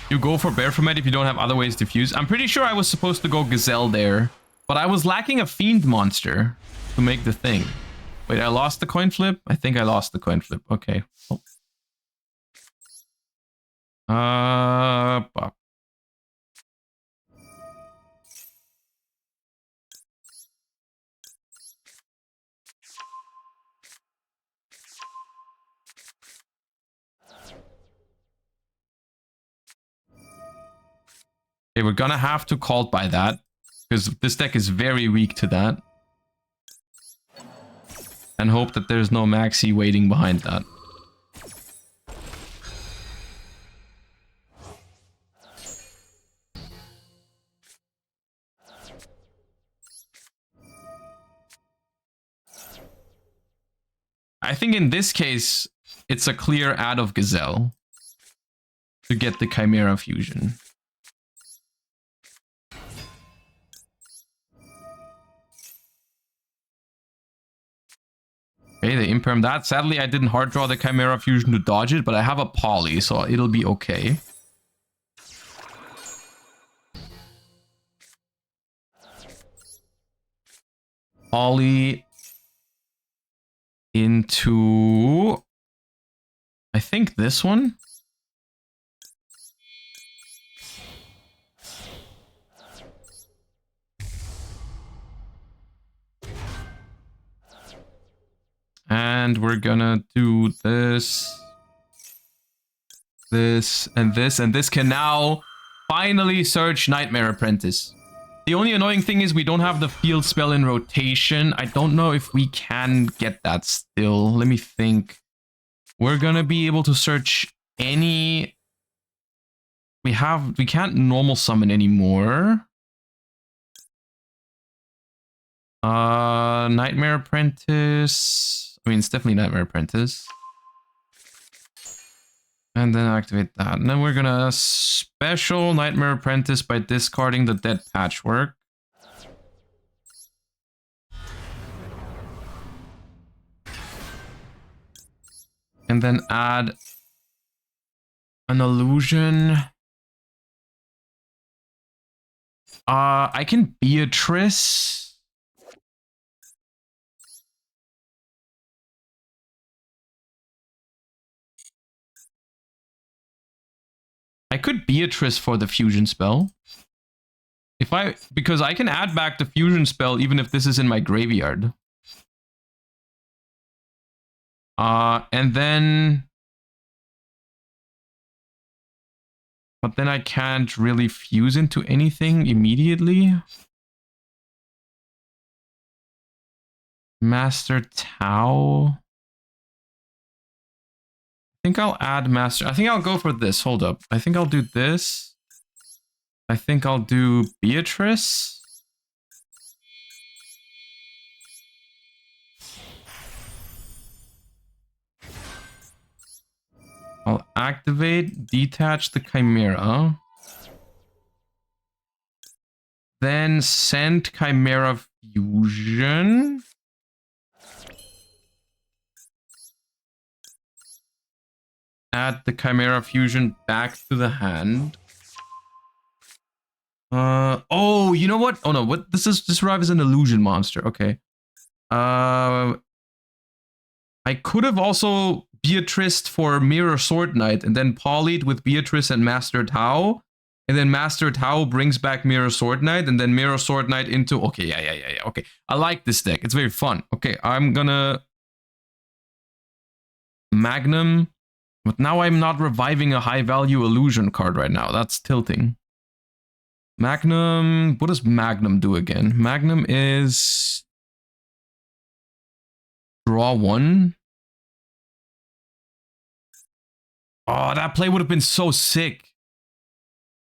You go for Baphomet if you don't have other ways to fuse. I'm pretty sure I was supposed to go Gazelle there, but I was lacking a Fiend monster to make the thing. Wait, I lost the coin flip? I think I lost the coin flip. Okay. Oh. Fuck. Okay, we're gonna have to call by that, because this deck is very weak to that. And hope that there's no Maxi waiting behind that. I think in this case, it's a clear add of Gazelle to get the Chimera fusion. Okay, they imperm that. Sadly, I didn't hard draw the Chimera fusion to dodge it, but I have a poly, so it'll be okay. Poly into, I think this one. And we're gonna do this, this, and this, and this can now finally search Nightmare Apprentice. The only annoying thing is we don't have the field spell in rotation. I don't know if we can get that still. Let me think. We're gonna be able to search any... We can't normal summon anymore. Nightmare Apprentice. I mean, it's definitely Nightmare Apprentice. And then activate that. And then we're gonna special Nightmare Apprentice by discarding the Dead Patchwork. And then add an illusion. I can Beatrice. I could Beatrice for the fusion spell. Because I can add back the fusion spell even if this is in my graveyard. And then... But then I can't really fuse into anything immediately. Master Tau. I think I'll add Master. I think I'll go for this. Hold up. I think I'll do this. I think I'll do Beatrice. I'll activate, detach the Chimera. Then send Chimera Fusion. Add the Chimera Fusion back to the hand. Oh, you know what? Oh no, what this arrives as an illusion monster. Okay. I could have also Beatrice for Mirror Sword Knight and then polyed with Beatrice and Master Tau. And then Master Tau brings back Mirror Sword Knight and then Mirror Sword Knight into... Okay, yeah. Okay, I like this deck. It's very fun. Okay, I'm gonna... Magnum. But now I'm not reviving a high-value illusion card right now. That's tilting. Magnum... What does Magnum do again? Magnum is... Draw one. Oh, that play would have been so sick.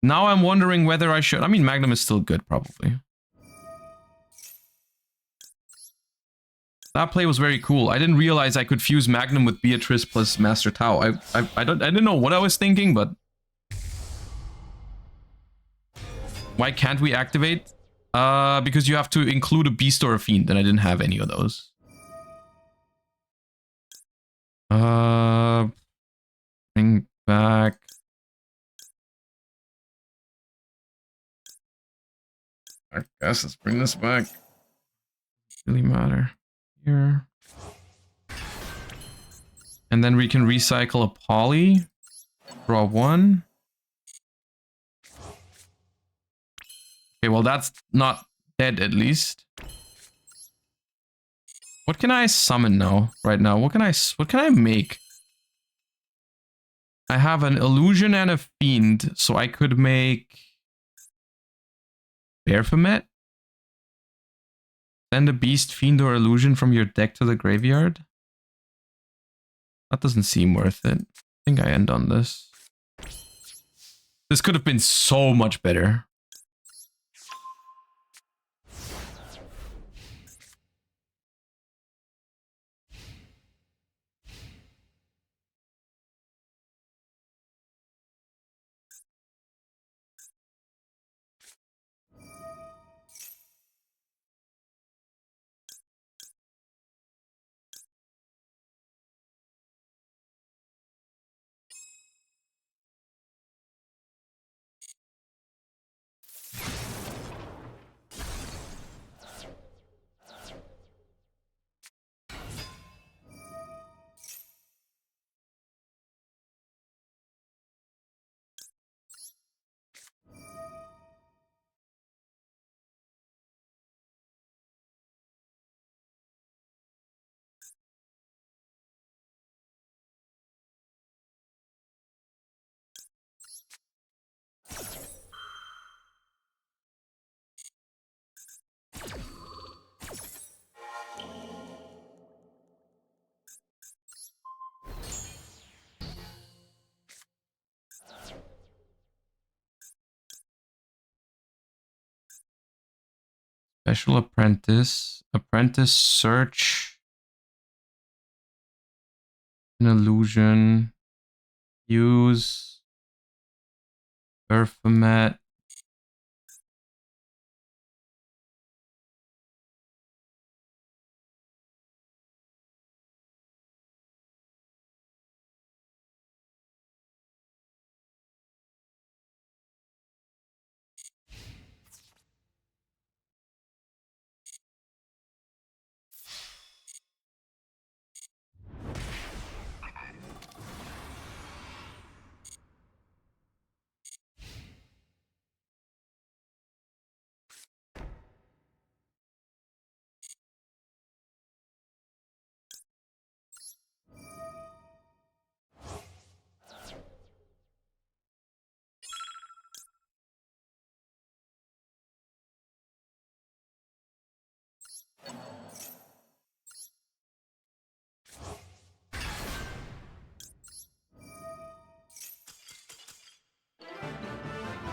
Now I'm wondering whether I should... I mean, Magnum is still good, probably. That play was very cool. I didn't realize I could fuse Magnum with Beatrice plus Master Tau. I didn't know what I was thinking, but... Why can't we activate? Because you have to include a Beast or a Fiend, and I didn't have any of those. Bring back I guess let's bring this back. Really matter here. And then we can recycle a poly. Draw one. Okay, well that's not dead at least. What can I summon now? Right now, what can I make? I have an illusion and a fiend, so I could make Baphomet. Send a beast, fiend, or illusion from your deck to the graveyard. That doesn't seem worth it. I think I end on this. This could have been so much better. Special apprentice. Apprentice search. An illusion. Use. Baphomet.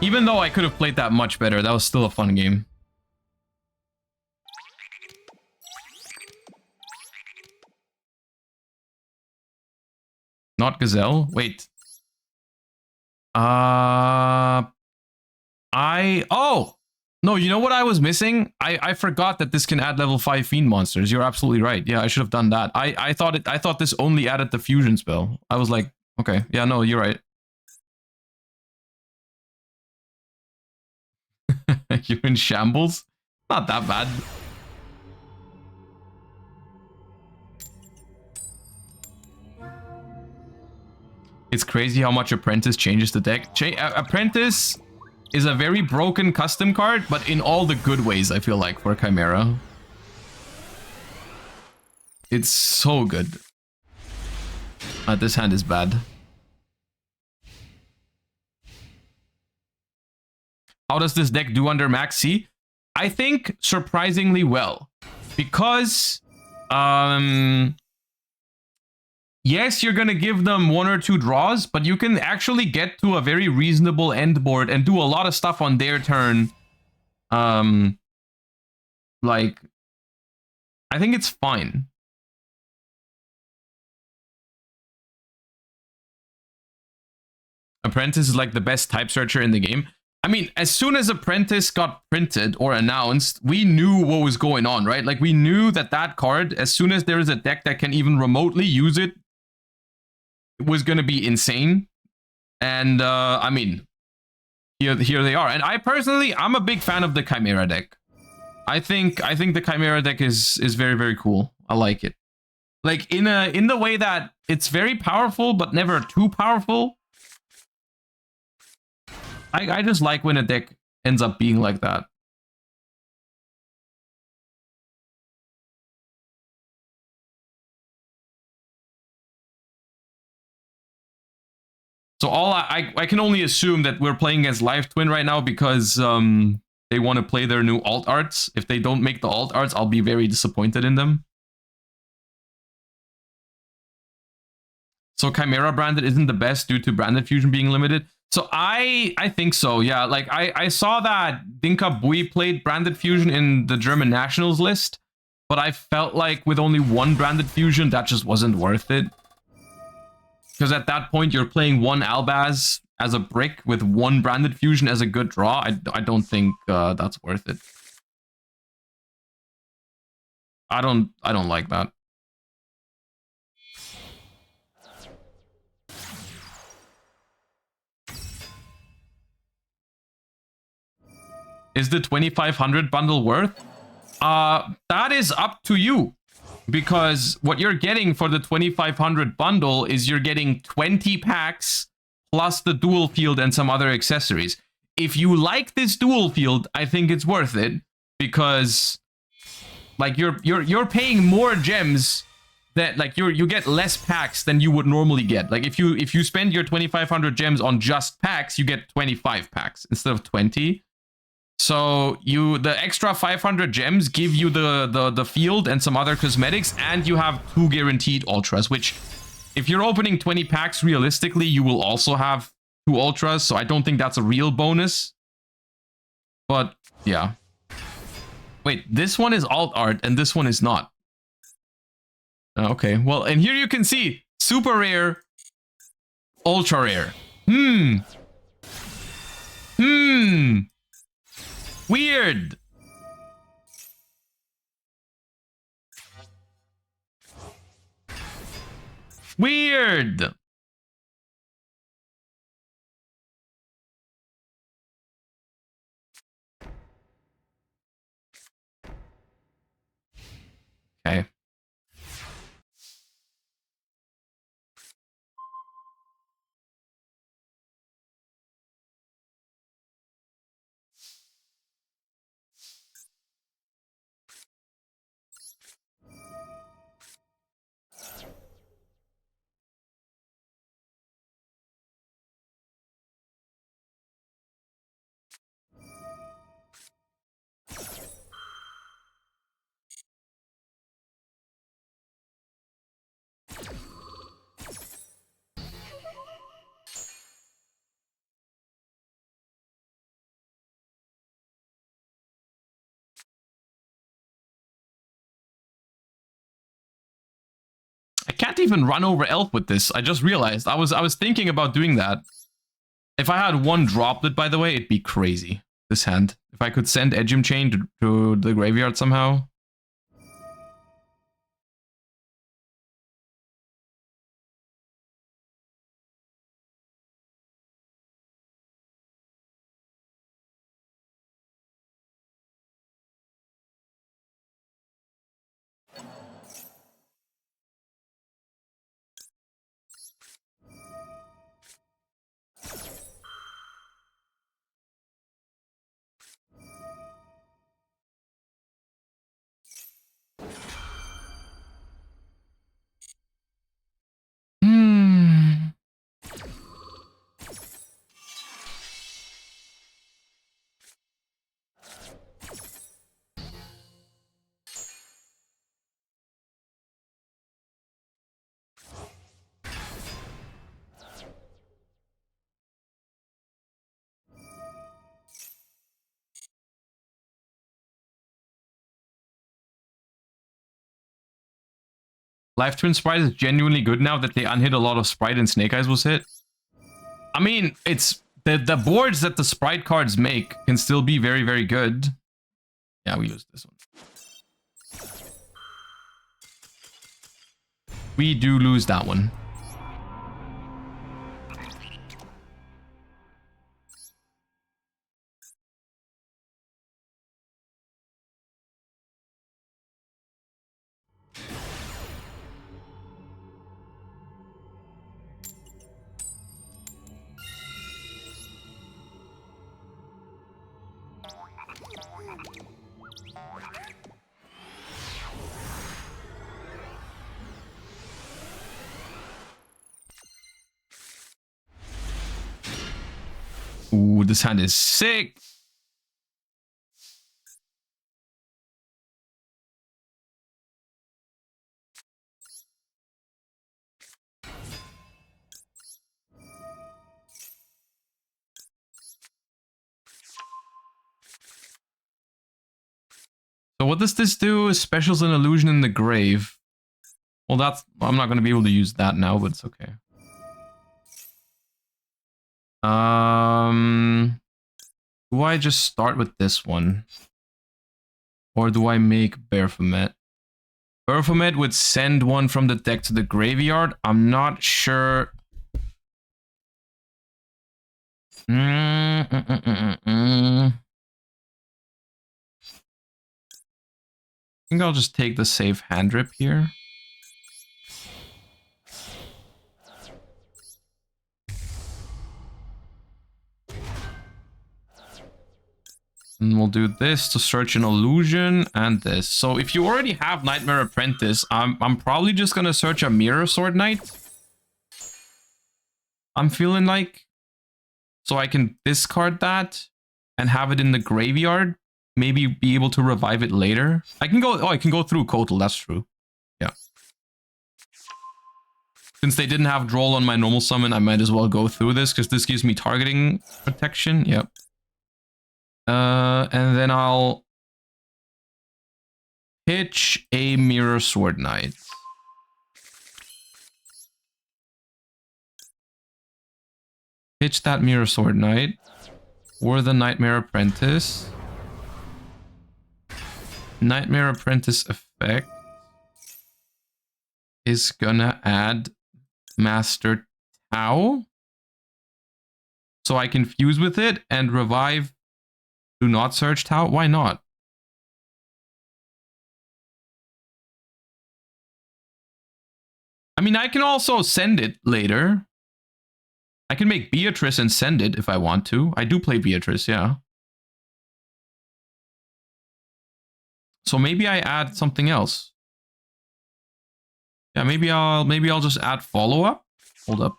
Even though I could have played that much better, that was still a fun game. Not Gazelle? Wait. Oh! No, you know what I was missing? I forgot that this can add level 5 Fiend monsters. You're absolutely right. Yeah, I should have done that. I thought this only added the fusion spell. I was like, okay, yeah, no, you're right. You're in shambles? Not that bad. It's crazy how much Apprentice changes the deck. Apprentice is a very broken custom card, but in all the good ways, I feel like, for Chimera. It's so good. This hand is bad. How does this deck do under Max C? I think surprisingly well. Because, yes, you're gonna give them 1 or 2 draws, but you can actually get to a very reasonable end board and do a lot of stuff on their turn. Like, I think it's fine. Apprentice is like the best type searcher in the game. I mean, as soon as Apprentice got printed or announced, we knew what was going on, right? Like, we knew that that card, as soon as there is a deck that can even remotely use it, was going to be insane. And, I mean, here they are. And I personally, I'm a big fan of the Chimera deck. I think the Chimera deck is very, very cool. I like it. Like in the way that it's very powerful, but never too powerful. I just like when a deck ends up being like that. So I can only assume that we're playing against Live Twin right now because they want to play their new alt arts. If they don't make the alt arts, I'll be very disappointed in them. So Chimera branded isn't the best due to branded fusion being limited. So I think so, yeah. Like I saw that Dinka Bui played branded fusion in the German nationals list, but I felt like with only one branded fusion, that just wasn't worth it. Because at that point, you're playing one Albaz as a brick with one branded fusion as a good draw. I don't think that's worth it. I don't like that. Is the 2500 bundle worth? That is up to you. Because what you're getting for the 2500 bundle is you're getting 20 packs plus the dual field and some other accessories. If you like this dual field, I think it's worth it because like you're paying more gems that like you get less packs than you would normally get. Like if you spend your 2500 gems on just packs, you get 25 packs instead of 20. So the extra 500 gems give you the field and some other cosmetics, and you have 2 guaranteed ultras, which if you're opening 20 packs realistically, you will also have 2 ultras, so I don't think that's a real bonus. But yeah. Wait, this one is alt art and this one is not. Okay, well, and here you can see super rare, ultra rare. Weird. Weird. Okay. I can't even run over Elf with this. I just realized. I was thinking about doing that. If I had one droplet, by the way, it'd be crazy. This hand. If I could send Edgem Chain to the graveyard somehow. Live Twin Sprite is genuinely good now that they unhit a lot of Sprite and Snake Eyes was hit. I mean, it's the boards that the Sprite cards make can still be very, very good. Yeah, we lose this one. We do lose that one. Ooh, this hand is sick. So what does this do? Specials an illusion in the grave. Well, I'm not going to be able to use that now, but it's okay. Do I just start with this one? Or do I make Baphomet? Baphomet would send one from the deck to the graveyard. I'm not sure. I think I'll just take the safe hand rip here. And we'll do this to search an illusion and this. So if you already have Nightmare Apprentice, I'm probably just gonna search a Mirror Sword Knight. I'm feeling like. So I can discard that and have it in the graveyard. Maybe be able to revive it later. I can go through Kotton, that's true. Yeah. Since they didn't have Droll on my normal summon, I might as well go through this because this gives me targeting protection. Yep. And then I'll pitch a Mirror Sword Knight. Pitch that Mirror Sword Knight or the Nightmare Apprentice. Nightmare Apprentice effect is gonna add Master Tau. So I can fuse with it and revive. Do not search Tau. Why not? I mean, I can also send it later. I can make Beatrice and send it if I want to. I do play Beatrice, yeah. So maybe I add something else. Yeah, maybe I'll just add follow-up. Hold up.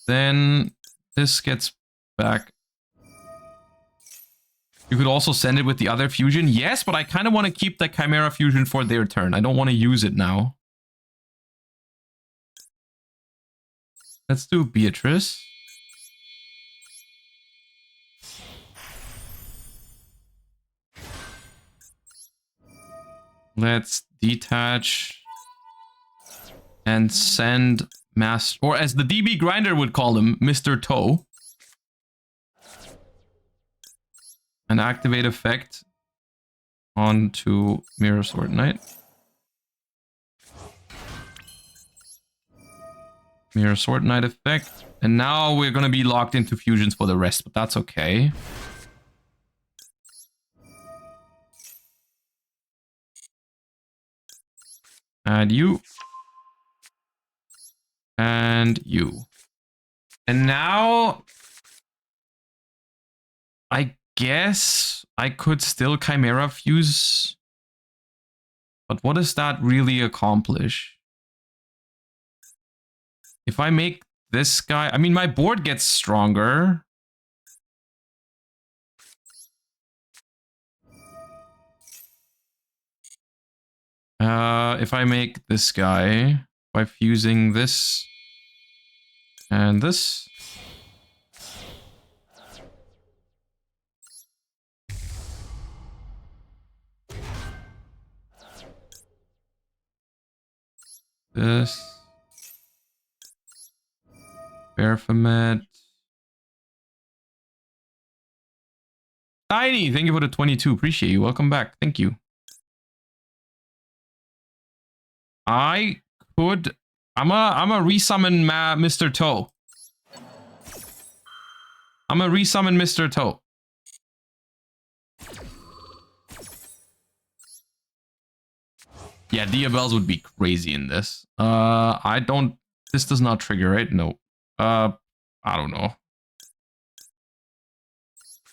Then this gets back. You could also send it with the other fusion. Yes, but I kind of want to keep the Chimera fusion for their turn. I don't want to use it now. Let's do Beatrice. Let's detach and send Master, or as the DB Grinder would call him, Mr. Toe. And activate effect onto Mirror Sword Knight. Mirror Sword Knight effect. And now we're going to be locked into fusions for the rest, but that's okay. Add you. And you. And now I guess I could still Chimera fuse. But what does that really accomplish? If I make this guy, I mean, my board gets stronger. If I make this guy by fusing this and this. This. Baphomet. Tiny, thank you for the 22. Appreciate you. Welcome back. Thank you. I could. I'm a resummon Mr. Toe. I'm a resummon Mr. Toe. Yeah, Diabels would be crazy in this. I don't. This does not trigger, right? No. I don't know.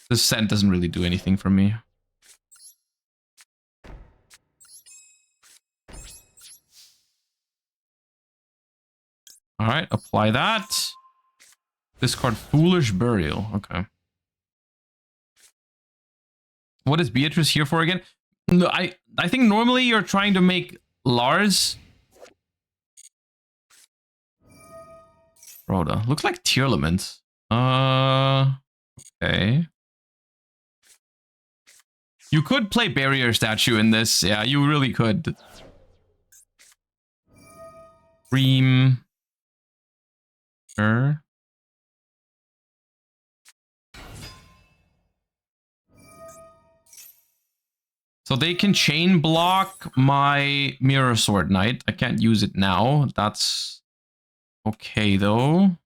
This scent doesn't really do anything for me. All right, apply that. Discard Foolish Burial. Okay. What is Beatrice here for again? No, I think normally you're trying to make Lars. Rhoda. Looks like Tearlament. Okay. You could play Barrier Statue in this. Yeah, you really could. Dream. Sure. So they can chain block my Mirror Sword Knight. I can't use it now. That's okay though.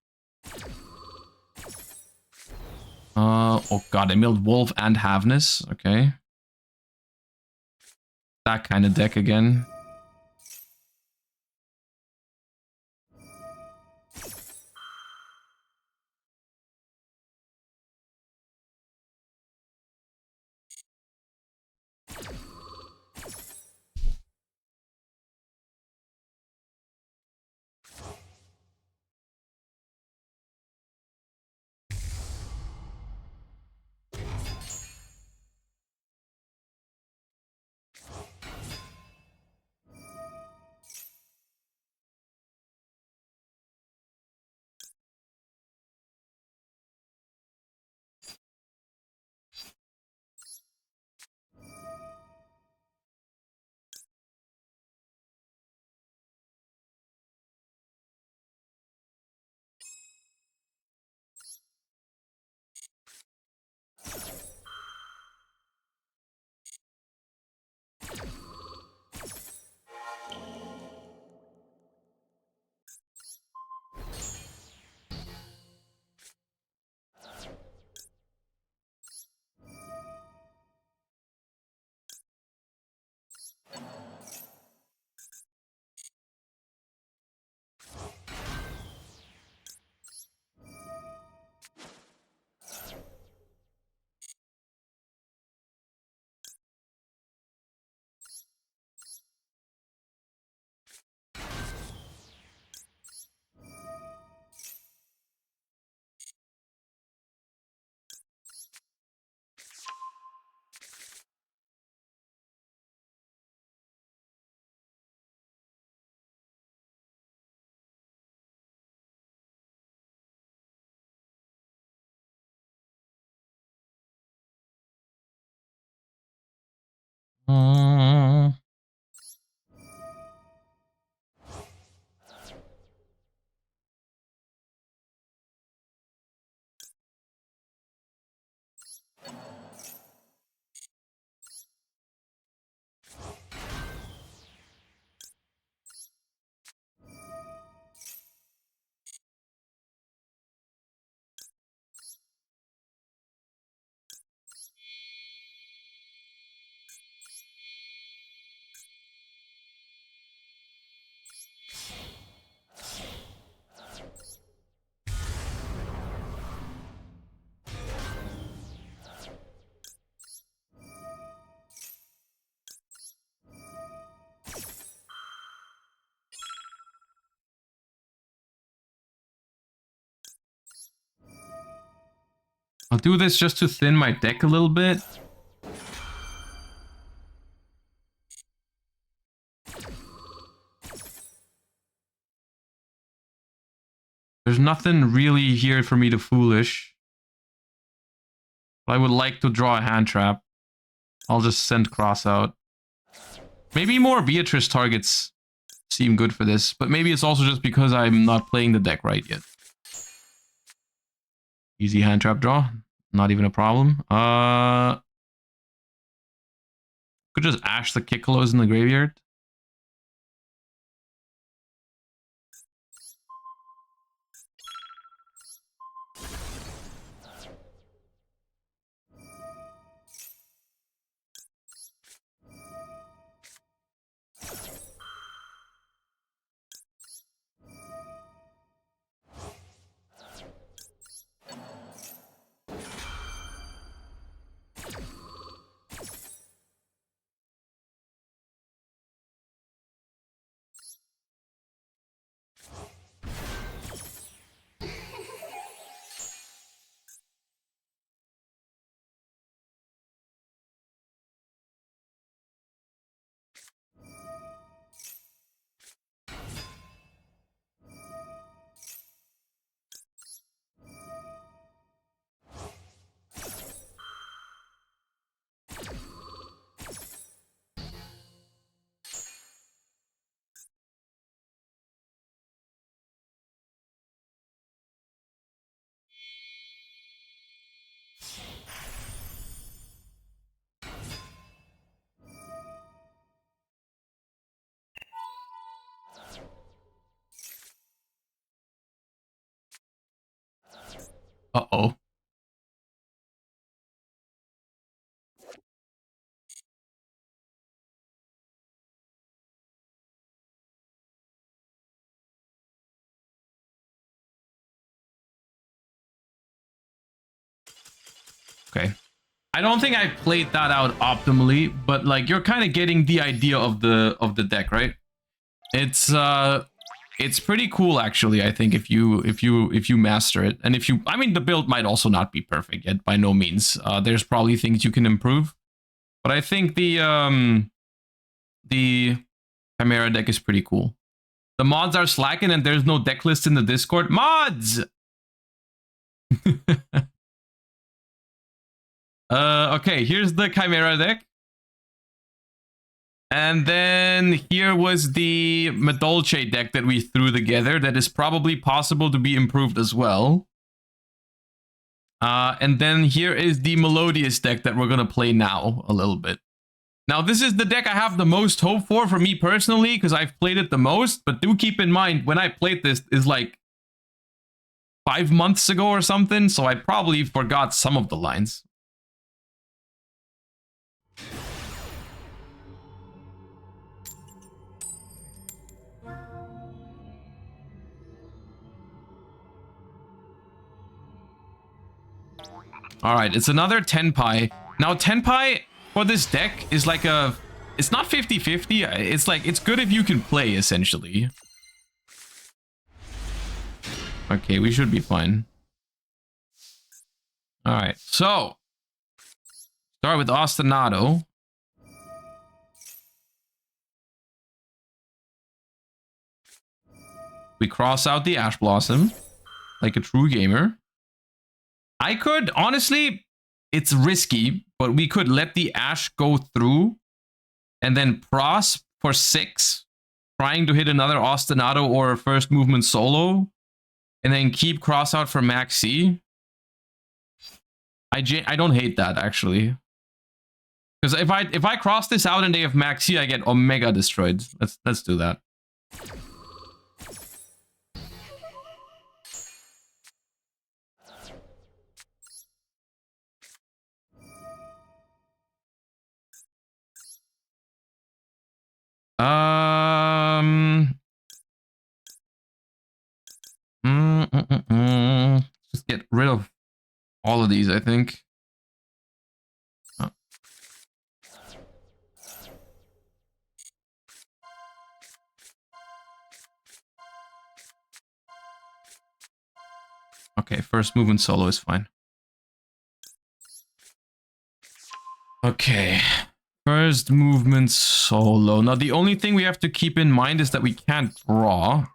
Oh god, I milled Wolf and Havness. Okay. That kind of deck again. I'll do this just to thin my deck a little bit. There's nothing really here for me to foolish. But I would like to draw a hand trap. I'll just send Cross out. Maybe more Beatrice targets seem good for this, but maybe it's also just because I'm not playing the deck right yet. Easy hand trap draw. Not even a problem. Could just ash the Kikkolos in the graveyard. Uh-oh. Okay. I don't think I played that out optimally, but like you're kind of getting the idea of the deck, right? It's pretty cool actually, I think, if you master it. And if you, I mean, the build might also not be perfect yet, by no means. There's probably things you can improve. But I think the Chimera deck is pretty cool. The mods are slacking and there's no deck list in the Discord. Mods! Okay, here's the Chimera deck. And then here was the Madolche deck that we threw together that is probably possible to be improved as well. And then here is the Melodious deck that we're going to play now a little bit. Now, this is the deck I have the most hope for me personally, because I've played it the most. But do keep in mind, when I played this is like 5 months ago or something, so I probably forgot some of the lines. All right, it's another Tenpai. Now, Tenpai for this deck is like a... It's not 50-50. It's like, it's good if you can play, essentially. Okay, we should be fine. All right, so... Start with Ostinato. We cross out the Ash Blossom, like a true gamer. I could, honestly, it's risky, but we could let the Ash go through and then pros for 6, trying to hit another Ostinato or first movement solo, and then keep cross out for max C. I don't hate that, actually. Because if I cross this out and they have max C, I get Omega destroyed. Let's do that. Just get rid of all of these, I think. Oh. Okay, first movement solo is fine. Okay, first movement solo. Now, the only thing we have to keep in mind is that we can't draw.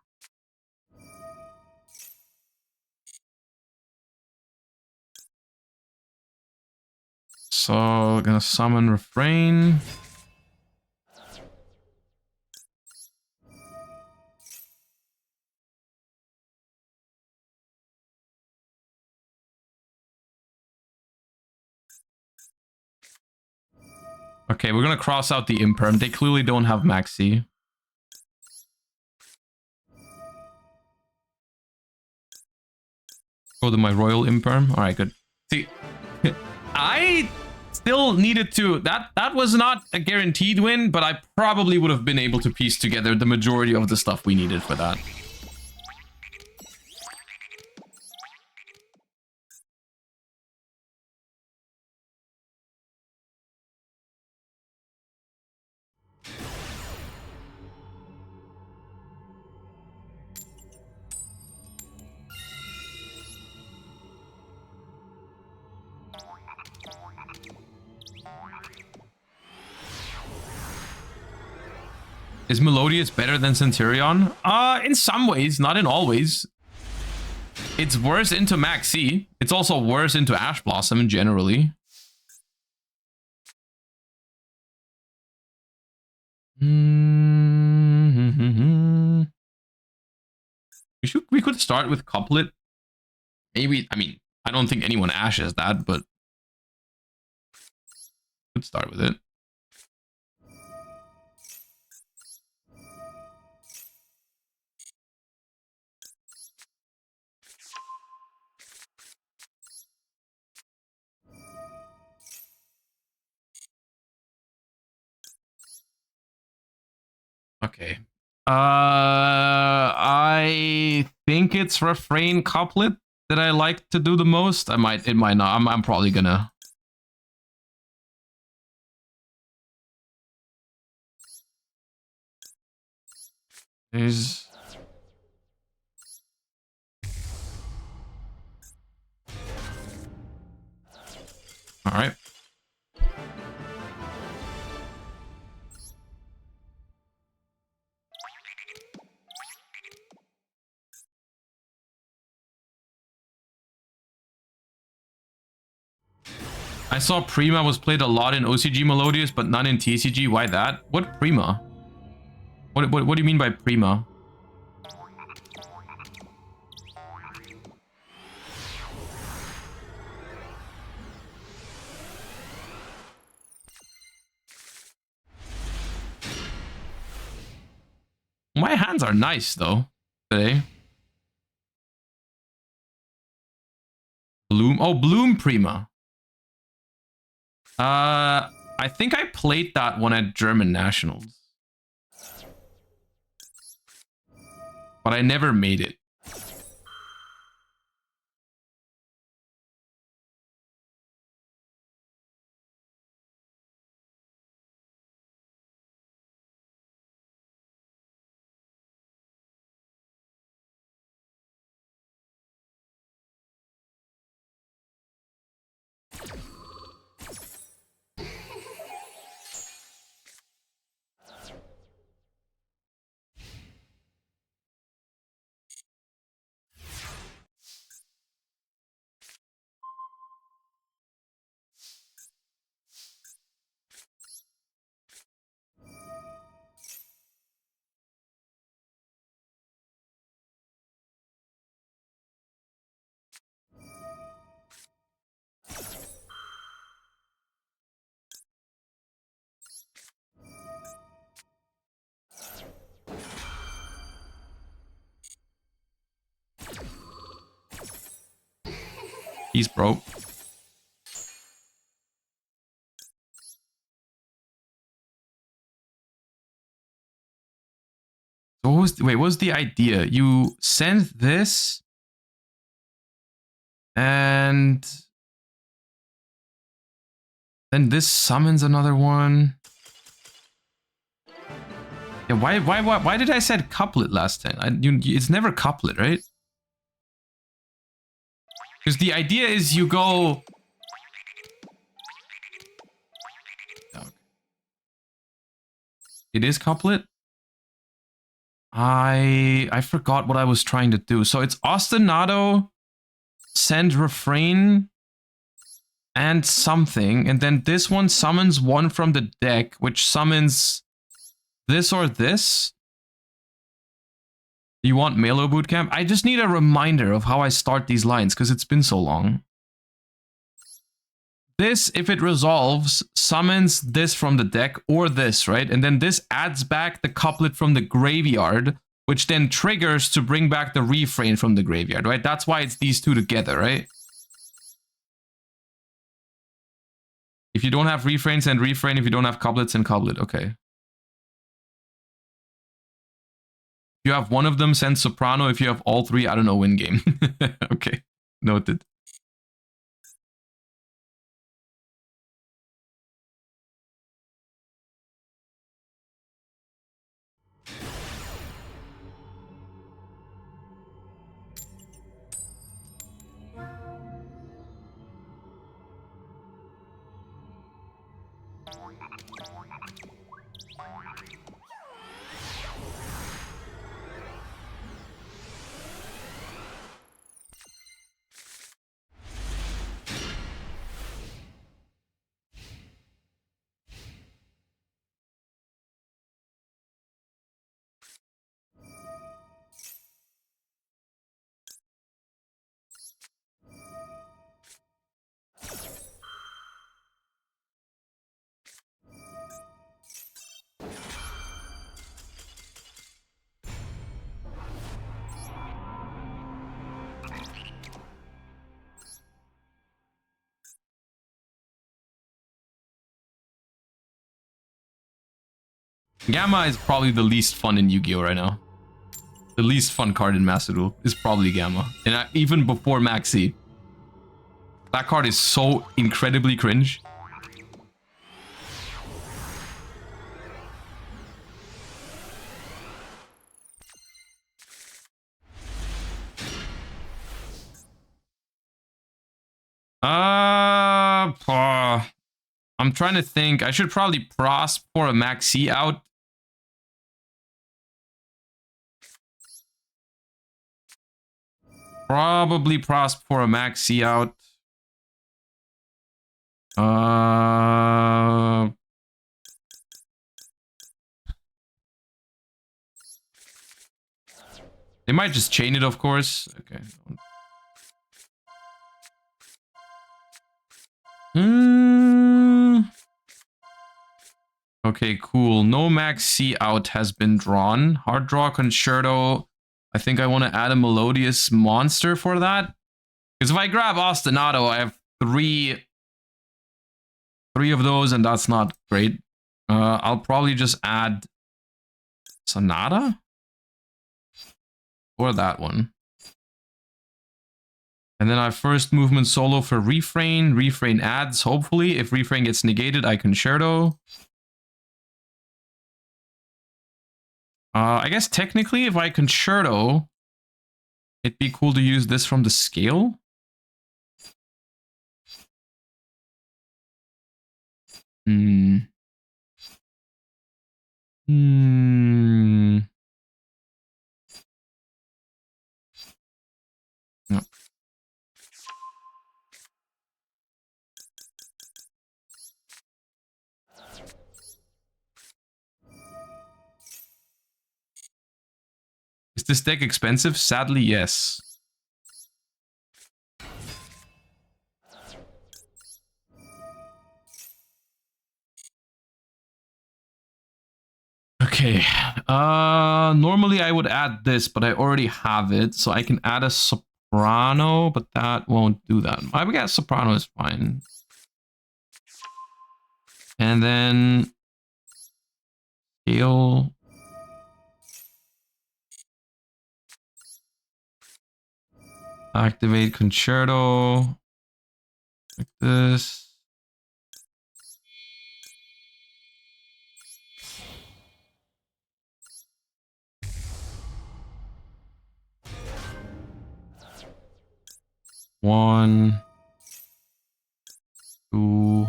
So, gonna summon Refrain. Okay, we're gonna cross out the Imperm. They clearly don't have Maxi. Go to my Royal Imperm. Alright, good. See, I still needed to... That was not a guaranteed win, but I probably would have been able to piece together the majority of the stuff we needed for that. Is Melodious better than Centurion? In some ways, not in all ways. It's worse into Max C. It's also worse into Ash Blossom generally. We could start with Couplet. Maybe, I mean, I don't think anyone ashes that, but could start with it. Okay. I think it's refrain couplet that I like to do the most. It might not. I'm probably gonna. There's. All right. I saw Prima was played a lot in OCG Melodious, but not in TCG. Why that? What Prima? What do you mean by Prima? My hands are nice though today. Bloom. Oh, Bloom Prima. I think I played that one at German Nationals, but I never made it. He's broke. So what was the idea? You send this and then this summons another one. Yeah, why did I said couplet last time? It's never couplet, right? Because the idea is you go. Okay. It is couplet. I forgot what I was trying to do. So it's ostinato, send refrain, and something, and then this one summons one from the deck, which summons this or this. You want Melo Bootcamp? I just need a reminder of how I start these lines because it's been so long. This, if it resolves, summons this from the deck or this, right? And then this adds back the couplet from the graveyard, which then triggers to bring back the refrain from the graveyard, right? That's why it's these two together, right? If you don't have refrain, send refrain. If you don't have couplet, send couplet. Okay. If you have one of them, send soprano. If you have all three, I don't know, win game. Okay, noted. Gamma is probably the least fun in Yu-Gi-Oh right now. The least fun card in Master Duel is probably Gamma. And even before Maxi. That card is so incredibly cringe. I'm trying to think. I should probably prosp for a Maxi out. Probably prosp for a Maxi out. They might just chain it, of course. Okay. Okay, cool. No Maxi out has been drawn. Hard draw concerto. I think I want to add a Melodious monster for that. Because if I grab Ostinato, I have three of those, and that's not great. I'll probably just add Sonata or that one. And then I first movement solo for Refrain. Refrain adds, hopefully. If Refrain gets negated, I concerto. I guess technically, if I concerto, it'd be cool to use this from the scale. No. Is this deck expensive? Sadly, yes. Okay. Normally I would add this, but I already have it, so I can add a soprano, but that won't do that. I guess soprano is fine. And then scale. Activate concerto. Like this. One, two,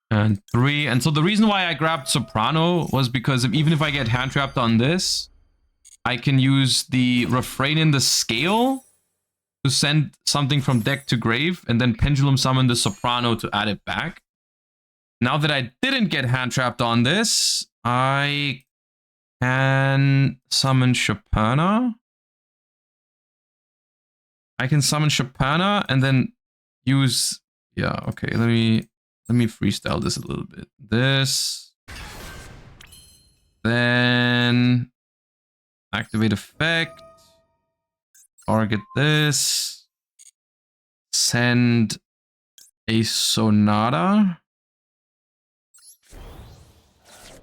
and three. And so the reason why I grabbed soprano was because even if I get hand trapped on this, I can use the refrain in the scale to send something from deck to grave, and then pendulum summon the soprano to add it back. Now that I didn't get hand trapped on this, I can summon Chopina. I can summon Chopina and then use... Yeah, okay, let me freestyle this a little bit. This. Then activate effect. Target this. Send a Sonata.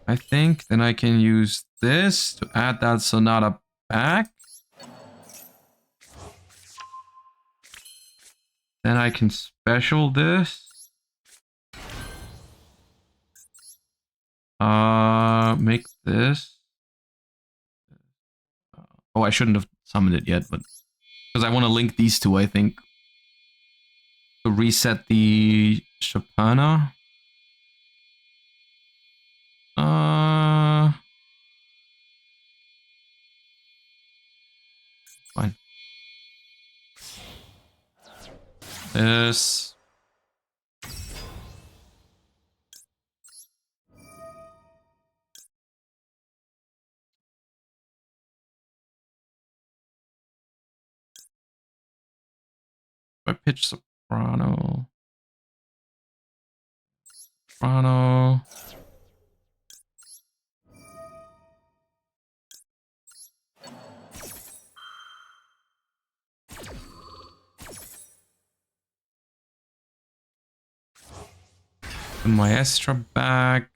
I think. Then I can use this to add that Sonata back. Then I can special this. Make this. Oh, I shouldn't have summoned it yet, but because I want to link these two, I think. To reset the Chopina. Fine. This. I pitch soprano. Soprano. The Maestra back.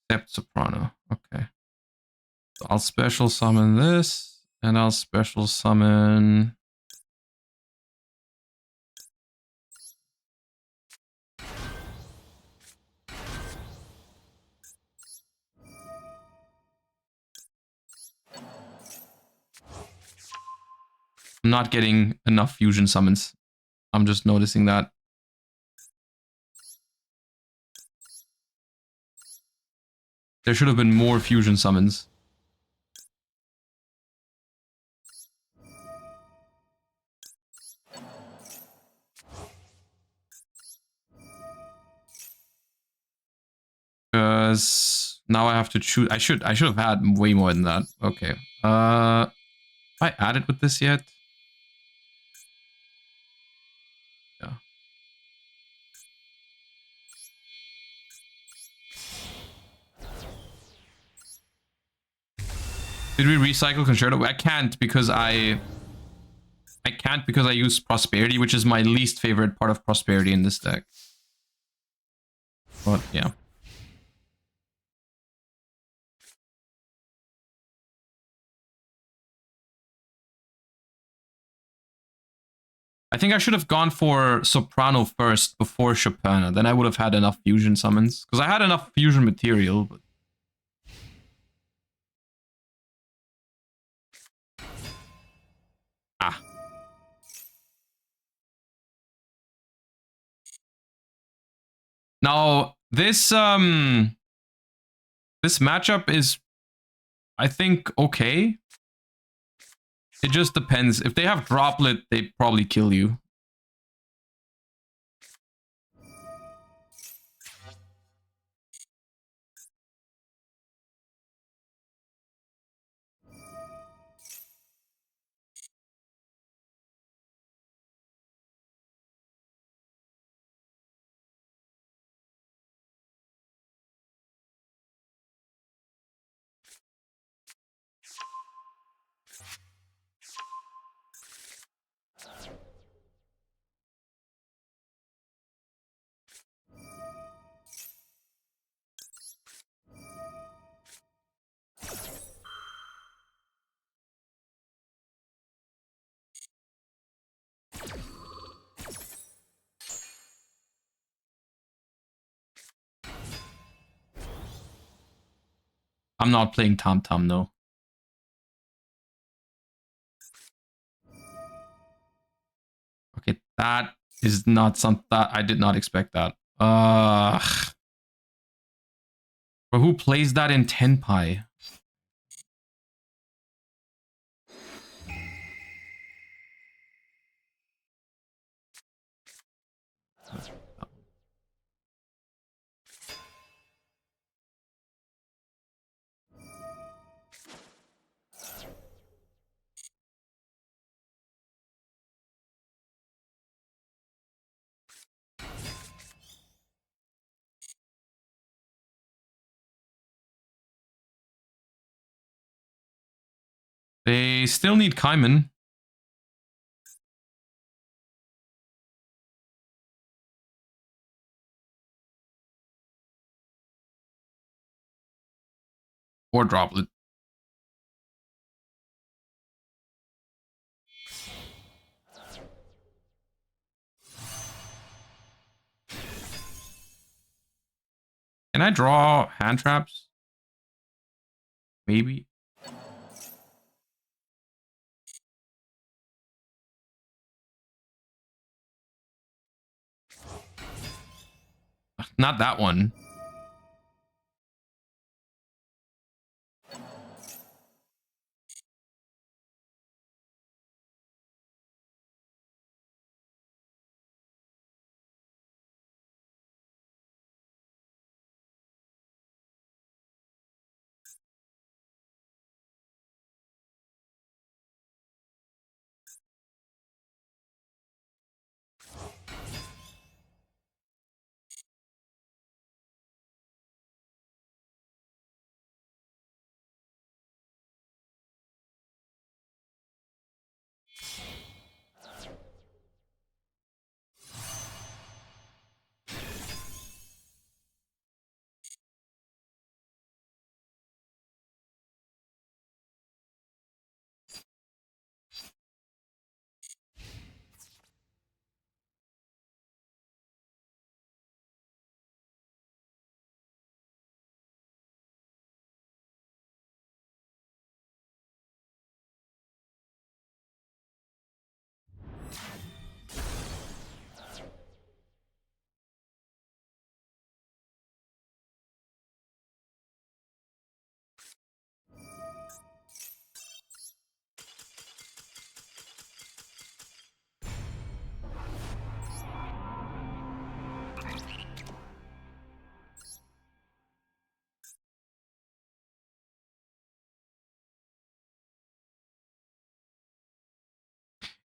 Depth Soprano. Okay. So I'll special summon this, and I'll special summon. I'm not getting enough fusion summons. I'm just noticing that. There should have been more fusion summons. Because now I have to choose. I should have had way more than that. Okay. Have I added with this yet? Yeah. Did we recycle Concerto? I can't because I use Prosperity, which is my least favorite part of Prosperity in this deck. But yeah. I think I should have gone for Soprano first before Chopin. Then I would have had enough fusion summons. Because I had enough fusion material. But... Ah. Now, this matchup is, I think, okay. It just depends. If they have Droplet, they probably kill you. I'm not playing Tom Tom, no. Okay, that is not something that I did not expect that. But who plays that in Tenpai? They still need Kaiman. Or Droplet. Can I draw hand traps? Maybe. Not that one.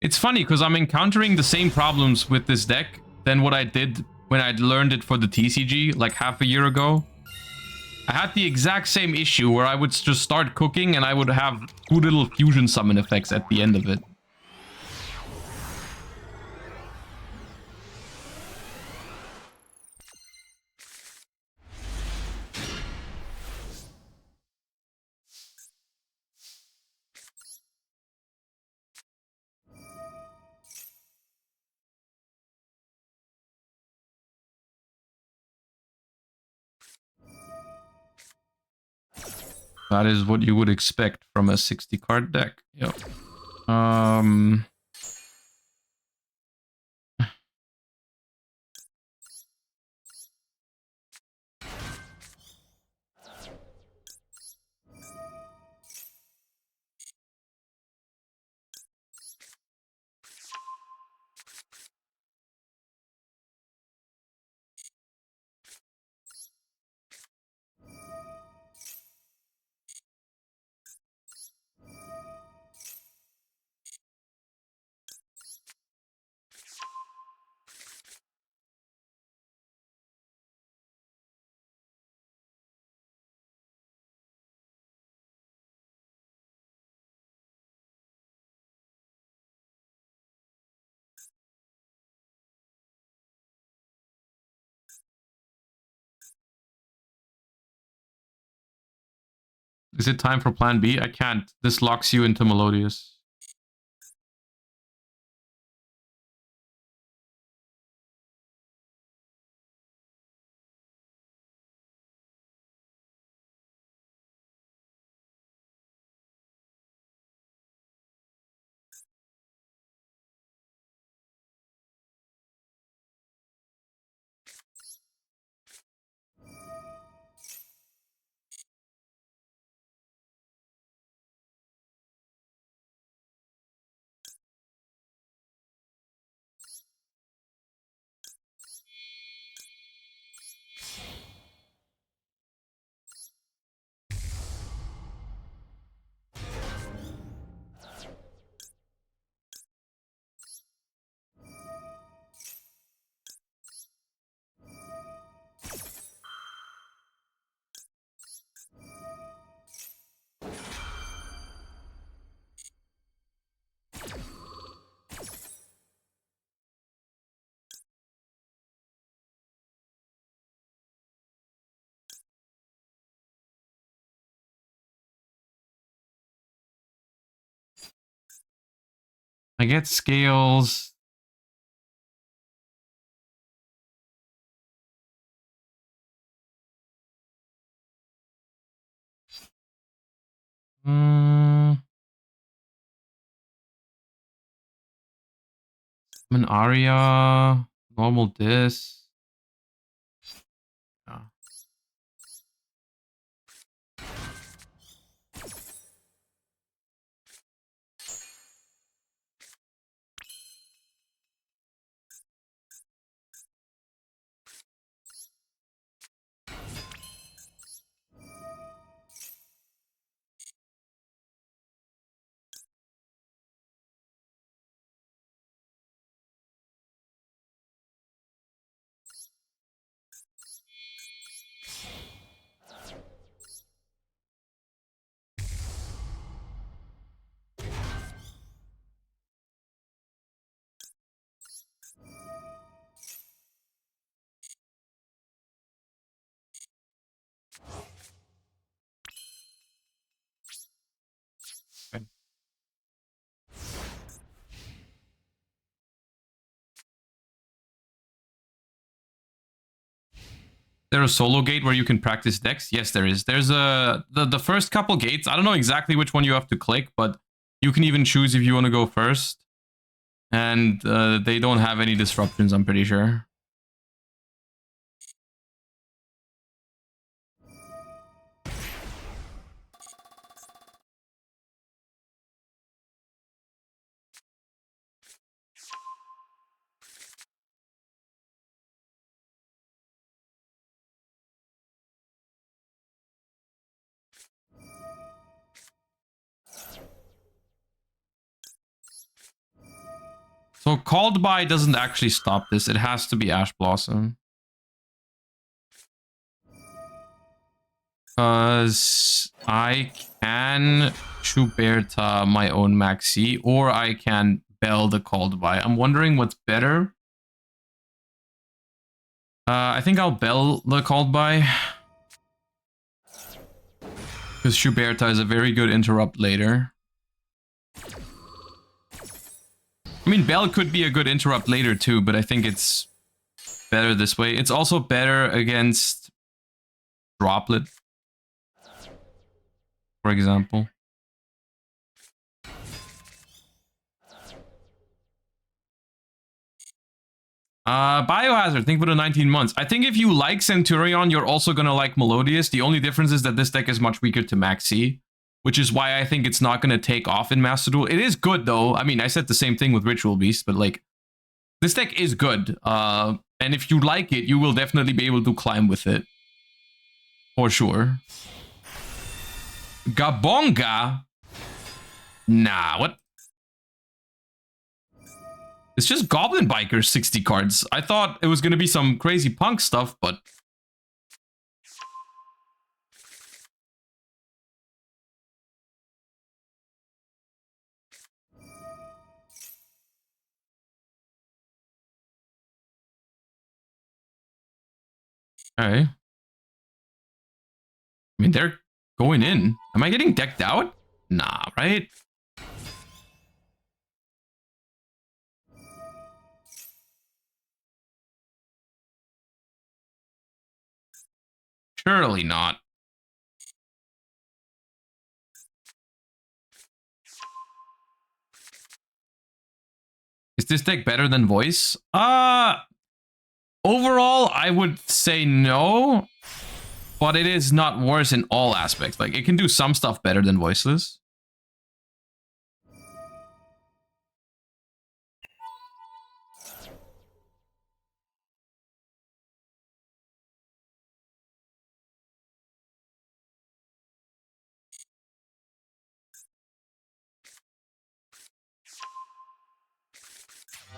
It's funny because I'm encountering the same problems with this deck than what I did when I learned it for the TCG like half a year ago. I had the exact same issue where I would just start cooking and I would have 2 little fusion summon effects at the end of it. That is what you would expect from a 60 card deck. Yep. Is it time for plan B? I can't. This locks you into Melodious. I get scales. An aria, normal dis. Yeah. Okay. There a solo gate where you can practice decks? Yes, there is. There's the first couple gates. I don't know exactly which one you have to click, but you can even choose if you want to go first. And they don't have any disruptions, I'm pretty sure. So Called By doesn't actually stop this. It has to be Ash Blossom. Because I can Schuberta my own Maxi, or I can Bell the Called By. I'm wondering what's better. I think I'll Bell the Called By. Because Schuberta is a very good interrupt later. I mean, Bell could be a good interrupt later too, but I think it's better this way. It's also better against Droplet, for example. Biohazard, think about the 19 months. I think if you like Centurion, you're also gonna like Melodious. The only difference is that this deck is much weaker to Maxi, which is why I think it's not gonna take off in Master Duel. It is good though. I mean, I said the same thing with Ritual Beast, but like, this deck is good. And if you like it, you will definitely be able to climb with it. For sure. Gabonga? Nah, what? It's just Goblin Bikers 60 cards. I thought it was going to be some crazy punk stuff, but... Okay. I mean, they're going in. Am I getting decked out? Nah, right? Surely not. Is this deck better than Voice? Overall, I would say no. But it is not worse in all aspects. Like, it can do some stuff better than Voiceless.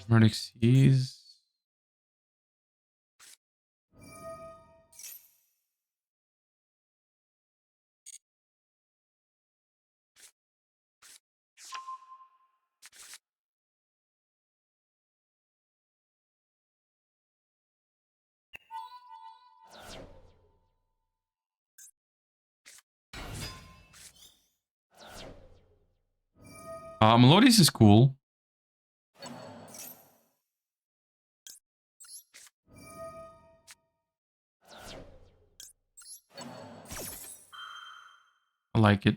Nordic Seas. Melodious is cool. I like it.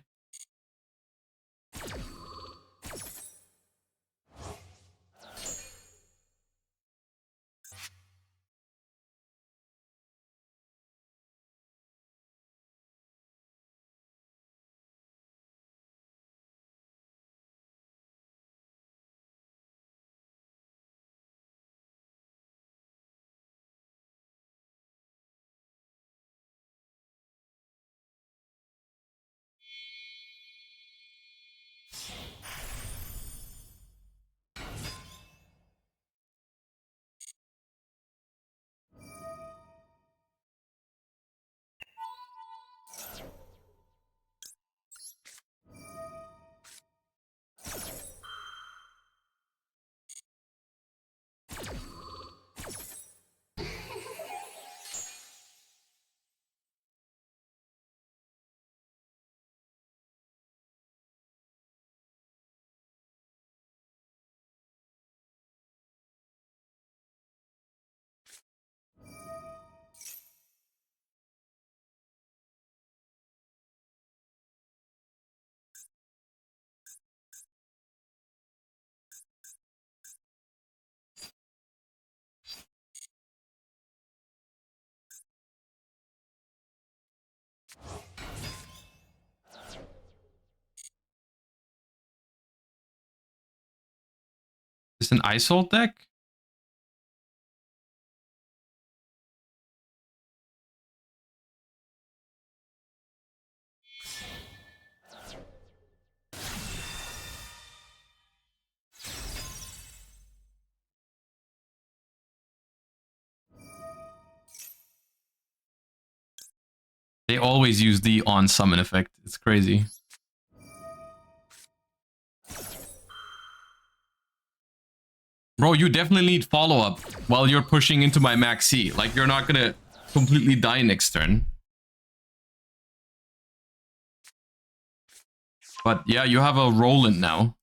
Is this an Isolt deck? They always use the on summon effect. It's crazy. Bro, you definitely need follow-up while you're pushing into my max C. Like, you're not gonna completely die next turn. But yeah, you have a Roland now.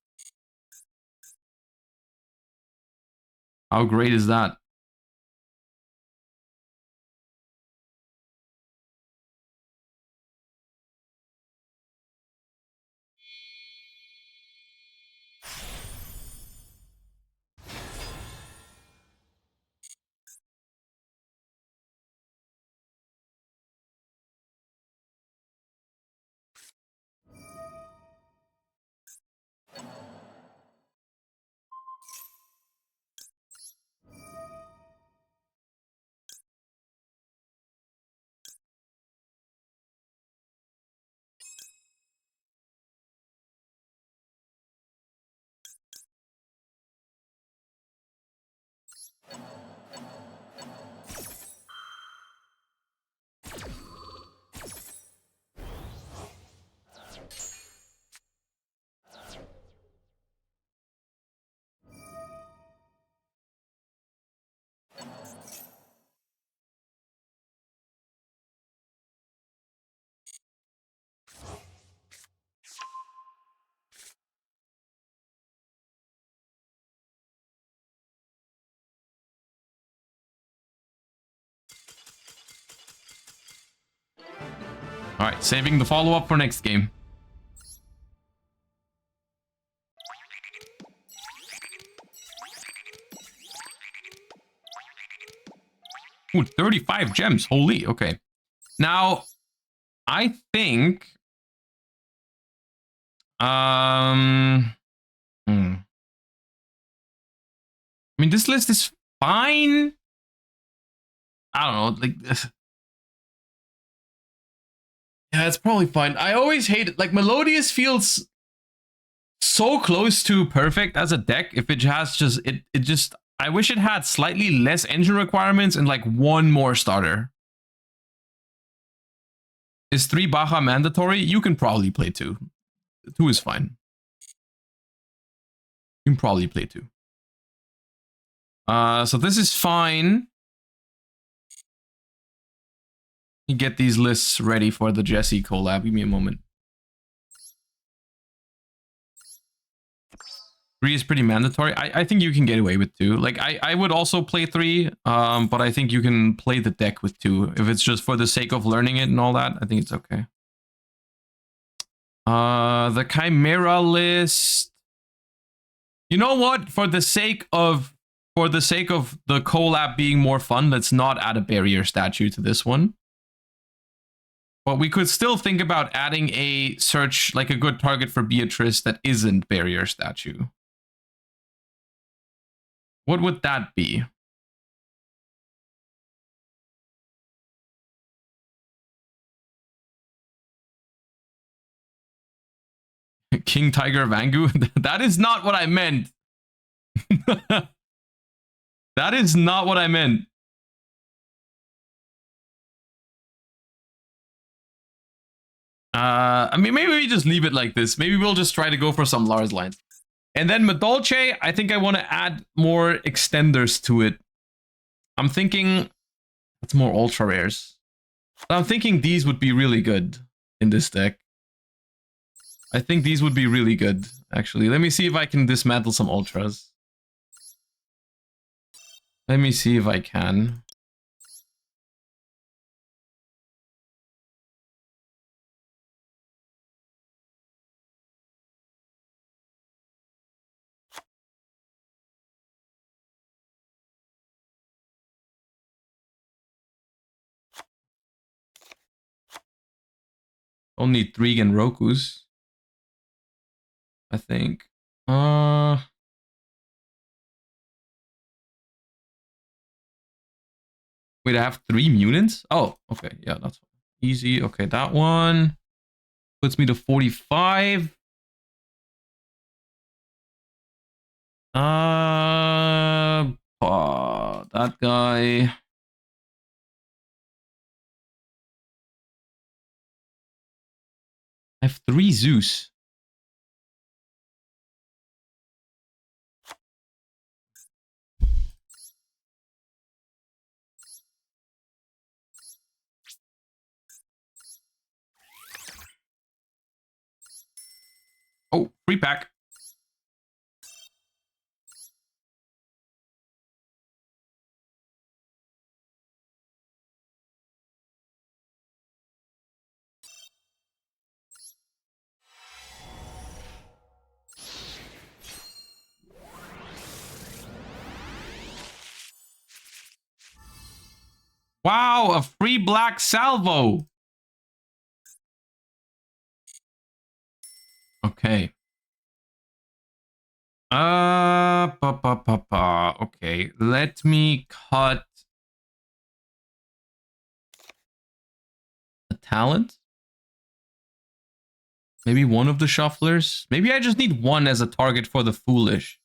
How great is that? All right, saving the follow-up for next game. Ooh, 35 gems. Holy, okay. Now, I think... I mean, this list is fine. I don't know, like... Yeah, it's probably fine. I always hate it. Like, Melodious feels so close to perfect as a deck if it has just... It just... I wish it had slightly less engine requirements and, like, one more starter. Is 3 Baja mandatory? You can probably play 2. 2 is fine. You can probably play 2. So this is fine. You get these lists ready for the Jesse collab. Give me a moment. 3 is pretty mandatory. I think you can get away with 2. Like, I would also play 3, but I think you can play the deck with 2. If it's just for the sake of learning it and all that, I think it's okay. The Chimera list. You know what? For the sake of the collab being more fun, let's not add a barrier statue to this one. But we could still think about adding a search, like a good target for Beatrice that isn't barrier statue. What would that be? King Tiger Vangu? That is not what I meant. That is not what I meant. I mean, maybe we just leave it like this. Maybe we'll just try to go for some Lars lines. And then Madolche, I think I want to add more extenders to it. I'm thinking it's more ultra rares. I'm thinking these would be really good in this deck. I think these would be really good, actually. Let me see if I can dismantle some ultras. Let me see if I can. Only 3 Genrokus, I think. Wait, I have 3 mutants? Oh, okay. Yeah, that's easy. Okay, that one puts me to 45. That guy. I have 3 Zeus. Oh, free pack. Wow, a free black salvo. Okay. Okay, let me cut a talent. Maybe one of the shufflers. Maybe I just need one as a target for the foolish.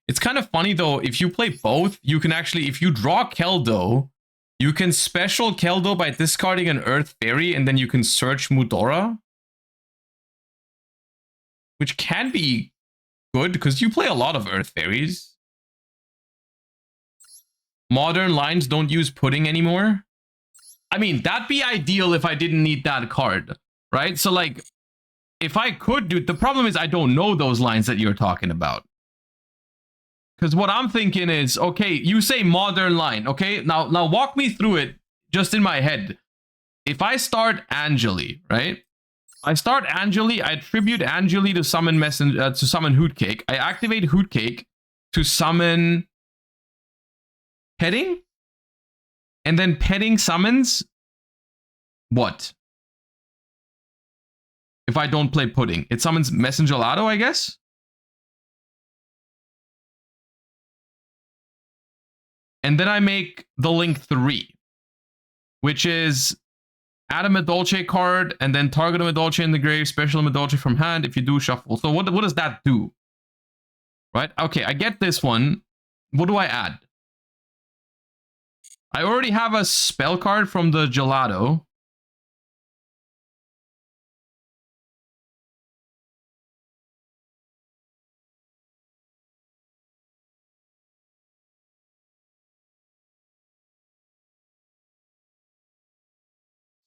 It's kind of funny though, if you play both, you can actually, if you draw Keldo, you can special Keldo by discarding an Earth Fairy, and then you can search Mudora. Which can be good, because you play a lot of Earth Fairies. Modern lines don't use pudding anymore. I mean, that'd be ideal if I didn't need that card, right? So like, if I could do, the problem is I don't know those lines that you're talking about. Because what I'm thinking is, okay, you say modern line, okay? Now walk me through it just in my head. If I start Angeli, right? I start Angeli, I tribute Angeli to summon to summon Hootcake. I activate Hootcake to summon Petting? And then Petting summons what? If I don't play Pudding, it summons Messengelado, I guess? And then I make the link 3, which is add a Madolche card and then target a Madolche in the grave, special Madolche from hand if you do shuffle. So what does that do? Right? Okay, I get this one. What do I add? I already have a spell card from the Gelato.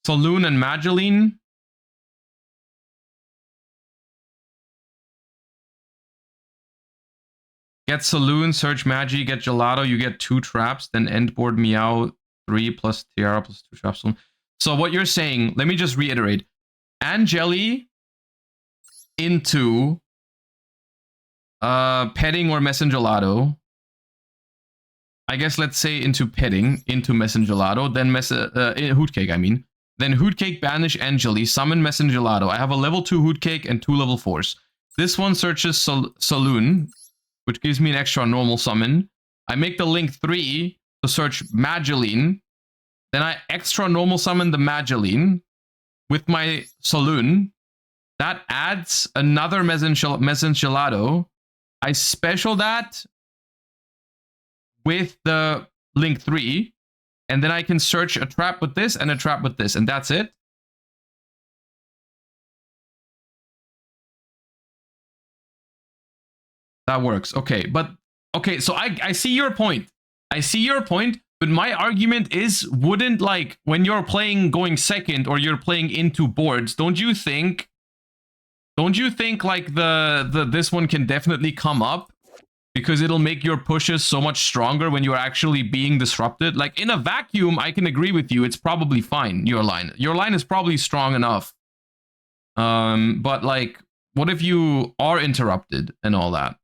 Saloon and Mageline. Get Saloon, search Magi, get Gelato, you get 2 traps, then end board Meow 3 plus Tiara plus 2 traps. So what you're saying, let me just reiterate. Angeli into Petting or Messengelado. I guess let's say into Petting, into Messengelado, then Hootcake, I mean. Then Hootcake banish Angeli, summon Messengelado. I have a level 2 Hootcake and 2 level 4s. This one searches Saloon, which gives me an extra normal summon. I make the link 3 to search Mageline. Then I extra normal summon the Mageline with my Saloon. That adds another Messengelado. I special that with the link 3. And then I can search a trap with this and a trap with this. And that's it. That works. Okay, but okay, so I see your point. I see your point, but my argument is, wouldn't, like, when you're playing going second or you're playing into boards, don't you think like this one can definitely come up? Because it'll make your pushes so much stronger when you're actually being disrupted. Like, in a vacuum, I can agree with you. It's probably fine, your line. Your line is probably strong enough. But, like, what if you are interrupted and all that?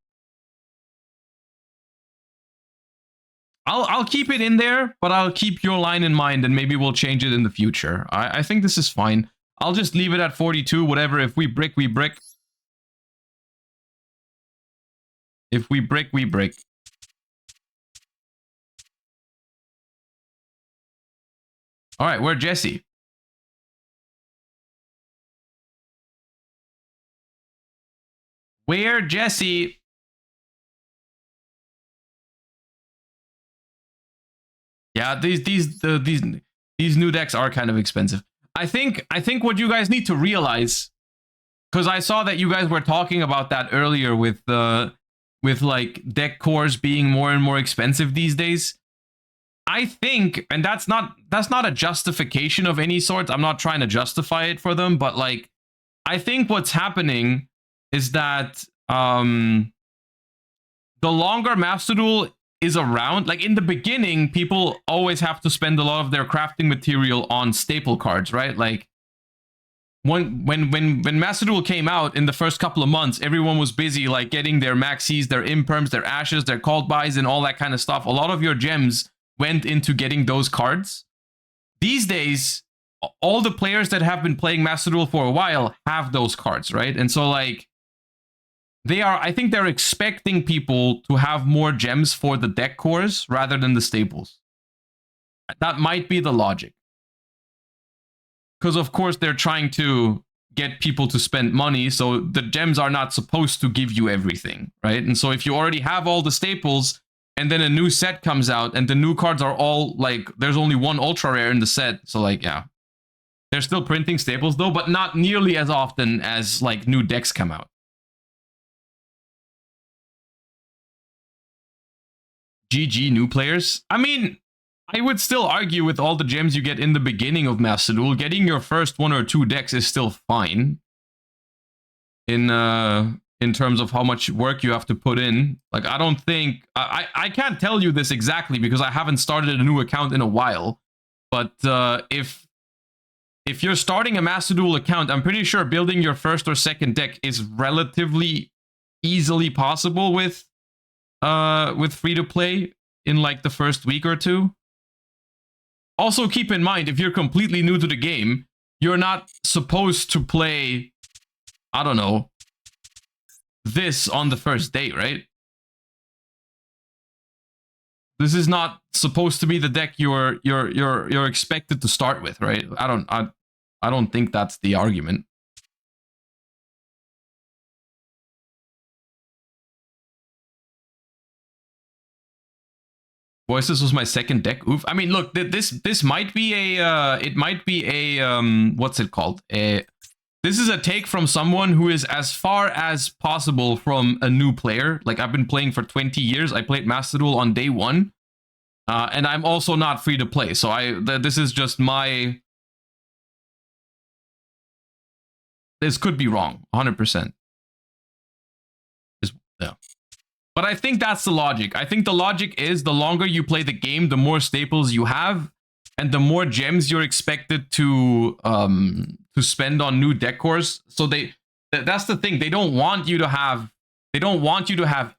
I'll keep it in there, but I'll keep your line in mind, and maybe we'll change it in the future. I think this is fine. I'll just leave it at 42, whatever. If we brick, we brick. If we brick, we brick. All right, where's Jesse? Where Jesse? Yeah, these new decks are kind of expensive. I think what you guys need to realize, because I saw that you guys were talking about that earlier with like deck cores being more and more expensive these days. I think, and that's not a justification of any sort. I'm not trying to justify it for them, but like I think what's happening is that the longer Master Duel is around, like in the beginning, people always have to spend a lot of their crafting material on staple cards, right? Like when Master Duel came out in the first couple of months, everyone was busy like getting their maxis, their imperms, their ashes, their called buys, and all that kind of stuff. A lot of your gems went into getting those cards. These days, all the players that have been playing Master Duel for a while have those cards, right? And so like I think they're expecting people to have more gems for the deck cores rather than the staples. That might be the logic. Because of course they're trying to get people to spend money, so the gems are not supposed to give you everything, right? And so if you already have all the staples, and then a new set comes out, and the new cards are all, like, there's only one ultra rare in the set, so like, yeah. They're still printing staples though, but not nearly as often as, like, new decks come out. GG new players. I mean, I would still argue with all the gems you get in the beginning of Master Duel, getting your first 1 or 2 decks is still fine. In terms of how much work you have to put in. Like, I don't think... I can't tell you this exactly because I haven't started a new account in a while. But if you're starting a Master Duel account, I'm pretty sure building your first or second deck is relatively easily possible with free-to-play in like the first week or 2. Also, keep in mind, if you're completely new to the game, you're not supposed to play, I don't know, this on the first day, right? This is not supposed to be the deck you're expected to start with, right? I don't think that's the argument. Voices was my second deck. Oof. I mean, look, this might be a it might be a what's it called? This is a take from someone who is as far as possible from a new player. Like, I've been playing for 20 years. I played Master Duel on day 1. And I'm also not free to play. So this is just my... This could be wrong, 100%. Yeah. But I think that's the logic. I think the logic is the longer you play the game, the more staples you have, and the more gems you're expected to spend on new deck cores. So that's the thing. They don't want you to have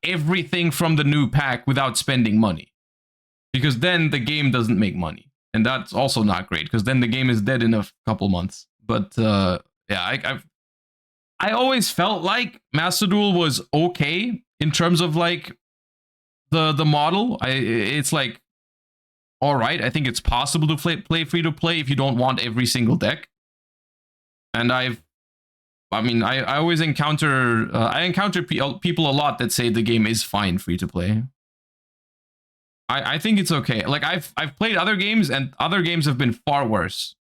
everything from the new pack without spending money, because then the game doesn't make money, and that's also not great because then the game is dead in a couple months. But yeah, I always felt like Master Duel was okay in terms of like the model. It's like all right. I think it's possible to play free to play if you don't want every single deck. And I always encounter people a lot that say the game is fine free to play. I think it's okay. Like I've played other games, and other games have been far worse.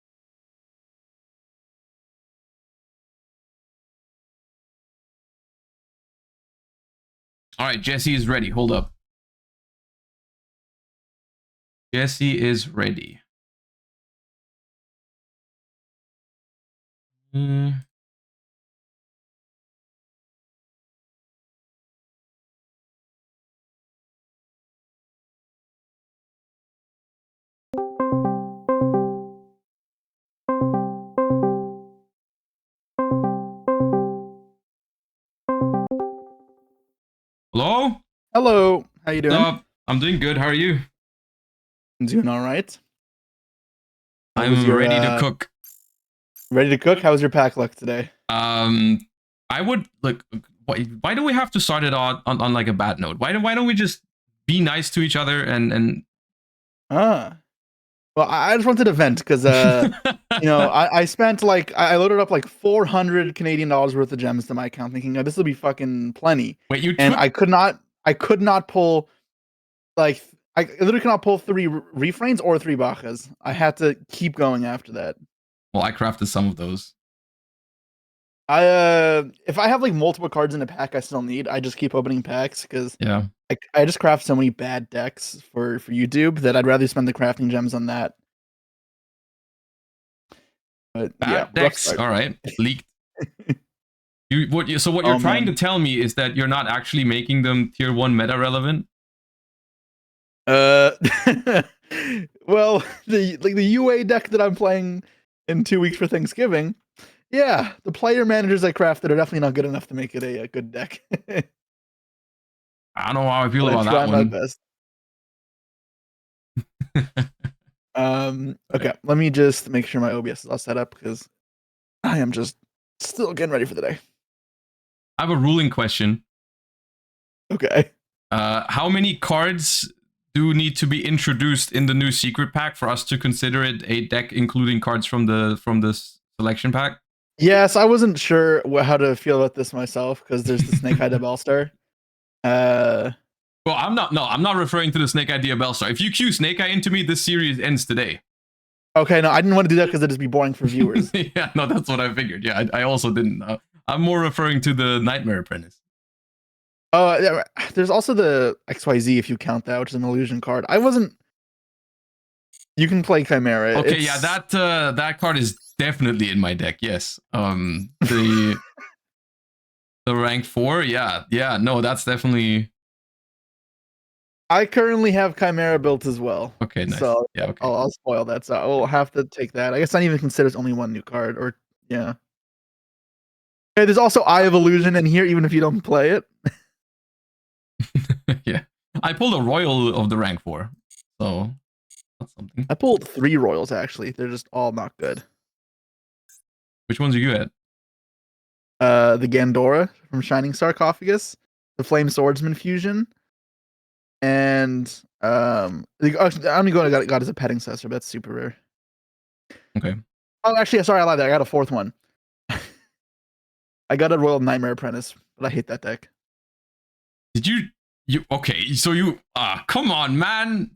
All right, Jesse is ready. Hold up. Jesse is ready. Hello? Hello. How you doing? I'm doing good. How are you? I'm doing all right. I'm ready to cook. Ready to cook? How was your pack luck today? I would like. Why do we have to start it on like a bad note? Why don't we just be nice to each other and? Well, I just wanted to vent because you know, I spent like I loaded up like 400 Canadian dollars worth of gems to my account, thinking, oh, this will be fucking plenty. Wait, I could not pull like I literally cannot pull 3 refrains or 3 Bachas. I had to keep going after that. Well, I crafted some of those. If I have like multiple cards in a pack I still need, I just keep opening packs because Yeah. I just craft so many bad decks for YouTube that I'd rather spend the crafting gems on that. But Bad yeah, decks. All right. Leaked. What you're trying to tell me is that you're not actually making them tier 1 meta relevant? Well, the UA deck that I'm playing in 2 weeks for Thanksgiving, yeah, the player managers I crafted are definitely not good enough to make it a good deck. I don't know how I feel But about I try that my one. best. Okay, let me just make sure my OBS is all set up because I am just still getting ready for the day. I have a ruling question. Okay. How many cards do need to be introduced in the new secret pack for us to consider it a deck including cards from the selection pack? Yes, I wasn't sure how to feel about this myself because there's the Snake Eye Bellstar. Well, I'm not referring to the Snake Eye Bellstar. If you cue Snake Eye into me, this series ends today. Okay, no, I didn't want to do that because it'd just be boring for viewers. Yeah, no, that's what I figured. Yeah, I also didn't. I'm more referring to the Nightmare Apprentice. Oh, yeah, there's also the XYZ if you count that, which is an illusion card. I wasn't. You can play Chimera. Okay, yeah, that card is definitely in my deck. Yes, the rank 4. Yeah, no, that's definitely. I currently have Chimera built as well. Okay, nice. So yeah, okay. I'll spoil that. So I'll have to take that. I guess I even consider it's only 1 new card, or yeah. Hey, there's also Eye of Illusion in here, even if you don't play it. Yeah, I pulled a Royal of the rank 4, so that's something. I pulled 3 Royals actually. They're just all not good. Which ones are you at? The Gandora from Shining Sarcophagus, the Flame Swordsman fusion, and I'm gonna go got as a petting successor, but that's super rare. Okay. Oh, actually, sorry, I lied there. I got a 4th one. I got a Royal Nightmare Apprentice, but I hate that deck. Did you okay, so you come on, man.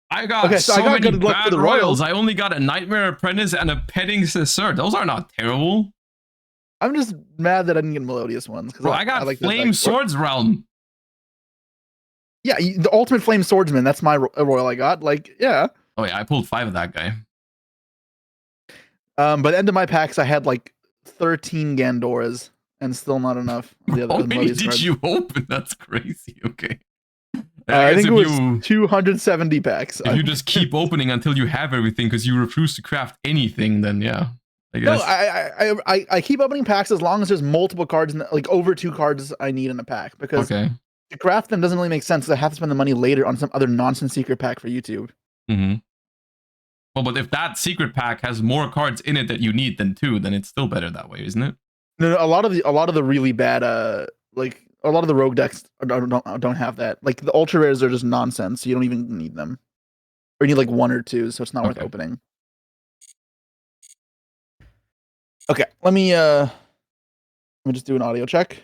I got so many good luck for the Royals. I only got a Nightmare Apprentice and a Petting Successor. Those are not terrible. I'm just mad that I didn't get Melodious ones. Bro, I got like Flame Swords Realm. Yeah, the Ultimate Flame Swordsman. That's my Royal I got. Like, yeah. Oh yeah, I pulled 5 of that guy. By the end of my packs, I had like 13 Gandoras, and still not enough. How many did you open? That's crazy. Okay. I think it was 270 packs. If you just keep opening until you have everything because you refuse to craft anything, then yeah. I guess. No, I keep opening packs as long as there's multiple cards, like over 2 cards I need in a pack. Because to craft them doesn't really make sense. I have to spend the money later on some other nonsense secret pack for YouTube. Mm-hmm. Well, but if that secret pack has more cards in it that you need than 2, then it's still better that way, isn't it? No, a lot of the really bad like a lot of the rogue decks don't have that. Like the ultra rares are just nonsense. So you don't even need them, or you need like 1 or 2, so it's not worth opening. Okay, let me just do an audio check.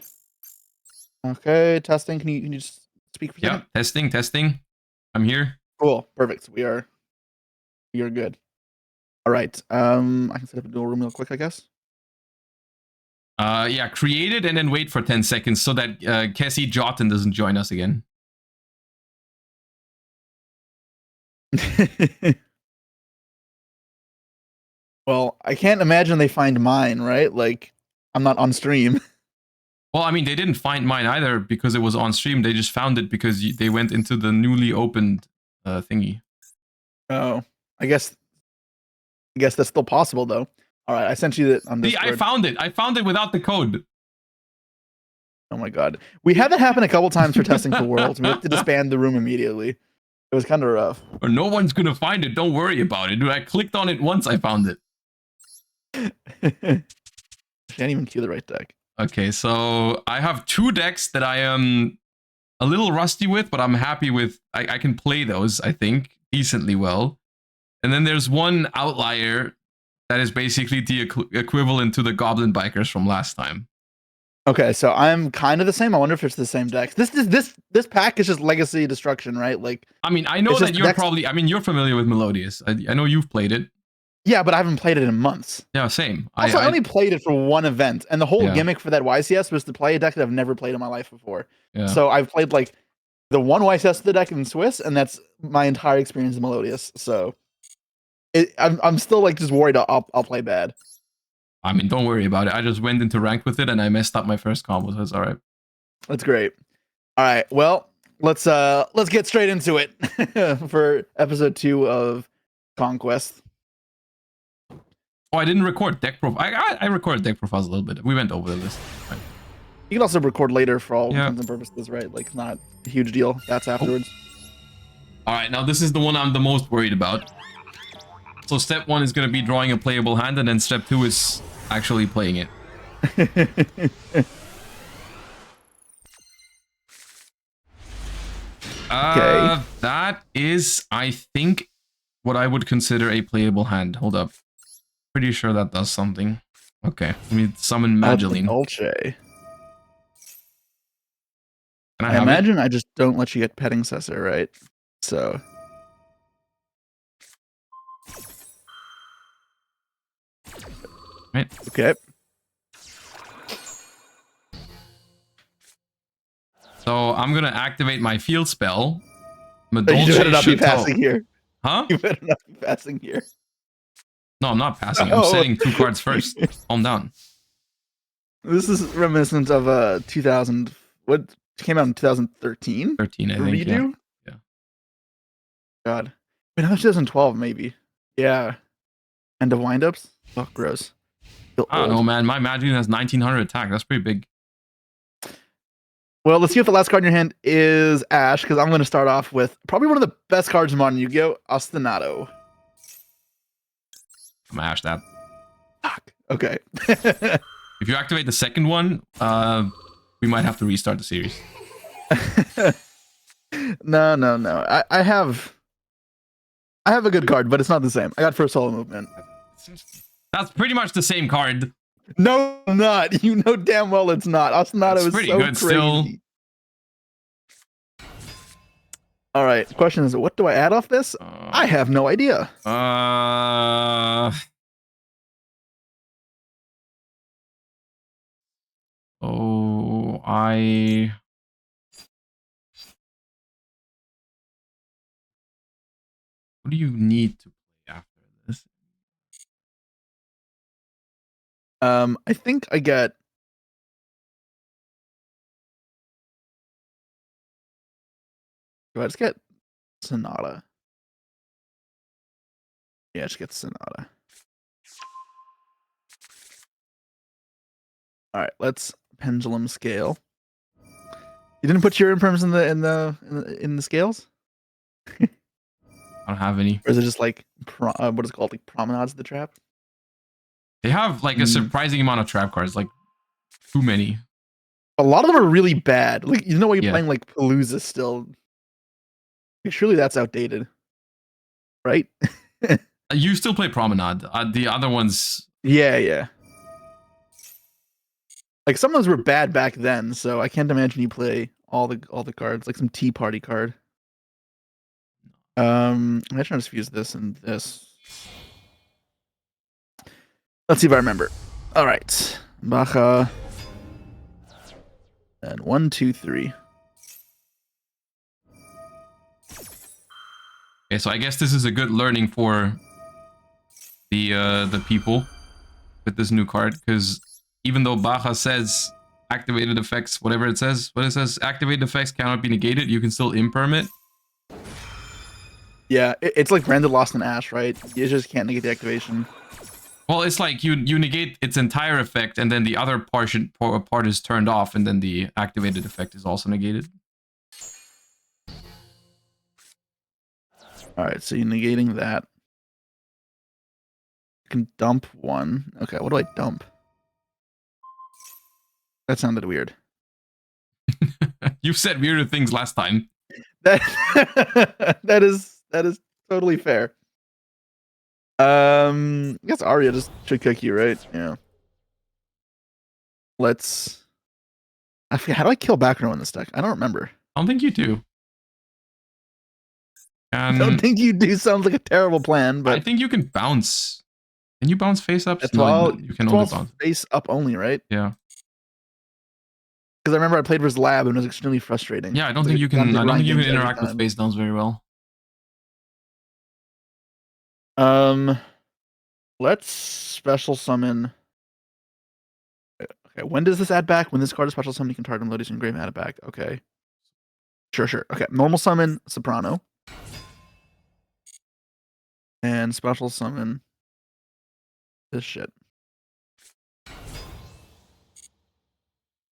Okay, testing. Can you just speak for a second? Yeah, testing. I'm here. Cool, perfect. We are good. All right. I can set up a dual room real quick, I guess. Yeah, create it and then wait for 10 seconds so that Cassie Jotten doesn't join us again. Well, I can't imagine they find mine, right? Like, I'm not on stream. Well, I mean, they didn't find mine either because it was on stream. They just found it because they went into the newly opened thingy. Oh, I guess that's still possible, though. All right, I sent you that on Discord. See, I found it. I found it without the code. Oh my god. We had that happen a couple times for testing for Worlds. We had to disband the room immediately. It was kind of rough. Or no one's going to find it. Don't worry about it. Dude, I clicked on it once. I found it. I can't even cue the right deck. Okay, so I have 2 decks that I am a little rusty with, but I'm happy with. I can play those, I think, decently well. And then there's one outlier that is basically the equivalent to the Goblin Bikers from last time. Okay, so I'm kind of the same. I wonder if it's the same decks. This pack is just Legacy Destruction, right? Like, I mean, I know it's just that you're decks. probably. I mean, you're familiar with Melodious. I know you've played it. Yeah, but I haven't played it in months. Yeah, same. Also, I only played it for one event, and the whole Yeah. gimmick for that YCS was to play a deck that I've never played in my life before. Yeah. So I've played like the one YCS of the deck in Swiss, and that's my entire experience in Melodious. So I'm still like just worried I'll play bad. I mean, don't worry about it. I just went into ranked with it and I messed up my first combo, so it's all right. That's great. All right, well, let's get straight into it for episode 2 of Conquest. Oh, I didn't record deck profile. I recorded deck profiles a little bit. We went over the list. Right. You can also record later for all intents and purposes, right? Like, not a huge deal. That's afterwards. All right, now this is the one I'm the most worried about. So step 1 is going to be drawing a playable hand, and then step 2 is actually playing it. Okay. That is, I think, what I would consider a playable hand. Hold up. Pretty sure that does something. Okay, let me summon Madolche. Madolche. I imagine I just don't let you get Petting Cessor, right? So. Right. Okay. So I'm gonna activate my field spell. Madolche you better not be passing here. Huh? You better not be passing here. No, I'm not passing. I'm setting 2 cards first. Calm down. This is reminiscent of 2000. What came out in 2013? 13, I think. Yeah. God. Wait, no, 2012 maybe. Yeah. End of windups. Oh, gross. I don't know, man. My Madolche has 1900 attack. That's pretty big. Well, let's see if the last card in your hand is Ash, because I'm going to start off with probably one of the best cards in Modern Yu-Gi-Oh! Ostinato. I'm gonna Ash that. Fuck. Okay. If you activate the second one, we might have to restart the series. No. I have a good card, but it's not the same. I got first solo movement. That's pretty much the same card. No, not. You know damn well it's not. Ostinato is so good crazy. Still. All right. The question is, what do I add off this? I have no idea. Oh, what do you need to play after this? I think I get. Do I just get Sonata? Yeah, just get Sonata. All right, let's pendulum scale. You didn't put your imperms in the scales? I don't have any. Or is it just like what is it called, like promenades of the trap? They have like a surprising amount of trap cards, like too many. A lot of them are really bad. Like, you know what, you're playing like Palooza still. Like, surely that's outdated, right? You still play Promenade. The other ones. Yeah. Like, some of those were bad back then, so I can't imagine you play all the cards, like some Tea Party card. I'm trying to just fuse this and this. Let's see if I remember. All right, Baja, and 1, 2, 3. Okay, so I guess this is a good learning for the people with this new card, because even though Baja says activated effects, whatever it says, activated effects cannot be negated, you can still imperm it. Yeah, it's like Branded Lost in Ash, right? You just can't negate the activation. Well, it's like you negate its entire effect, and then the other part is turned off, and then the activated effect is also negated. All right, so you're negating that. You can dump 1. Okay, what do I dump? That sounded weird. You said weirder things last time. That is totally fair. I guess Arya just should kick you, right? Yeah. Let's I forget, how do I kill back row in this deck? I don't remember. I don't think you do. I don't think you do. Sounds like a terrible plan, but I think you can bounce. Can you bounce face ups? that's No, all. you can only It's bounce. face up only, right? Yeah. Because I remember I played versus Lab and it was extremely frustrating. Yeah, I don't think you can. I don't think you can interact with time. face downs very well. Let's special summon. Okay, when does this add back? When this card is special summoned, you can target Melodious and Grave and add it back. Okay. Sure. Okay, normal summon Soprano. And special summon this shit.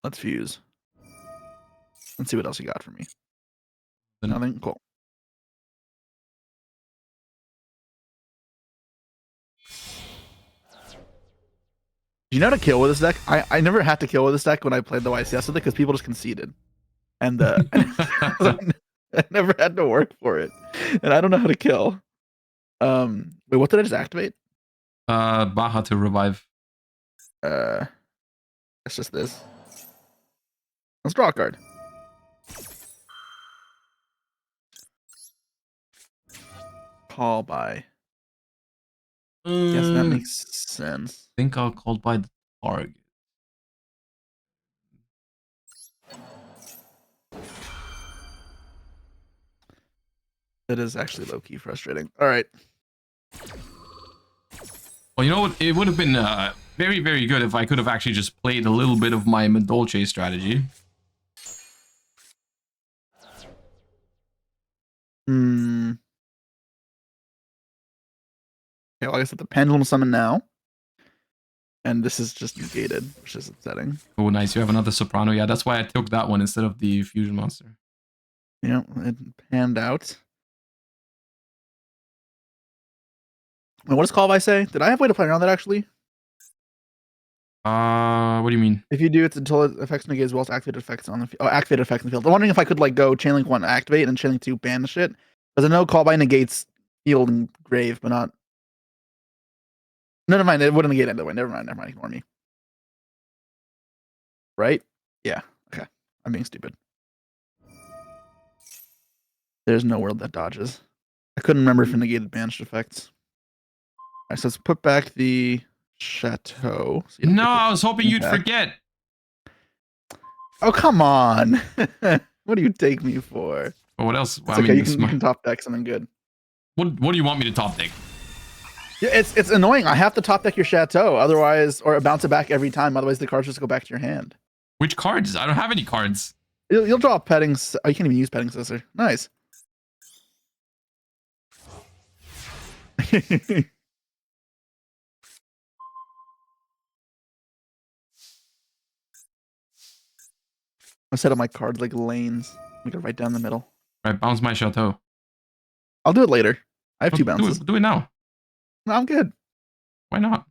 Let's fuse. Let's see what else you got for me. Nothing? Cool. Do you know how to kill with this deck? I never had to kill with this deck when I played the YCS with it because people just conceded. And I never had to work for it. And I don't know how to kill. Wait, what did I just activate? Baja to revive. It's just this. Let's draw a card. Call by. Yes, that makes sense. I think I'll call by the target. That is actually low-key frustrating. All right. Well, you know what? It would have been very, very good if I could have actually just played a little bit of my Madolche strategy. Okay, well, I guess at the pendulum summon now. And this is just negated, which is upsetting. Oh, nice. You have another Soprano. Yeah, that's why I took that one instead of the Fusion Monster. Yeah, it panned out. And what does Call by say? Did I have a way to play around that actually? What do you mean? If you do it until it affects negate as well as activated effects on the field. Oh, activated effects in the field. I'm wondering if I could like go Chainlink 1 activate and Chainlink 2 banish it. Because I know Call by negates field and grave, but not. No, never mind. It wouldn't negate either way. Never mind. Ignore me. Right? Yeah. Okay. I'm being stupid. There's no world that dodges. I couldn't remember if it negated banished effects. Alright, so let's put back the Chateau. So no, I was hoping you'd forget. Oh, come on. What do you take me for? Well, what else? Well, I mean, you can top deck something good. What do you want me to top deck? Yeah, it's annoying. I have to top deck your Chateau, otherwise, or bounce it back every time. Otherwise, the cards just go back to your hand. Which cards? I don't have any cards. You'll draw a petting. Oh, you can't even use petting sister. Nice. I set up my cards like lanes. Make it right down the middle. Right, bounce my Chateau. I'll do it later. I have 2 bounces. Do it now. No, I'm good. Why not?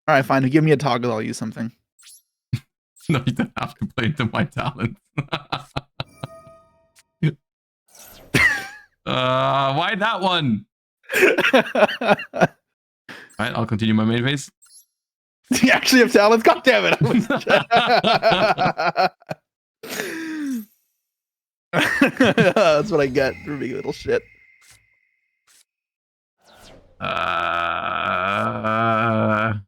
All right, fine. If you give me a toggle, I'll use something. No, you don't have to play into my talent. Why that one? Alright, I'll continue my main phase. You actually have talents? God damn it. That's what I get for being a little shit. I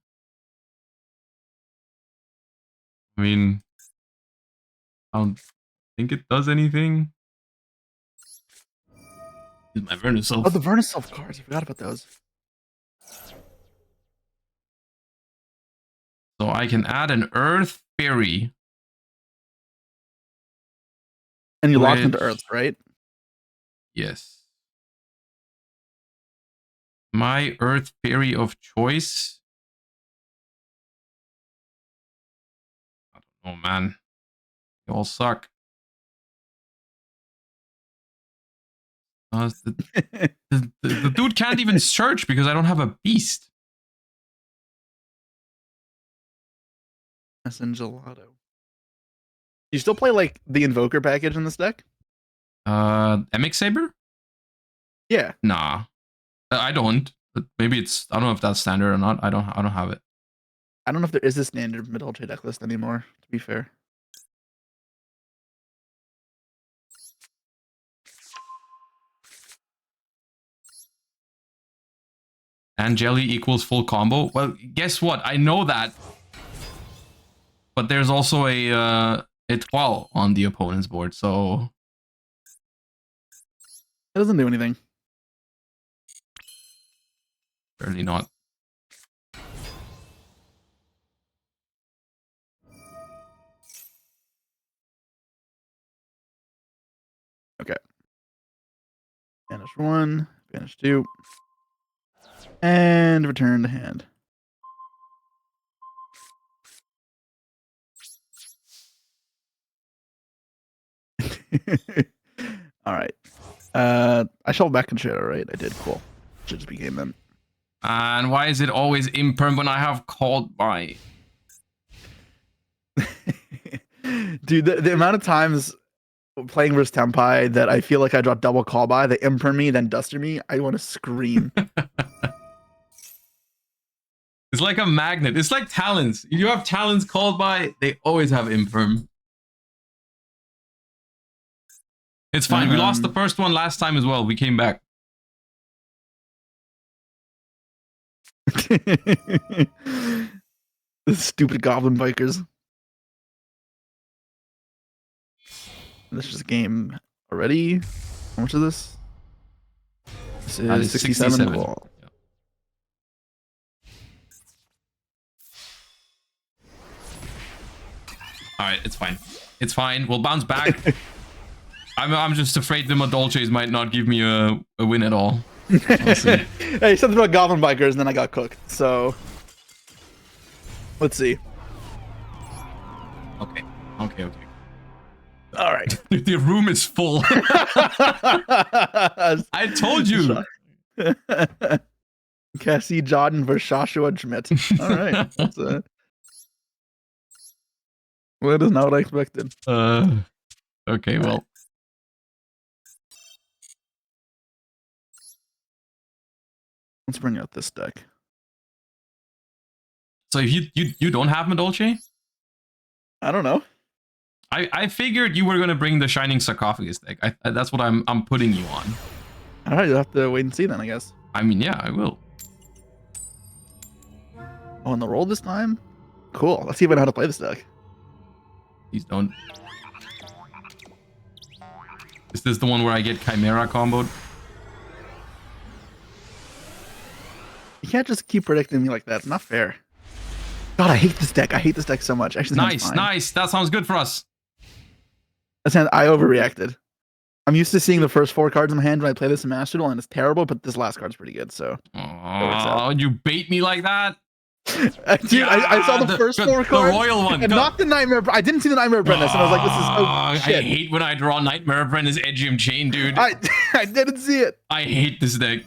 mean, I don't think it does anything. Use my Verniself. Oh, the Verniself cards. I forgot about those. So I can add an Earth Fairy. And you lock into Earth, right? Yes. My Earth Fairy of choice. I don't know, man. You all suck. The dude can't even search because I don't have a beast. That's in Gelato. You still play like the Invoker package in this deck? MX Saber? Yeah. Nah. I don't. But maybe it's I don't know if that's standard or not. I don't have it. I don't know if there is a standard Madolche deck list anymore, to be fair. And jelly equals full combo. Well, guess what? I know that. But there's also a 12 on the opponent's board, so It doesn't do anything. certainly not. Okay. Banish 1, banish 2. And return to hand. All right. I shuffled back and shit. All right, I did. Cool. Should just be game then. And why is it always imperm when I have called by? Dude, the amount of times playing versus Tempai that I feel like I drop double call by, they imperm me, then duster me, I want to scream. It's like a magnet. It's like talents. You have talents called by, they always have imperm. It's fine. We lost the first one last time as well. We came back. The stupid goblin bikers. This is a game already. How much is this? This is 67. Cool. Yeah. All right, it's fine. It's fine. We'll bounce back. I'm just afraid the Madolches might not give me a win at all. Hey, something about goblin bikers, and then I got cooked. So let's see. Okay. All right. The room is full. I told you. Cassie Jordan versus Joshua Schmidt. All right. That's, well, that is not what I expected. Okay, well. Let's bring out this deck. So you don't have Madolche? I don't know. I figured you were gonna bring the Shining Sarcophagus deck. That's what I'm putting you on. All right, you'll have to wait and see then, I guess. I mean, yeah, I will. Oh, on the roll this time? Cool. Let's see if I know how to play this deck. Please don't. Is this the one where I get Chimera comboed? You can't just keep predicting me like that. It's not fair. God, I hate this deck. I hate this deck so much. Actually, Nice. That sounds good for us. I overreacted. I'm used to seeing the first 4 cards in my hand when I play this in Master Duel, and it's terrible, but this last card's pretty good, so. Oh, you bait me like that? Dude, I saw the first 4 cards. The royal one. And not the Nightmare. I didn't see the Nightmare Apprentice, and I was like, this is shit. I hate when I draw Nightmare Apprentice Edgium Chain, dude. I didn't see it. I hate this deck.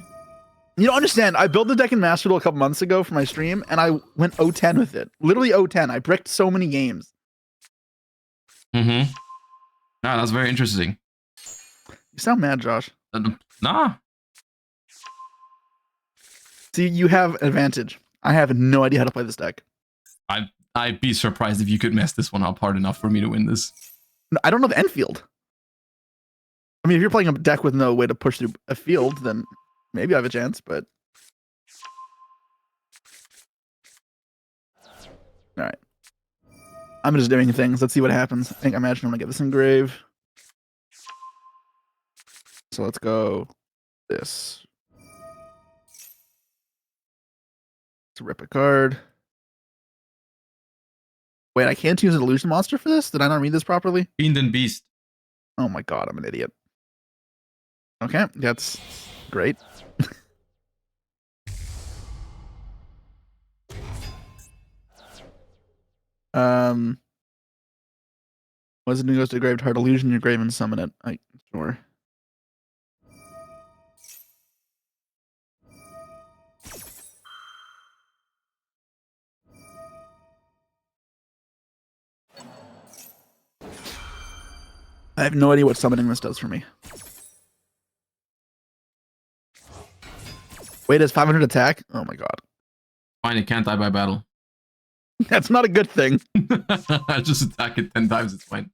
You don't understand. I built the deck in Master Duel a couple months ago for my stream, and I went 0-10 with it. Literally 0-10. I bricked so many games. Mm-hmm. Ah, that's very interesting. You sound mad, Josh. Nah. See, you have an advantage. I have no idea how to play this deck. I'd be surprised if you could mess this one up hard enough for me to win this. I don't know the end field. I mean, if you're playing a deck with no way to push through a field, then maybe I have a chance, but... All right. I'm just doing things. Let's see what happens. I imagine I'm going to get this engrave. So let's go this. Let's rip a card. Wait, I can't use an illusion monster for this? Did I not read this properly? Fiend and Beast. Oh my god, I'm an idiot. Okay, that's great. Was it goes to Graved Heart Illusion, your grave and summon it? Sure. I have no idea what summoning this does for me. Wait, it's 500 attack? Oh my god. Fine, it can't die by battle. That's not a good thing. Just attack it 10 times, it's fine.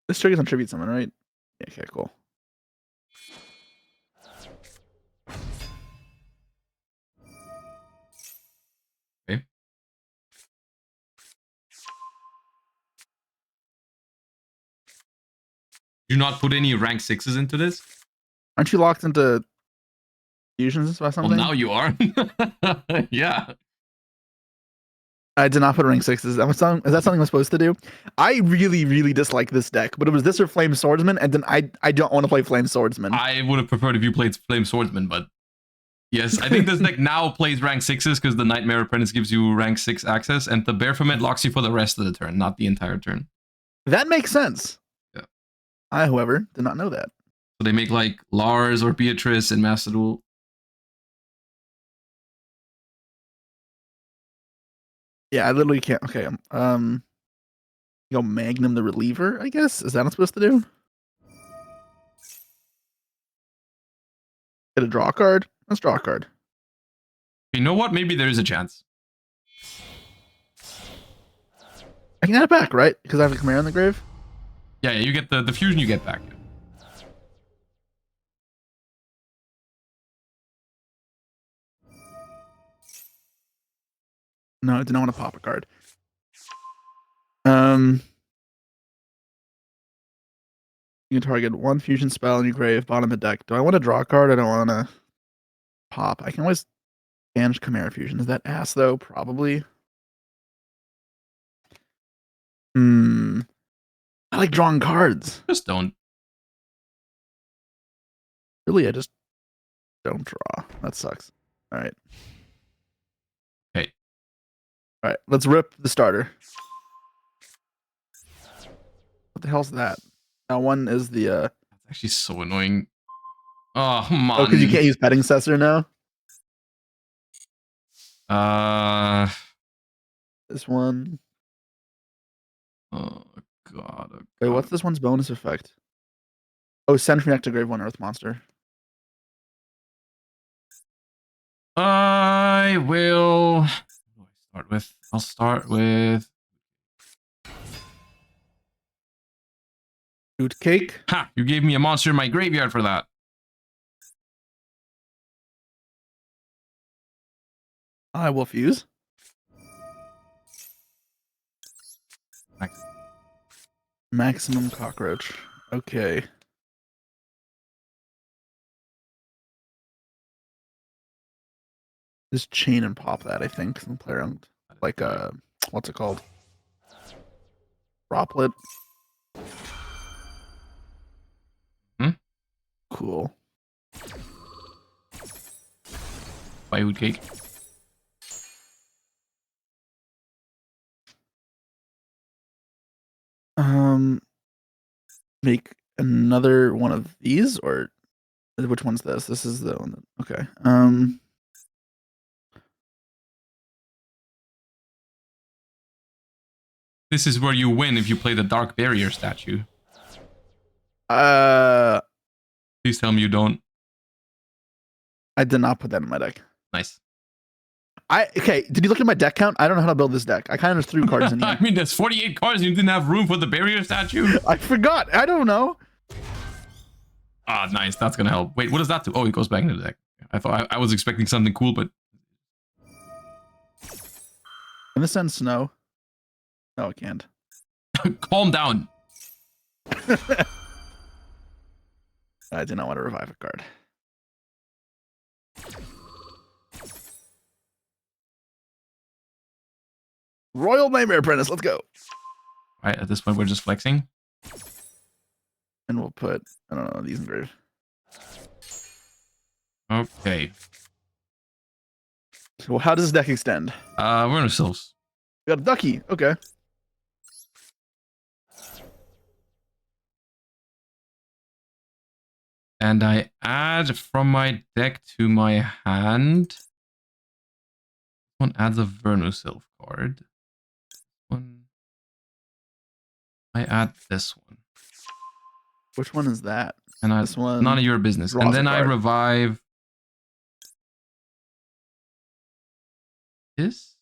This triggers on tribute summon, right? Yeah, okay, cool. Okay. Do not put any rank 6s into this? Aren't you locked into fusions by something? Well, now you are. Yeah. I did not put rank 6s. Is that something I'm supposed to do? I really, really dislike this deck, but it was this or Flame Swordsman, and then I don't want to play Flame Swordsman. I would have preferred if you played Flame Swordsman, but yes, I think this deck now plays rank 6s because the Nightmare Apprentice gives you rank 6 access, and the Bear Ferment locks you for the rest of the turn, not the entire turn. That makes sense. Yeah. I, however, did not know that. So they make like Lars or Beatrice and Master Duel. Yeah, I literally can't. Okay, Magnum the Reliever, I guess? Is that what I'm supposed to do? Get a draw card? Let's draw a card. You know what? Maybe there is a chance. I can add it back, right? Because I have a Chimera in the grave? Yeah, you get the fusion you get back. No, I did not want to pop a card. You can target one fusion spell in your grave, bottom of the deck. Do I want to draw a card? I don't want to pop. I can always banish Chimera Fusion. Is that ass, though? Probably. I like drawing cards. Just don't. Really, I just don't draw. That sucks. All right. Hey. All right, let's rip the starter. What the hell's that? That one is the That's actually so annoying. Oh, man. Oh, because you can't use Petting Cessor now? This one. Oh god. Wait, what's this one's bonus effect? Oh, send from deck to grave one Earth monster. I will. What do I start with? I'll start with. Fruit cake. Ha! You gave me a monster in my graveyard for that. I will fuse. Next. Maximum cockroach. Okay. Just chain and pop that, I think. And play around like what's it called? Droplet. Cool. Firewood cake. Make another one of these, or which one's this? This is the one. Okay. This is where you win if you play the Dark Barrier statue. Please tell me you don't. I did not put that in my deck. Nice. Okay, did you look at my deck count? I don't know how to build this deck. I kind of just threw cards in here. I mean, there's 48 cards and you didn't have room for the barrier statue? I forgot. I don't know. Ah, nice. That's gonna help. Wait, what does that do? Oh, it goes back into the deck. I thought I was expecting something cool, but... Can this send snow? No, it can't. Calm down. I did not want to revive a card. Royal Nightmare Apprentice, let's go. Right, at this point, we're just flexing. And we'll put, I don't know, these in grave. Okay. So how does this deck extend? We're in ourselves. We got a ducky. Okay. And I add from my deck to my hand. One adds a Vernusylph card. One. I add this one. Which one is that? And This one, none of your business. draws And a then I card. revive this.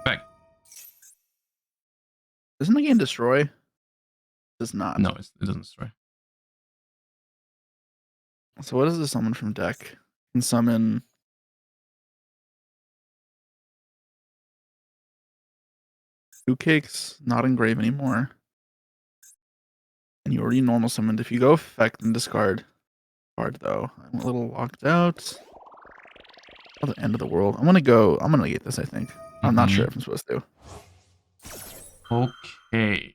Back. Doesn't the game destroy? It does not. No, it doesn't destroy. So what does this summon from deck? Can summon two cakes, not engrave anymore. And you already normal summoned. If you go effect and discard card though, I'm a little locked out. Oh, the end of the world. I'm gonna negate this, I think. I'm not sure if I'm supposed to. Okay.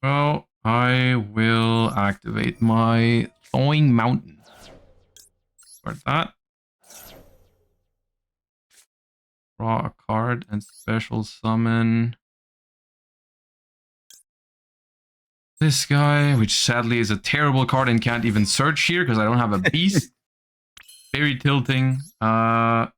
Well, I will activate my Thawing Mountain. Start that. Draw a card and special summon this guy, which sadly is a terrible card and can't even search here because I don't have a beast. Very tilting. Yes.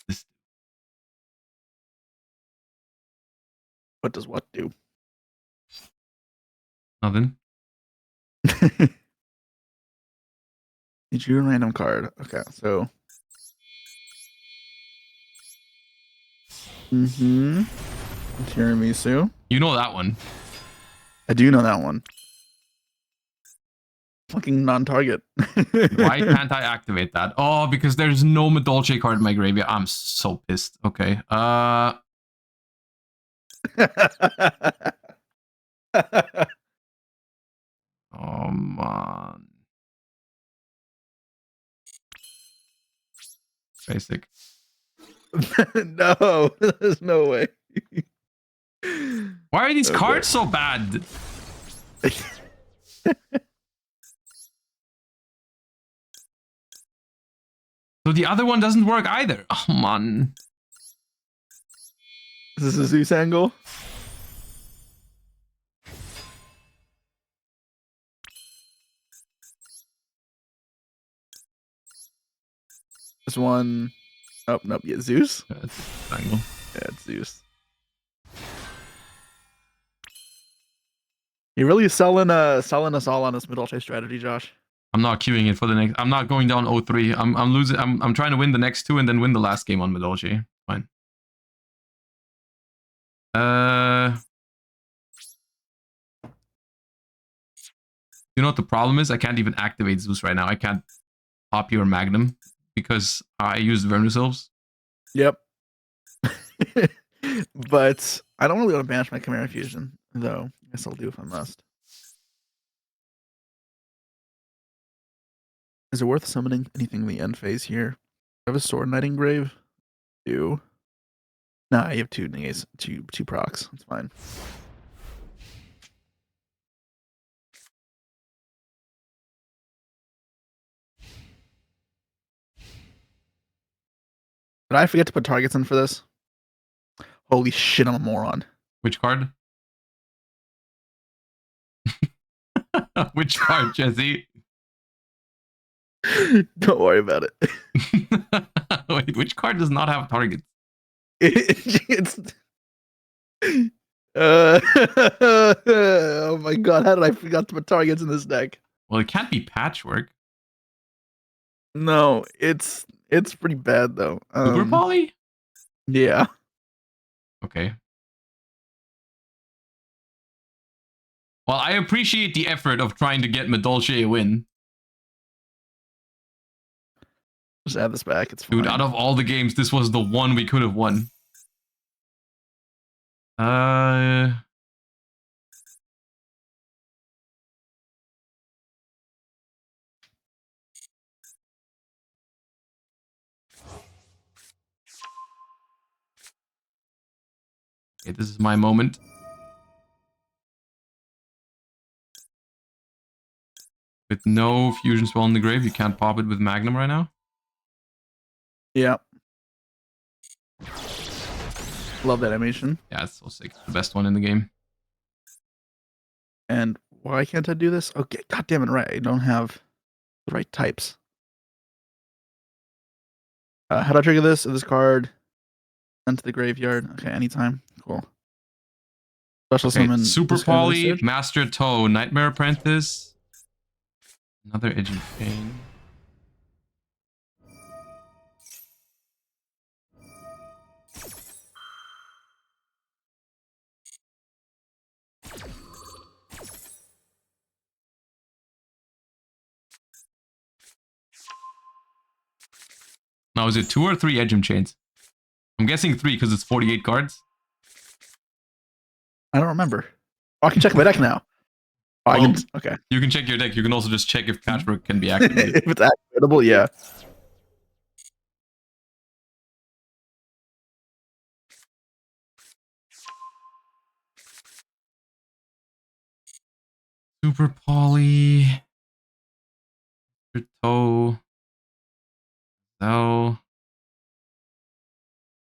This What does what do? nothing. Did you random card? Okay, so. Tiramisu. You know that one. I do know that one. Fucking non-target. Why can't I activate that? Oh, because there's no Madolche card in my graveyard. I'm so pissed. Okay. Oh man. Basic. No, there's no way. Why are these cards so bad? So the other one doesn't work either. Oh man. Is this a Zeus angle? This one. Oh, nope. Yeah, Zeus? Yeah, it's a triangle. Yeah, it's Zeus. You're really selling us all on this Madolche strategy, Josh. I'm not queuing it for the next. I'm not going down 0-3. I'm losing. I'm trying to win the next two and then win the last game on Madolche. Fine. You know what the problem is? I can't even activate Zeus right now. I can't pop your Magnum because I used Vermicilves. Yep. But I don't really want to banish my Chimera Fusion, though. I guess I'll do if I must. Is it worth summoning anything in the end phase here? I have a Sword Knight Engrave. Do. Nah, you have two negates, two procs. That's fine. Did I forget to put targets in for this? Holy shit, I'm a moron. Which card? Which card, Jesse? Don't worry about it. Wait, which card does not have targets? It's oh my god, how did I forget to put targets in this deck? Well, it can't be Patchwork. No, it's pretty bad though. Uber Poly? Yeah. Okay. Well, I appreciate the effort of trying to get Madolche a win. Just add this back. It's fine. Dude, out of all the games, this was the one we could have won. Okay, this is my moment. With no fusion spell in the grave, you can't pop it with Magnum right now. Yeah. Love that animation. Yeah, it's so sick. It's the best one in the game. And why can't I do this? Okay, god damn it, right. I don't have the right types. How do I trigger this? This card sent to the graveyard. Okay, anytime. Cool. Special Okay, summon Super this guy with a Poly, search. Master Toe, Nightmare Apprentice. Another Edgy Chain. Now, is it 2 or 3 Edgem Chains? I'm guessing 3 because it's 48 cards. I don't remember. Oh, I can check my deck now. Oh, I Well, can. Okay. You can check your deck. You can also just check if Patchwork can be activated. If it's activatable, yeah. Super Poly. Master Toe. Cell.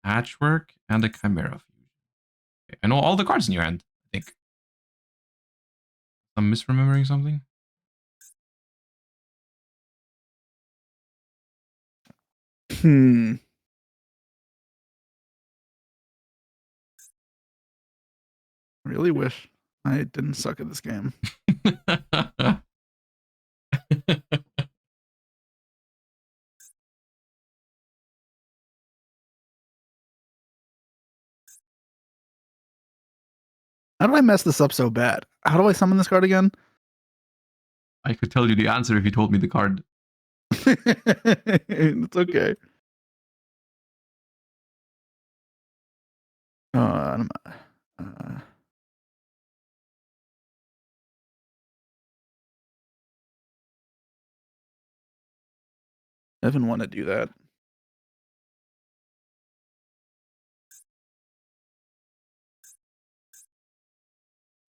Patchwork. And a Chimera Fusion. Okay, I know all the cards in your hand, I think. I'm misremembering something. Hmm. I really wish I didn't suck at this game. How do I mess this up so bad? How do I summon this card again? I could tell you the answer if you told me the card. It's okay. Uh, uh, I didn't want to do that.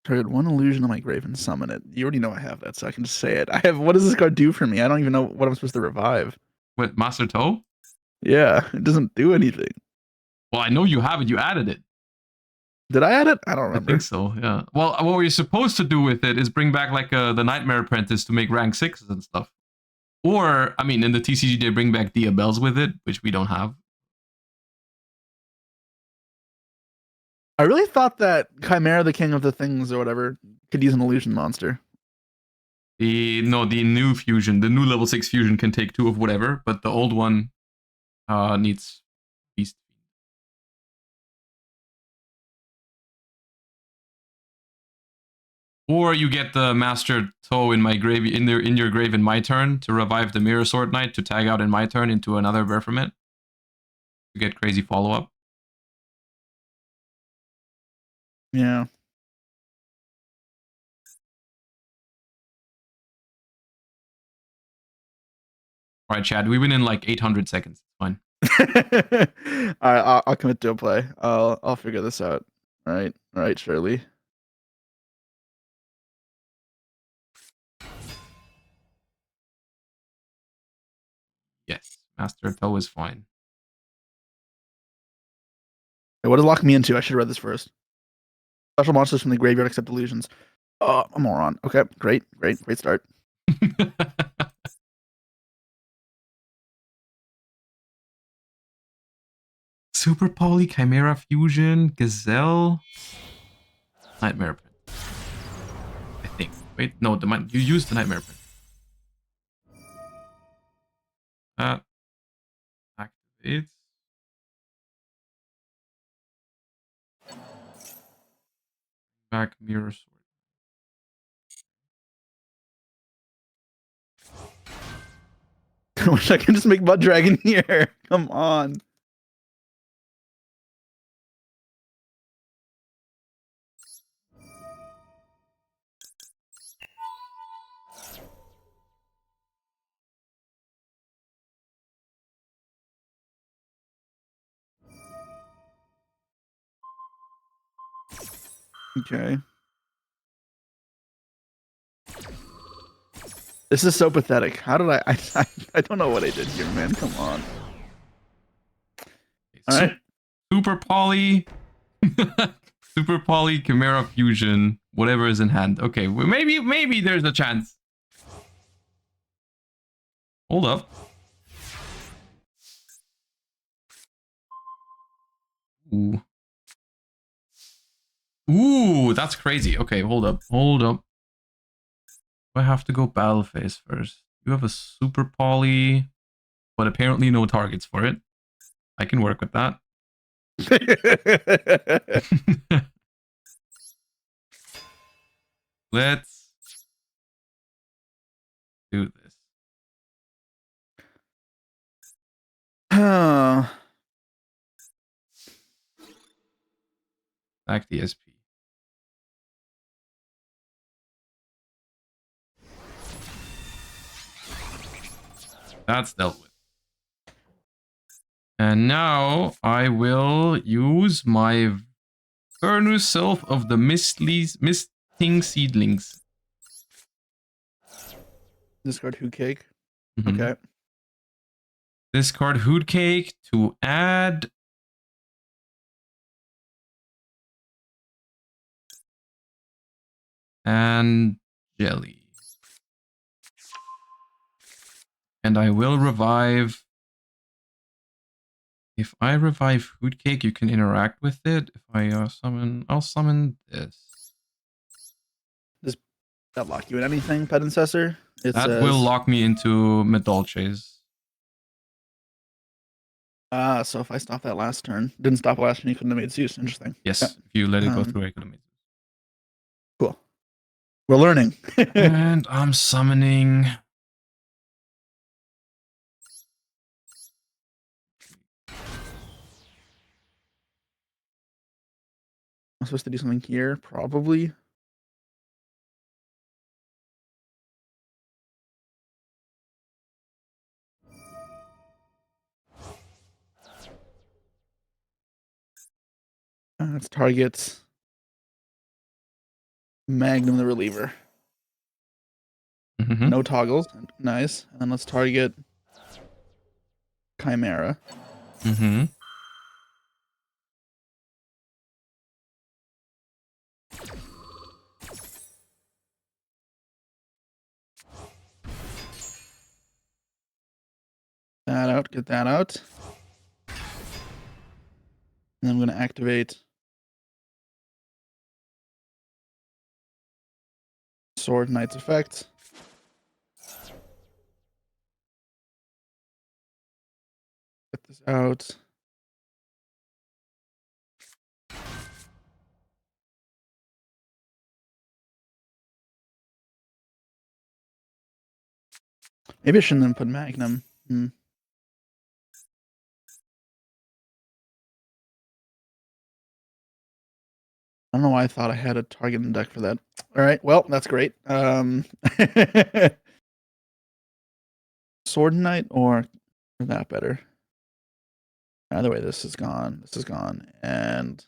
Target one illusion on my grave and summon it. You already know I have that, so I can just say it. I have. What does this card do for me? I don't even know what I'm supposed to revive. What, Master Toe? Yeah, it doesn't do anything. Well, I know you have it. You added it. Did I add it? I don't I remember. think so, yeah. Well, what we're supposed to do with it is bring back like the Nightmare Apprentice to make rank 6s and stuff. Or, I mean, in the TCG, they bring back Dia Bells with it, which we don't have. I really thought that Chimera, the King of the Things or whatever, could use an illusion monster. The new fusion, the new level 6 fusion can take 2 of whatever, but the old one needs Beast. Or you get the Master Toe in my grave in your grave in my turn to revive the Mirror Sword Knight to tag out in my turn into another Baphomet to get crazy follow up. Yeah. All right, Chad, we win in like 800 seconds. It's fine. All right, I'll commit to a play. I'll figure this out. All right, Shirley. Yes, Master Toe is fine. Hey, what does lock me into? I should have read this first. Special monsters from the graveyard accept illusions. Oh, I'm a moron. Okay, great start. Super Poly, Chimera Fusion, Gazelle, Nightmare Print. I think. Wait, no, you used the Nightmare Print. Activates. Back Mirror Sword. I wish I could just make Mud Dragon here. Come on. Okay. This is so pathetic. How did I don't know what I did here, man. Come on. All right. Super Poly. Super Poly, Chimera Fusion, whatever is in hand. Okay, well, maybe there's a chance. Hold up. Ooh. Ooh, that's crazy. Okay, hold up. Hold up. I have to go battle phase first. You have a Super Poly, but apparently no targets for it. I can work with that. Let's do this. Back the SP. That's dealt with. And now I will use my Vernus Self of the Misting Seedlings. Discard Hoot Cake. Mm-hmm. Okay. Discard Hoot Cake to add and jelly. And I will revive. If I revive Hoot Cake, you can interact with it. If I summon, I'll summon this. Does that lock you in anything, Pedicessor? That will lock me into Madolche's. So if I stop that last turn, didn't stop last turn, you couldn't have made Zeus. Interesting. Yes, Yeah. if you let it go through, I could have made Zeus. Cool. We're learning. And I'm summoning. I'm supposed to do something here, probably. Let's target Magnum the Reliever. Mm-hmm. No toggles. Nice. And then let's target Chimera. Mm-hmm. That out. Get that out. And I'm going to activate Sword Knight's effect. Get this out. Maybe I shouldn't have put Magnum. I don't know why I thought I had a target in the deck for that. All right, well, that's great. Sword Knight or that better? Either way, this is gone. This is gone. And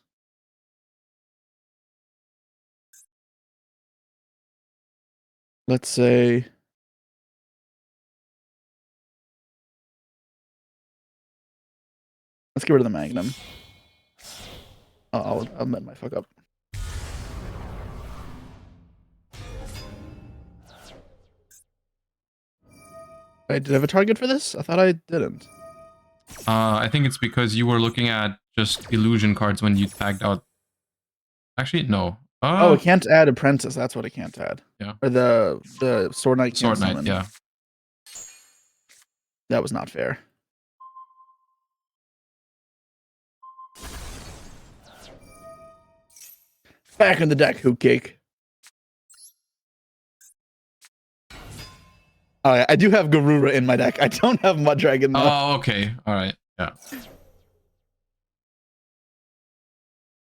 let's say let's get rid of the Magnum. I'll admit my fuck up. Wait, did I have a target for this? I thought I didn't. I think it's because you were looking at just illusion cards when you tagged out. Actually, no. Oh, it can't add Apprentice. That's what it can't add. Yeah. Or the Sword Knight can't Sword Knight, summon. yeah. That was not fair. Back in the deck, Hoot Cake. Oh, yeah, I do have Garura in my deck. I don't have Muddragon though. Oh, okay. All right. Yeah.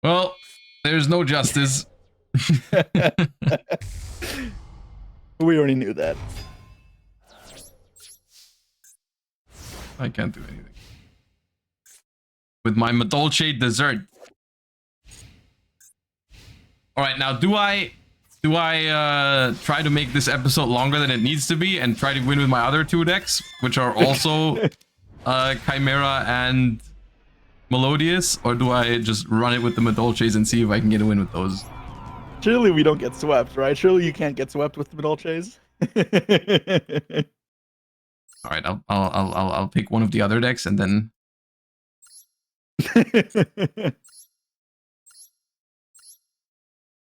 Well, there's no justice. We already knew that. I can't do anything. With my Madolche dessert. Alright, now do I try to make this episode longer than it needs to be and try to win with my other two decks, which are also Chimera and Melodious, or do I just run it with the Madolches and see if I can get a win with those? Surely we don't get swept, right? Surely you can't get swept with the Madolches. All right, I'll pick one of the other decks and then.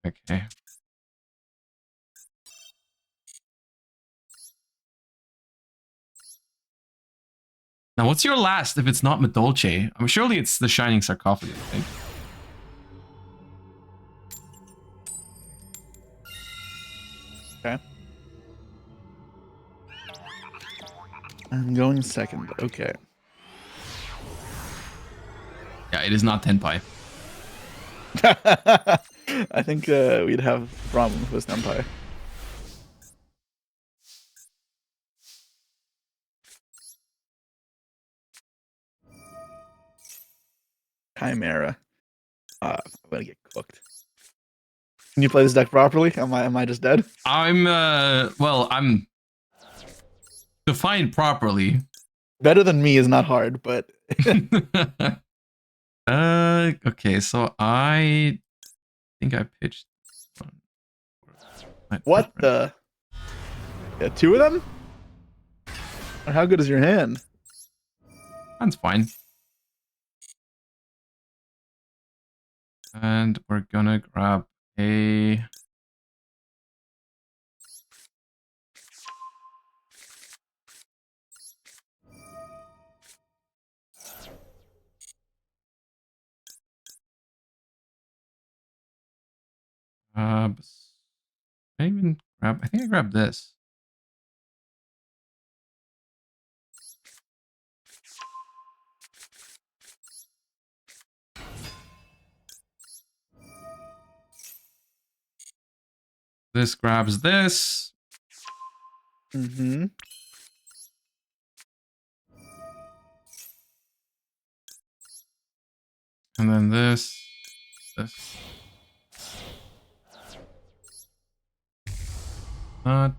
Okay. Now, what's your last if it's not Madolche? I'm surely it's the Shining Sarcophagus, I think. Okay. I'm going second. Okay. Yeah, it is not Tenpai. I think we'd have a problem with Empire. Chimera. I'm gonna get cooked. Can you play this deck properly? Am I just dead? I'm I'm defined properly. Better than me is not hard, but okay, so I think I pitched one. what the? Yeah, two of them? How good is your hand? That's fine. And we're gonna grab a I even grab. I think I grabbed this. This grabs this. Mm-hmm. And then this. Not.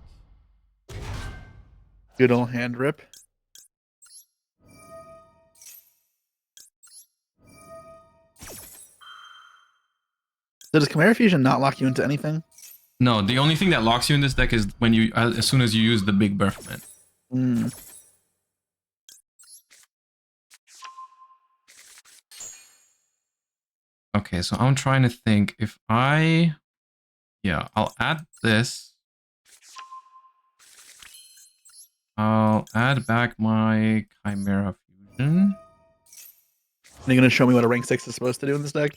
Good old hand rip. So does Chimera Fusion not lock you into anything? No, the only thing that locks you in this deck is when you, as soon as you use the big birthman. Mm. Okay, so I'm trying to think if yeah, I'll add this. I'll add back my Chimera Fusion. Are you gonna show me what a rank 6 is supposed to do in this deck?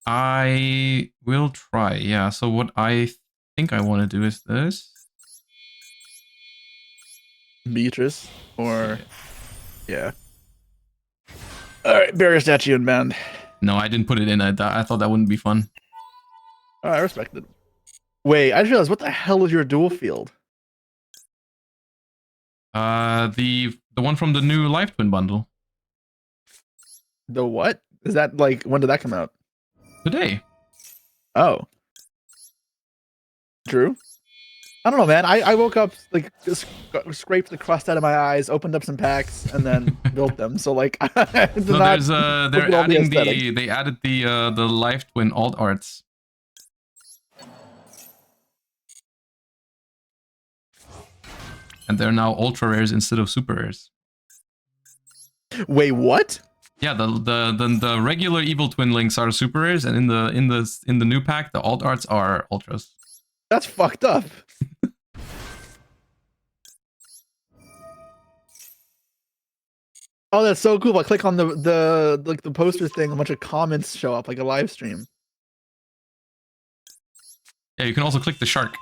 I will try, yeah. So what I think I want to do is this. Beatrice, or yeah. All right, barrier statue and band. No, I didn't put it in. I thought that wouldn't be fun. All right, I respect it. Wait, I just realized, what the hell is your dual field? The one from the new Life Twin bundle. The what? Is that like, when did that come out? Today. Oh. True. I don't know, man. I woke up, like, just scraped the crust out of my eyes, opened up some packs, and then built them. So, like, No, there's they're adding they added the Life Twin alt arts. And they're now ultra rares instead of super rares. Wait, what? Yeah, the regular evil twin links are super rares, and in the new pack, the alt arts are ultras. That's fucked up. Oh, that's so cool. I click on the poster thing, a bunch of comments show up, like a live stream. Yeah, you can also click the shark.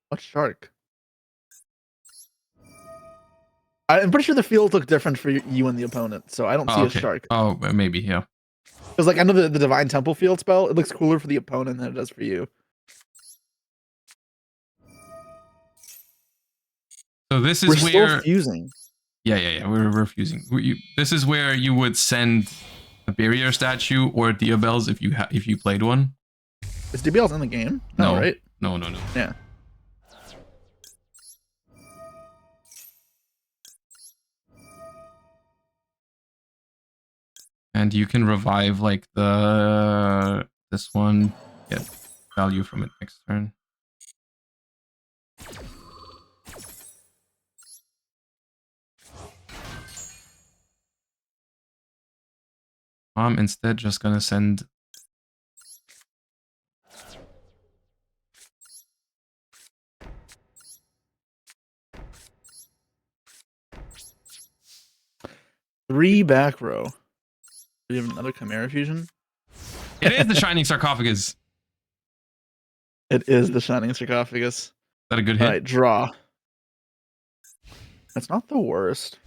What shark? I'm pretty sure the fields look different for you and the opponent, so I don't see a shark. Oh, maybe, yeah. Because, like, I know the Divine Temple field spell, it looks cooler for the opponent than it does for you. So this is We're where... still fusing. Yeah, we're fusing. This is where you would send a barrier statue or Diabels if you played one. Is Diabels in the game? No, right? No. Yeah. And you can revive like this one, get value from it next turn. I'm instead just gonna send three back row. Do you have another Chimera fusion? It is the Shining Sarcophagus. Is It is the Shining Sarcophagus. that a good hit? All right, draw. That's not the worst.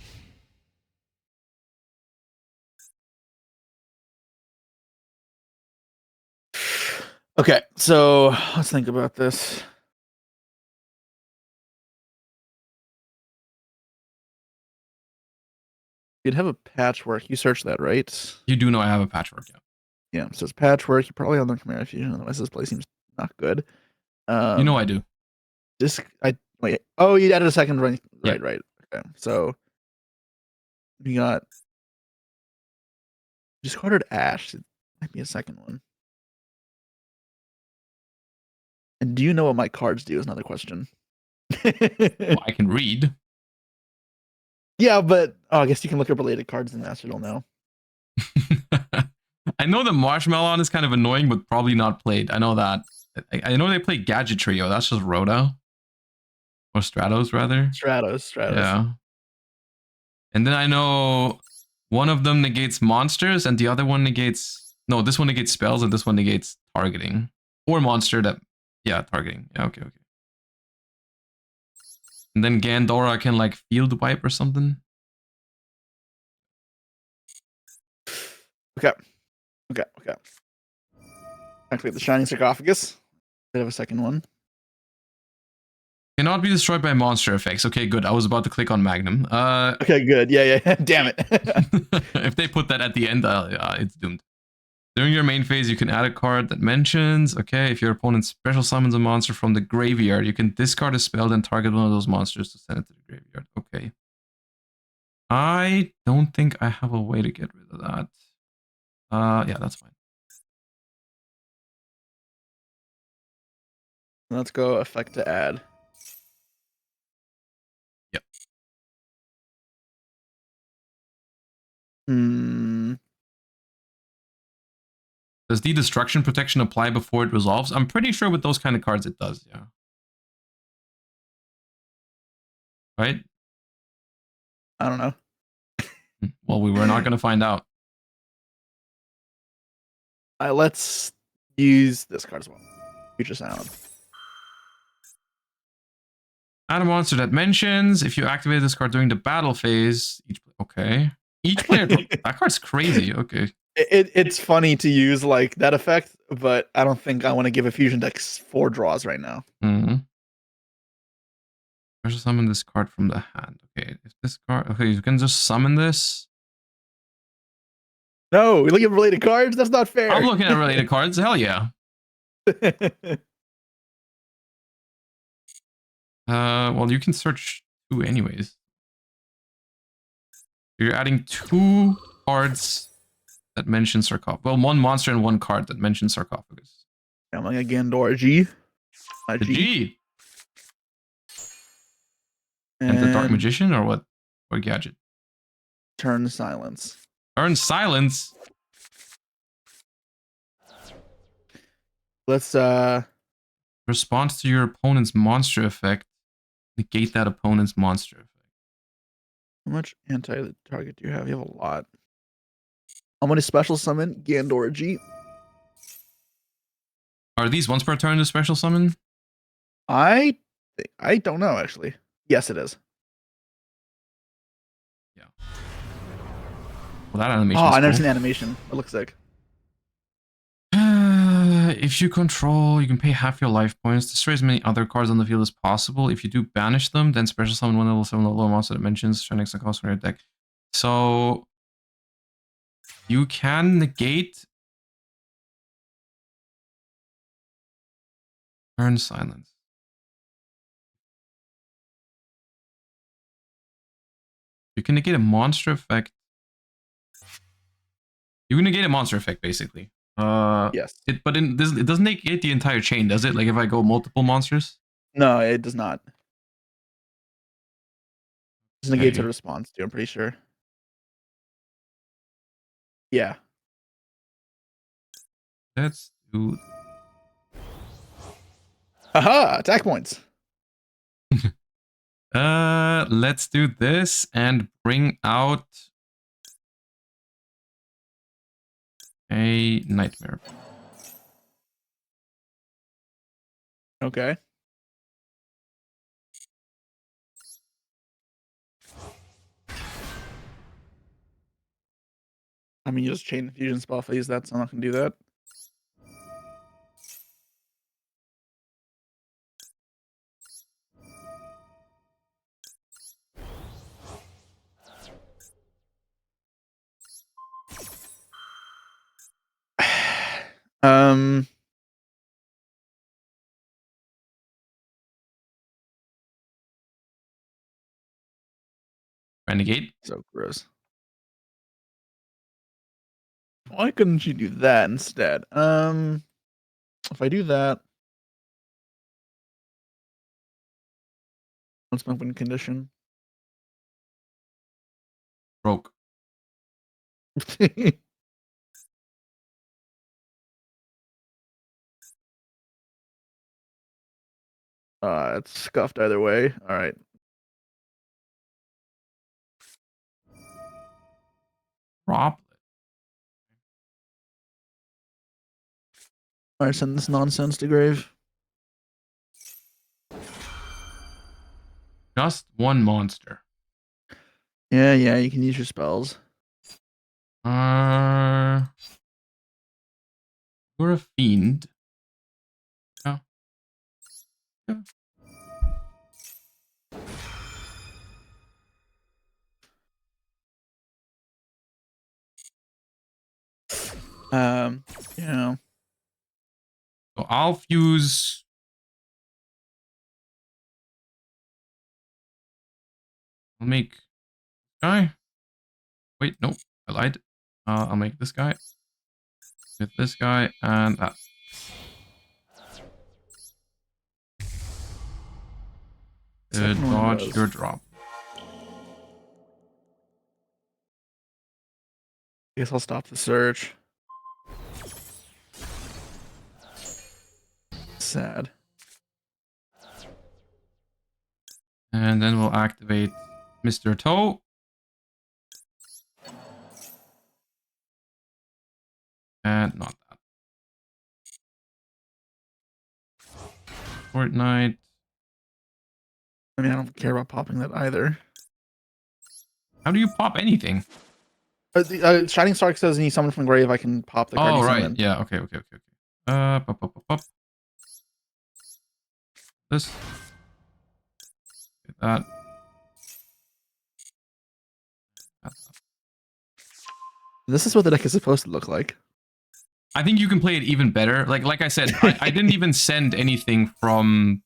Okay, so let's think about this. You'd have a patchwork. You searched that, right? You do know I have a patchwork, yeah. Yeah, it says patchwork. You're probably on the Chimera fusion, otherwise this play seems not good. You know I do. Wait. Oh, you added a second right. Yeah. Right. Okay. So we got discarded Ash. It might be a second one. And do you know what my cards do? Is another question. Well, I can read. Yeah, but I guess you can look up related cards in Master. You'll know. I know that Marshmallow is kind of annoying, but probably not played. I know that. I know they play Gadget Trio. That's just Rhoda. Or Stratos, rather. Stratos. Yeah. And then I know one of them negates monsters, and the other one negates... No, this one negates spells, and this one negates targeting. Or monster that... Yeah, targeting. Yeah, okay. And then Gandora can, like, field wipe or something. Okay. Activate the Shining Sarcophagus. Bit of a second one. Cannot be destroyed by monster effects. Okay, good. I was about to click on Magnum. Okay, good. Yeah. Damn it. If they put that at the end, it's doomed. During your main phase, you can add a card that mentions, okay, if your opponent special summons a monster from the graveyard, you can discard a spell, then target one of those monsters to send it to the graveyard. Okay. I don't think I have a way to get rid of that. Yeah, that's fine. Let's go effect to add. Yep. Does the destruction protection apply before it resolves? I'm pretty sure with those kind of cards it does, yeah. Right? I don't know. Well, we were not going to find out. Let's use this card as well. Future Sound. Add a monster that mentions if you activate this card during the battle phase. Each player. That card's crazy. Okay. It's funny to use like that effect, but I don't think I want to give a fusion deck 4 draws right now. Special summon this card from the hand. Okay, if this card. Okay, you can just summon this. No, we look at related cards. That's not fair. I'm looking at related cards. Hell yeah. Well, you can search 2 anyways. You're adding 2 cards that mention sarcophagus. Well, 1 monster and 1 card that mentions sarcophagus. I'm like a Gandora G. The G. And the Dark Magician or what? Or gadget? Turn Silence. Turn Silence. Let's Response to your opponent's monster effect. Negate that opponent's monster effect. How much anti-target do you have? You have a lot. I'm going to special summon Gandora G. Are these once per turn to special summon? I don't know, actually. Yes, it is. Yeah. Well, that animation. Oh, I never seen the animation. It looks sick. If you control, you can pay half your life points. Destroy as many other cards on the field as possible. If you do banish them, then special summon 1 level 7 low monster dimensions, shining extra cost from your deck. So you can negate Turn Silence. You can negate a monster effect You're gonna get a monster effect basically. Yes. It doesn't negate the entire chain, does it? Like if I go multiple monsters. No, it does not. It negates a Okay. response too, I'm pretty sure. Yeah. Let's do. Haha! Attack points. Let's do this and bring out a nightmare. Okay. I mean, you just chain the fusion spell if I use that, so I'm not gonna do that. um. Renegade. So gross. Why couldn't you do that instead? If I do that, what's my win condition? Broke. It's scuffed either way. All right. Drop. All right, send this nonsense to grave. Just one monster. Yeah, you can use your spells. You're a fiend. Yeah. Yeah. Yeah. So I'll fuse. I'll make this guy. Wait, no, I lied. I'll make this guy with this guy and that. Good Second one dodge was- your drop. I guess I'll stop the search. Sad. And then we'll activate Mr. Toe. And not that. Fortnite. I mean, I don't care about popping that either. How do you pop anything? Shining Star says any summon from grave, I can pop the card. Oh, you right. summon. Yeah, okay. Pop. This. Get that. This is what the deck is supposed to look like. I think you can play it even better. Like I said, I didn't even send anything from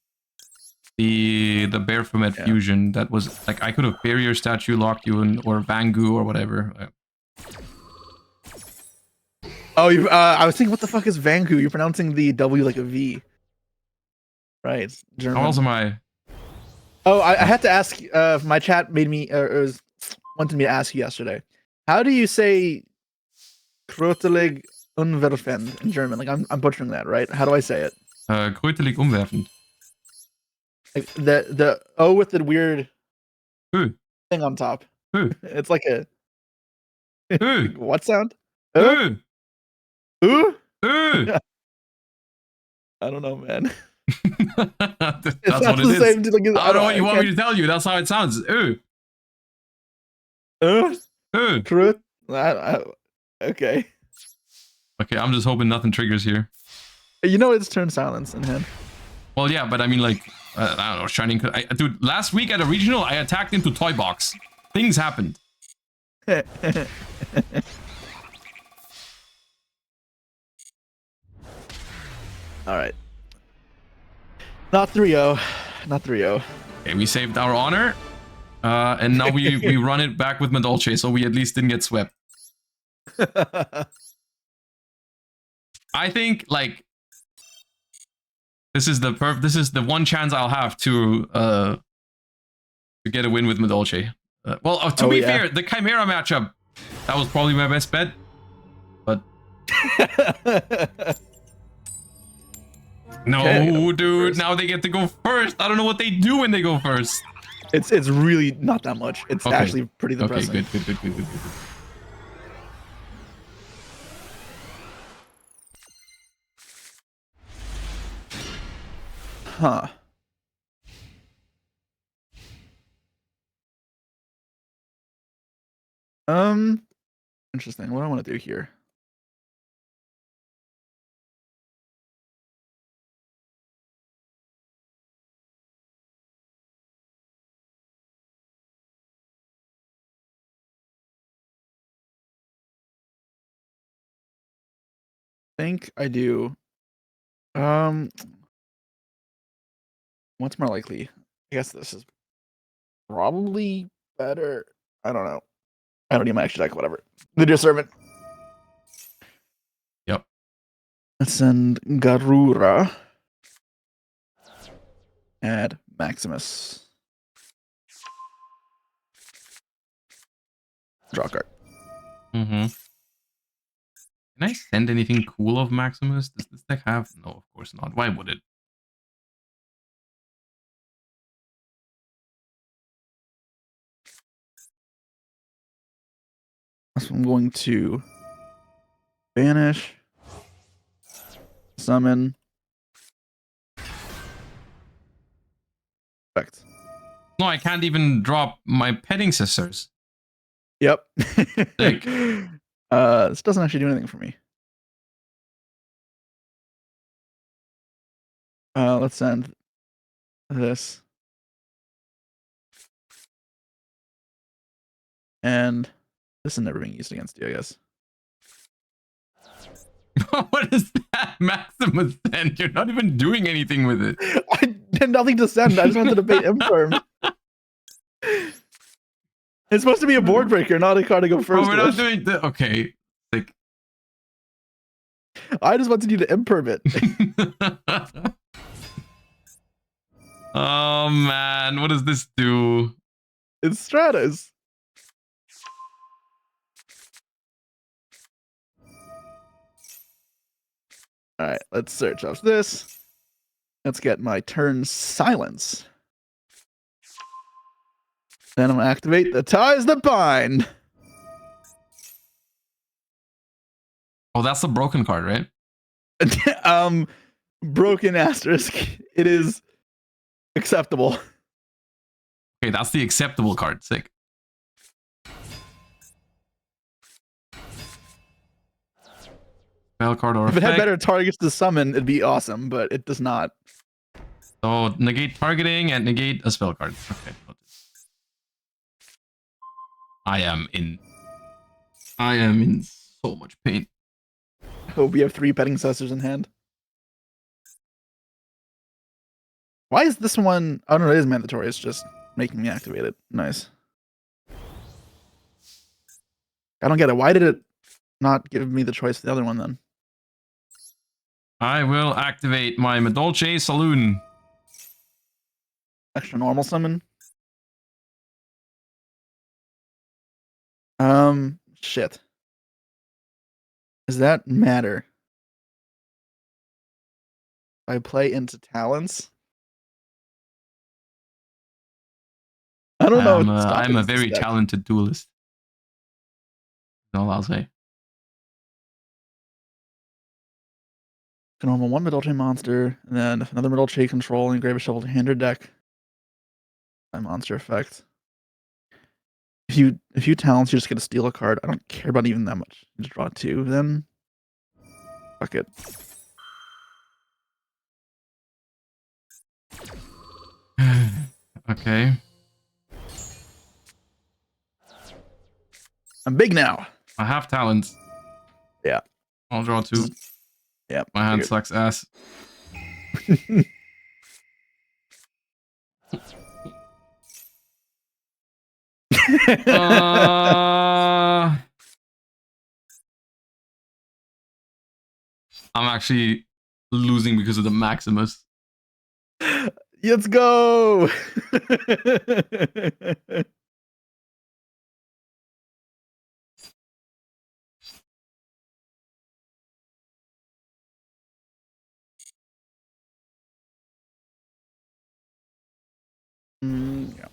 the Baphomet fusion. That was like I could have barrier statue locked you in or Vangu or whatever. Oh, you. I was thinking, what the fuck is Vangu? You're pronouncing the W like a V. Right. German. How else am I? Oh, I had to ask. My chat made me wanted me to ask you yesterday. How do you say "krotelig unwerfend" in German? Like I'm butchering that, right? How do I say it? Krötelig umwerfend. Like the O with the weird Ooh. thing on top. Ooh. It's like a Ooh. what sound? Ooh. Ooh. Ooh. I don't know, man. That's what it is. Same, like, I don't know what you want me to tell you. That's how it sounds. Ooh. Ooh. Truth. Okay. Okay, I'm just hoping nothing triggers here. You know it's turn silence in hand. Well, yeah, but I mean, like, I don't know, Shining. Dude, last week at a regional, I attacked into Toy Box. Things happened. All right. Not 3-0. Not 3-0. Okay, we saved our honor. And now we run it back with Madolche, so we at least didn't get swept. I think like this is the one chance I'll have to get a win with Madolche. Well, to be fair, the Chimera matchup, that was probably my best bet. But no, okay, dude, first. Now they get to go first. I don't know what they do when they go first. It's really not that much. It's okay. Actually pretty depressing. Okay, good. Huh. Interesting. What do I want to do here? I think I do. What's more likely? I guess this is probably better. I don't know. I don't need my extra deck, whatever. The dear servant. Yep. Let's send Garura. Add Maximus. Draw card. Mm-hmm. Can I send anything cool of Maximus? Does this deck have? No, of course not. Why would it? So I'm going to banish, summon, effect. No, I can't even drop my petting sisters. Yep. This doesn't actually do anything for me. Let's send this. And this is never being used against you, I guess. What is that, Maximus send? You're not even doing anything with it. I had nothing to send. I just wanted to debate Imperm. It's supposed to be a board breaker, not a card to go first. Oh, we're not doing the okay. Like, I just wanted you to Imperm it. Oh man, what does this do? It's Stratus. All right, let's search off this. Let's get my turn silence. Then I'm gonna activate the ties that bind. Oh, that's the broken card, right? Broken asterisk. It is acceptable. Okay, that's the acceptable card. Sick. Spell card or if effect. It had better targets to summon, it'd be awesome, but it does not. So negate targeting and negate a spell card. Okay. I am in so much pain. I hope we have 3 petting successors in hand. Why is this one? Oh no, it is mandatory. It's just making me activate it. Nice. I don't get it. Why did it not give me the choice for the other one then? I will activate my Madolche Saloon. Extra normal summon. Shit. Does that matter? I play into talents. I don't know. I'm a very talented duelist. That's all I'll say. Normal 1 Madolche monster, and then another Madolche control, and engrave a shovel to hand your deck. My monster effect. If you talents, you just get to steal a card. I don't care about even that much. You just draw 2, then fuck it. Okay. I'm big now. I have talents. Yeah. I'll draw 2. Yeah. My hand sucks ass. I'm actually losing because of the Maximus. Let's go. Yeah.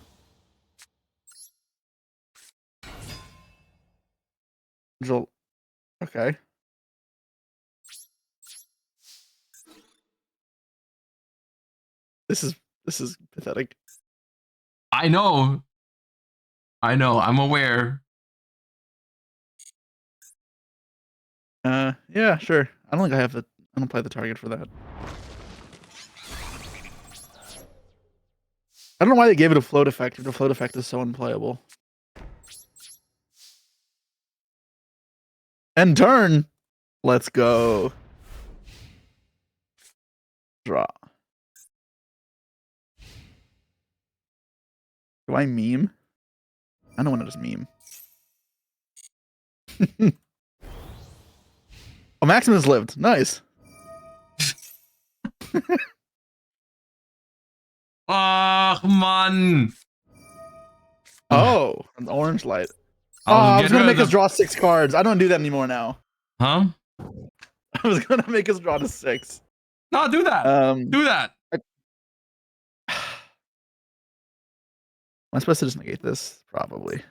Joel. Okay. This is pathetic. I know. I'm aware. Yeah, sure. I don't think I have the. I don't play the target for that. I don't know why they gave it a float effect. If the float effect is so unplayable. End turn. Let's go. Draw. Do I meme? I don't want to just meme. Oh, Maximus lived. Nice. Man. Oh, an orange light. I'll I get was gonna rid make of us draw 6 cards. I don't do that anymore now. Huh? I was gonna make us draw to 6. No, do that. Do that. Am I supposed to just negate this? Probably.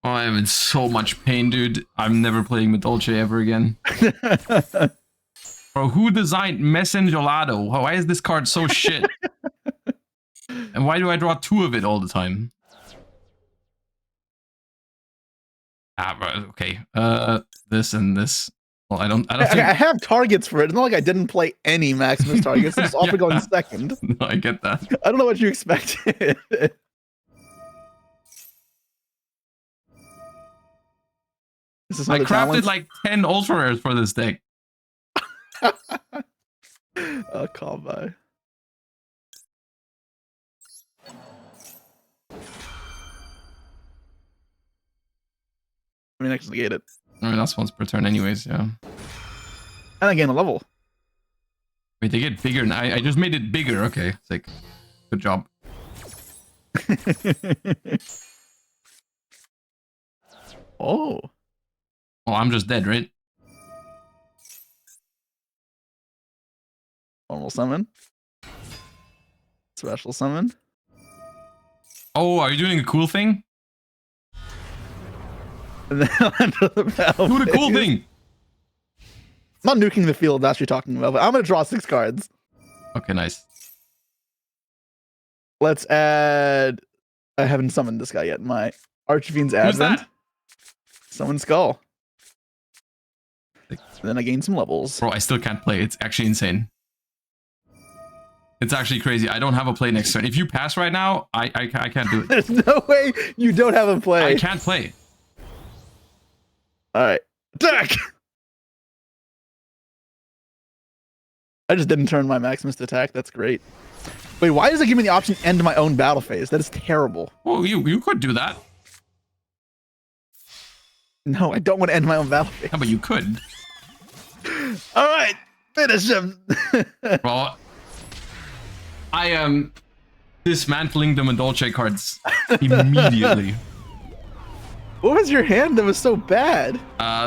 Oh, I am in so much pain, dude. I'm never playing Madolche ever again. Bro, who designed Messengelado? Why is this card so shit? And why do I draw 2 of it all the time? Okay. This and this. Well, I don't think... I have targets for it. It's not like I didn't play any Maximus targets. It's often going second. No, I get that. I don't know what you expected. I crafted like 10 ultra rares for this deck. Call by. I mean, I can negate it. I mean, that's once per turn anyways, yeah. And I gain a level. Wait, they get bigger. And I just made it bigger. Okay, sick. Good job. Oh. Oh, I'm just dead, right? Normal summon. Special summon. Oh, are you doing a cool thing? And then under the battle. Do the cool thing. I'm not nuking the field that's you're talking about, but I'm gonna draw 6 cards. Okay, nice. Let's add. I haven't summoned this guy yet. My Archfiend's Advent. That? Summon Skull. And then I gain some levels. Bro, I still can't play. It's actually insane. It's actually crazy. I don't have a play next turn. If you pass right now, I can't do it. There's no way you don't have a play. I can't play. All right, attack. I just didn't turn my Maximus to attack. That's great. Wait, why does it give me the option to end my own battle phase? That is terrible. Well, you could do that. No, I don't want to end my own battle phase. Yeah, but you could. All right, finish him. Well, I am dismantling the Madolche cards immediately. What was your hand that was so bad?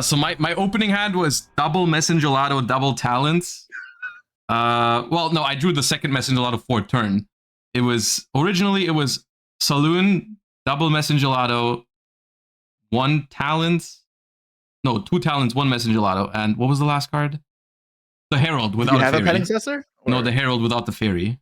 So my opening hand was double Messengelado, double Talents. Well, no, I drew the second Messengelado for turn. It was originally Saloon, double Messengelado, 1 Talents. No, 2 Talents, 1 Messengelado. And what was the last card? The Herald without a fairy. You have a Predecessor? No, the Herald without the fairy.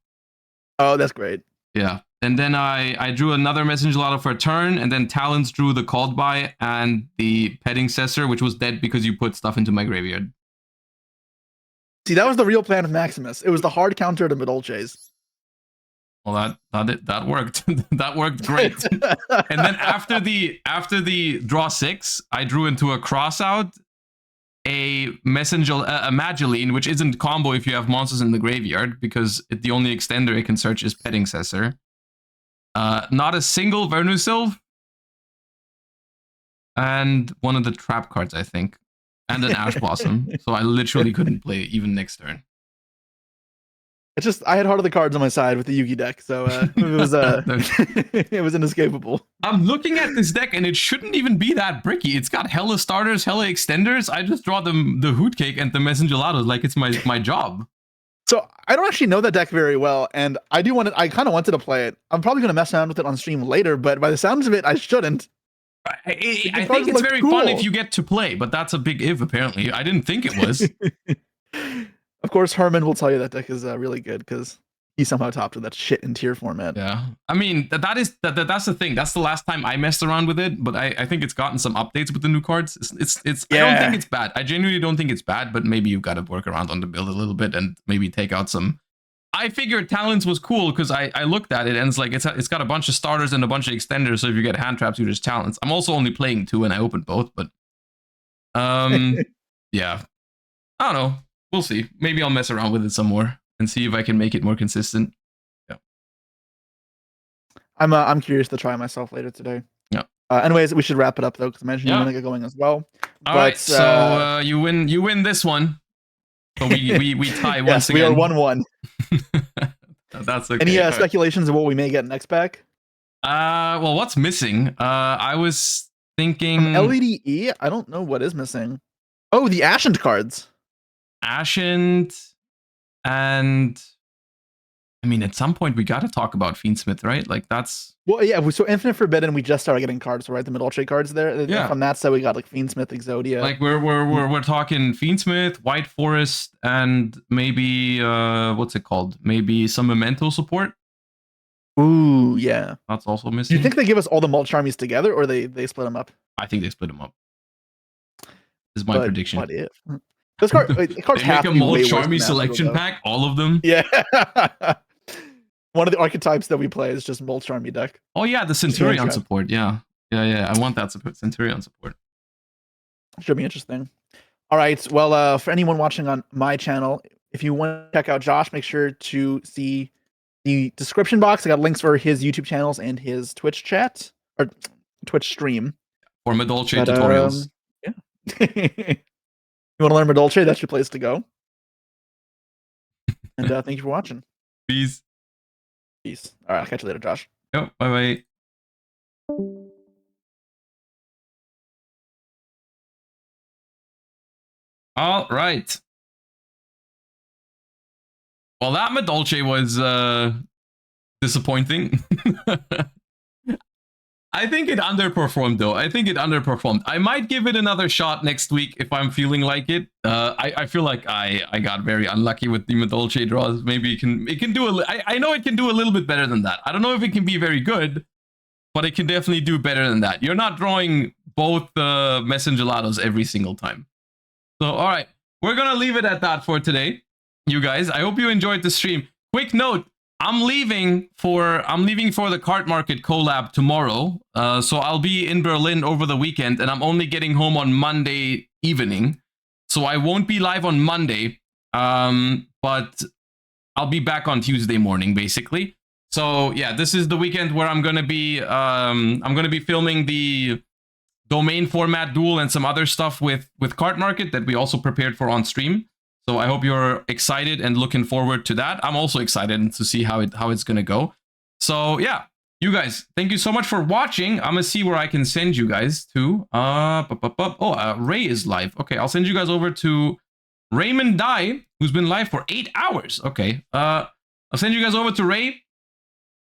Oh, that's great. Yeah. And then I drew another Messengelado for a turn, and then Talents drew the Called By and the Predecessor, which was dead because you put stuff into my graveyard. See, that was the real plan of Maximus. It was the hard counter to Madolche's. Well, that worked. That worked great. And then after the draw 6, I drew into a crossout a Magellan, which isn't combo if you have monsters in the graveyard, because the only extender it can search is Predecessor. Not a single Vernusil. And one of the trap cards, I think. And an Ash Blossom. So I literally couldn't play even next turn. It's just I had Heart of the Cards on my side with the Yugi deck, so it was it was inescapable. I'm looking at this deck and it shouldn't even be that bricky. It's got hella starters, hella extenders. I just draw them the Hoot Cake and the Messengelados like it's my job. So I don't actually know that deck very well, and I kind of wanted to play it. I'm probably gonna mess around with it on stream later, but by the sounds of it, I shouldn't. I think it's very fun if you get to play, but that's a big if apparently. I didn't think it was. Of course, Herman will tell you that deck is really good because he somehow topped with that shit in tier format. Yeah, I mean that's the thing. That's the last time I messed around with it, but I think it's gotten some updates with the new cards. It's I don't think it's bad. I genuinely don't think it's bad, but maybe you've got to work around on the build a little bit and maybe take out some. I figured Talents was cool because I looked at it and it's like it's got a bunch of starters and a bunch of extenders. So if you get hand traps, you just Talents. I'm also only playing 2 and I opened both, but yeah, I don't know. We'll see. Maybe I'll mess around with it some more and see if I can make it more consistent. Yeah. I'm curious to try myself later today. Yeah. Anyways, we should wrap it up though, because I mentioned you're gonna get going as well. All right. So you win this one. So we tie once again. We are 1-1. That's okay. Any speculations of what we may get next pack? Well, what's missing? I was thinking from LEDE. I don't know what is missing. Oh, the Ascent cards. Ascent, and I mean, at some point we got to talk about Fiendsmith, right? Like that's So Infinite Forbidden, we just started getting cards, right? The Madolche cards there. Yeah. From that side, we got like Fiendsmith, Exodia. Like we're talking Fiendsmith, White Forest, and maybe what's it called? Maybe some Memento support. Ooh, yeah. That's also missing. Do you think they give us all the Mulch armies together, or they split them up? I think they split them up. This is my prediction. What if? Those cards they make a Mulch army selection pack, all of them. Yeah. One of the archetypes that we play is just Mulch army deck. Oh yeah, the Centurion support. Yeah. I want that Centurion support. Should be interesting. All right. Well, for anyone watching on my channel, if you want to check out Josh, make sure to see the description box. I got links for his YouTube channels and his Twitch chat or Twitch stream for Madolche tutorials. Yeah. You want to learn Madolche? That's your place to go. And thank you for watching. Peace. Peace. All right, I'll catch you later, Josh. Yep. Bye. All right. Well, that Madolche was disappointing. I think it underperformed, though. I might give it another shot next week if I'm feeling like it. I feel like I got very unlucky with the Madolche draws. Maybe it can do I know it can do a little bit better than that. I don't know if it can be very good, but it can definitely do better than that. You're not drawing both the Messengelados every single time. So, all right, we're gonna leave it at that for today, you guys. I hope you enjoyed the stream. Quick note. I'm leaving for the Card Market collab tomorrow, so I'll be in Berlin over the weekend, and I'm only getting home on Monday evening, so I won't be live on Monday, but I'll be back on Tuesday morning, basically. So yeah, this is the weekend where I'm gonna be filming the domain format duel and some other stuff with Card Market that we also prepared for on stream. So I hope you're excited and looking forward to that. I'm also excited to see how it's gonna go. So yeah, you guys, thank you so much for watching. I'm gonna see where I can send you guys to. Ray is live. Okay, I'll send you guys over to Raymond Dye, who's been live for 8 hours. Okay, I'll send you guys over to Ray.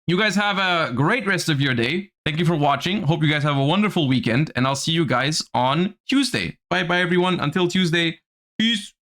You guys have a great rest of your day. Thank you for watching. Hope you guys have a wonderful weekend, and I'll see you guys on Tuesday. Bye everyone. Until Tuesday. Peace.